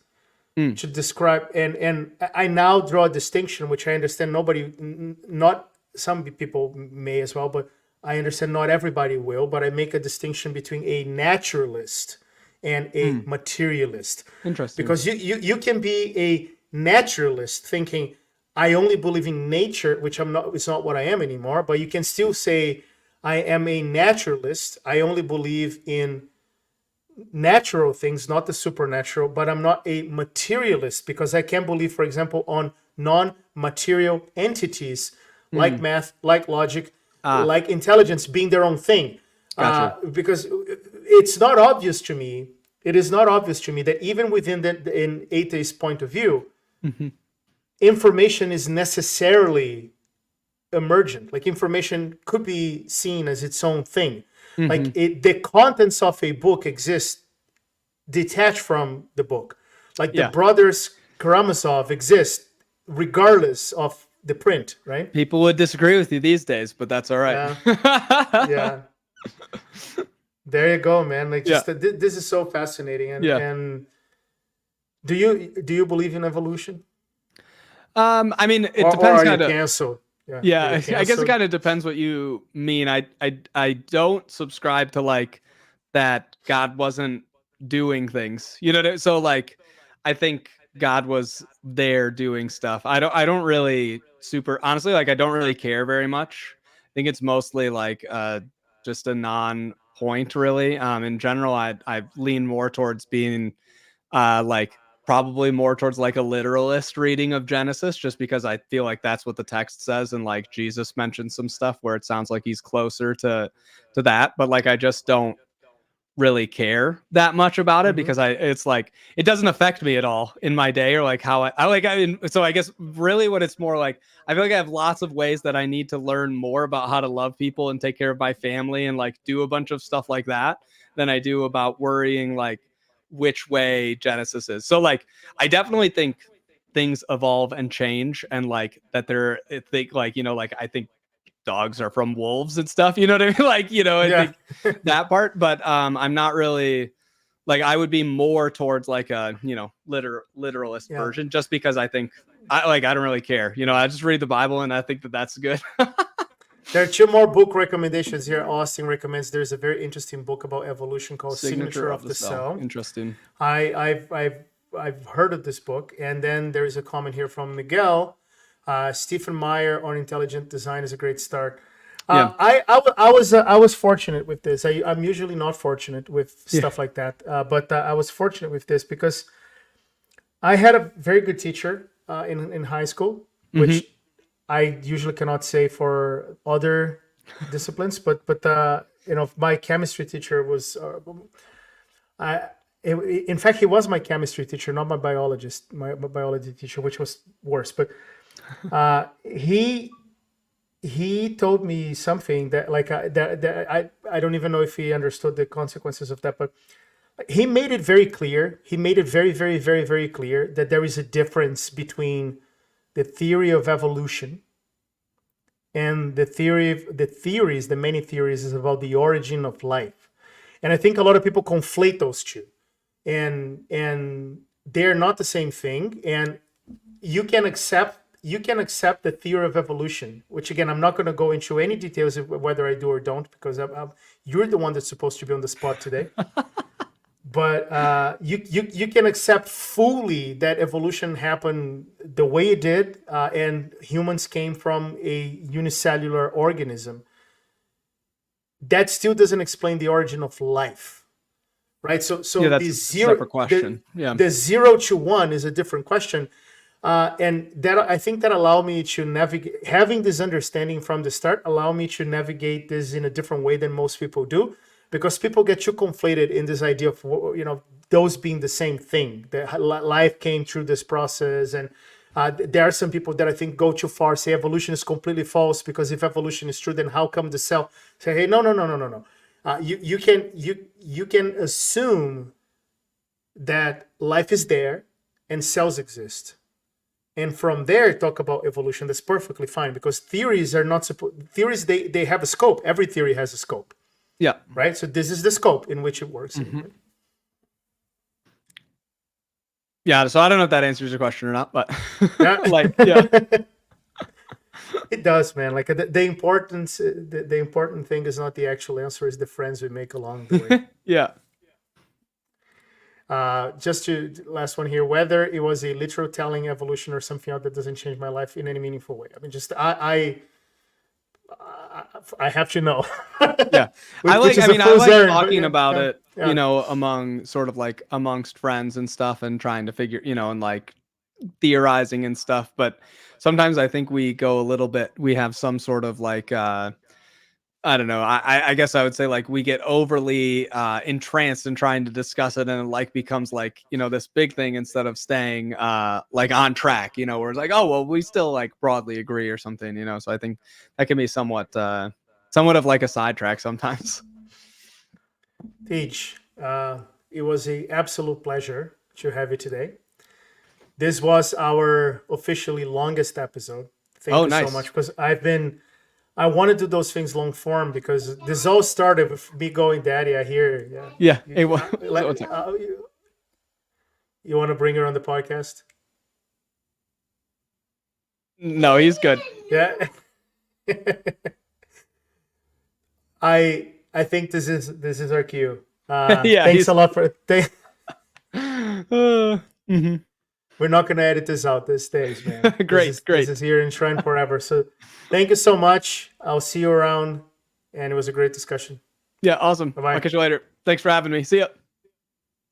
to describe, and I now draw a distinction, which I understand not some people may as well, but I understand not everybody will. But I make a distinction between a naturalist and a materialist. Interesting. Because you can be a naturalist thinking I only believe in nature, which I'm not. It's not what I am anymore. But you can still say I am a naturalist. I only believe in natural things, not the supernatural. But I'm not a materialist because I can believe, for example, on non-material entities like math, like logic, like intelligence being their own thing. Gotcha. Because it's not obvious to me. It is not obvious to me that even within in atheist point of view, information is necessarily emergent. Like information could be seen as its own thing. Like the contents of a book exist detached from the book. Like the brothers Karamazov exist regardless of the print, right? People would disagree with you these days, but that's all right. Yeah. There you go, man. Like just this is so fascinating. And do you believe in evolution? I mean, it Or depends are you kind of. canceled? Yeah, Are you I guess it canceled? kind of depends what you mean. I don't subscribe to like that God wasn't doing things. So like I think God was there doing stuff. I don't really super honestly like I don't really care very much. I think it's mostly like just a non-point really. In general I lean more towards being like probably more towards like a literalist reading of Genesis, just because I feel like that's what the text says, and like Jesus mentions some stuff where it sounds like he's closer to that, but like I just don't really care that much about it because it's like it doesn't affect me at all in my day or like how I mean, so I guess really what it's more like I feel like I have lots of ways that I need to learn more about how to love people and take care of my family and like do a bunch of stuff like that than I do about worrying like which way Genesis is. So like I definitely think things evolve and change and like that they're I think like like I think dogs are from wolves and stuff, you know what I mean? Like, I Yeah. think that part, but I'm not really like I would be more towards like a, literalist Yeah. version just because I think I don't really care. I just read the Bible and I think that that's good. There are two more book recommendations here. Austin recommends there's a very interesting book about evolution called Signature of the Cell. Interesting. I've heard of this book. And then there's a comment here from Miguel. Stephen Meyer on intelligent design is a great start. Yeah. I was fortunate with this. I'm usually not fortunate with stuff like that, but I was fortunate with this because I had a very good teacher in high school, which I usually cannot say for other disciplines. But my chemistry teacher was in fact, he was my chemistry teacher, not my biologist, my biology teacher, which was worse. But he told me something that I don't even know if he understood the consequences of that, but he made it very clear. He made it very, very, very, very clear that there is a difference between the theory of evolution and the many theories is about the origin of life. And I think a lot of people conflate those two, and they're not the same thing. And you can accept the theory of evolution, which again, I'm not going to go into any details of whether I do or don't, because you're the one that's supposed to be on the spot today. But you can accept fully that evolution happened the way it did, and humans came from a unicellular organism. That still doesn't explain the origin of life, right? So that's the a zero separate question. the 0 to 1 is a different question. And that I think that allowed me to navigate, having this understanding from the start, allow me to navigate this in a different way than most people do, because people get too conflated in this idea of those being the same thing. That life came through this process, and there are some people that I think go too far, say evolution is completely false, because if evolution is true, then how come the cell? Say, hey, no. You can assume that life is there and cells exist. And from there, talk about evolution. That's perfectly fine, because theories are not theories. They have a scope. Every theory has a scope. Yeah. Right. So this is the scope in which it works. Yeah. So I don't know if that answers your question or not, but it does, man. Like the importance, the important thing is not the actual answer; is the friends we make along the way. Yeah. Just to last one here, whether it was a literal telling evolution or something else that doesn't change my life in any meaningful way. I mean, just I have to know. Yeah. I like talking about it, among sort of like amongst friends and stuff, and trying to figure, and like theorizing and stuff. But sometimes I think we go a little bit, we have some sort of like, I don't know. I guess I would say like we get overly entranced in trying to discuss it, and it like becomes like, this big thing instead of staying like on track, where it's like, oh, well, we still like broadly agree or something, So I think that can be somewhat of like a sidetrack sometimes. Teach, it was an absolute pleasure to have you today. This was our officially longest episode. Thank you so much, because I want to do those things long form, because this all started with me going, Daddy, I hear. Yeah. You want to bring her on the podcast? No, he's good. Yeah. I think this is our cue. Thanks a lot for We're not going to edit this out. This stays, man. Great. This is here enshrined forever. So thank you so much. I'll see you around. And it was a great discussion. Yeah, awesome. Bye-bye. I'll catch you later. Thanks for having me. See ya.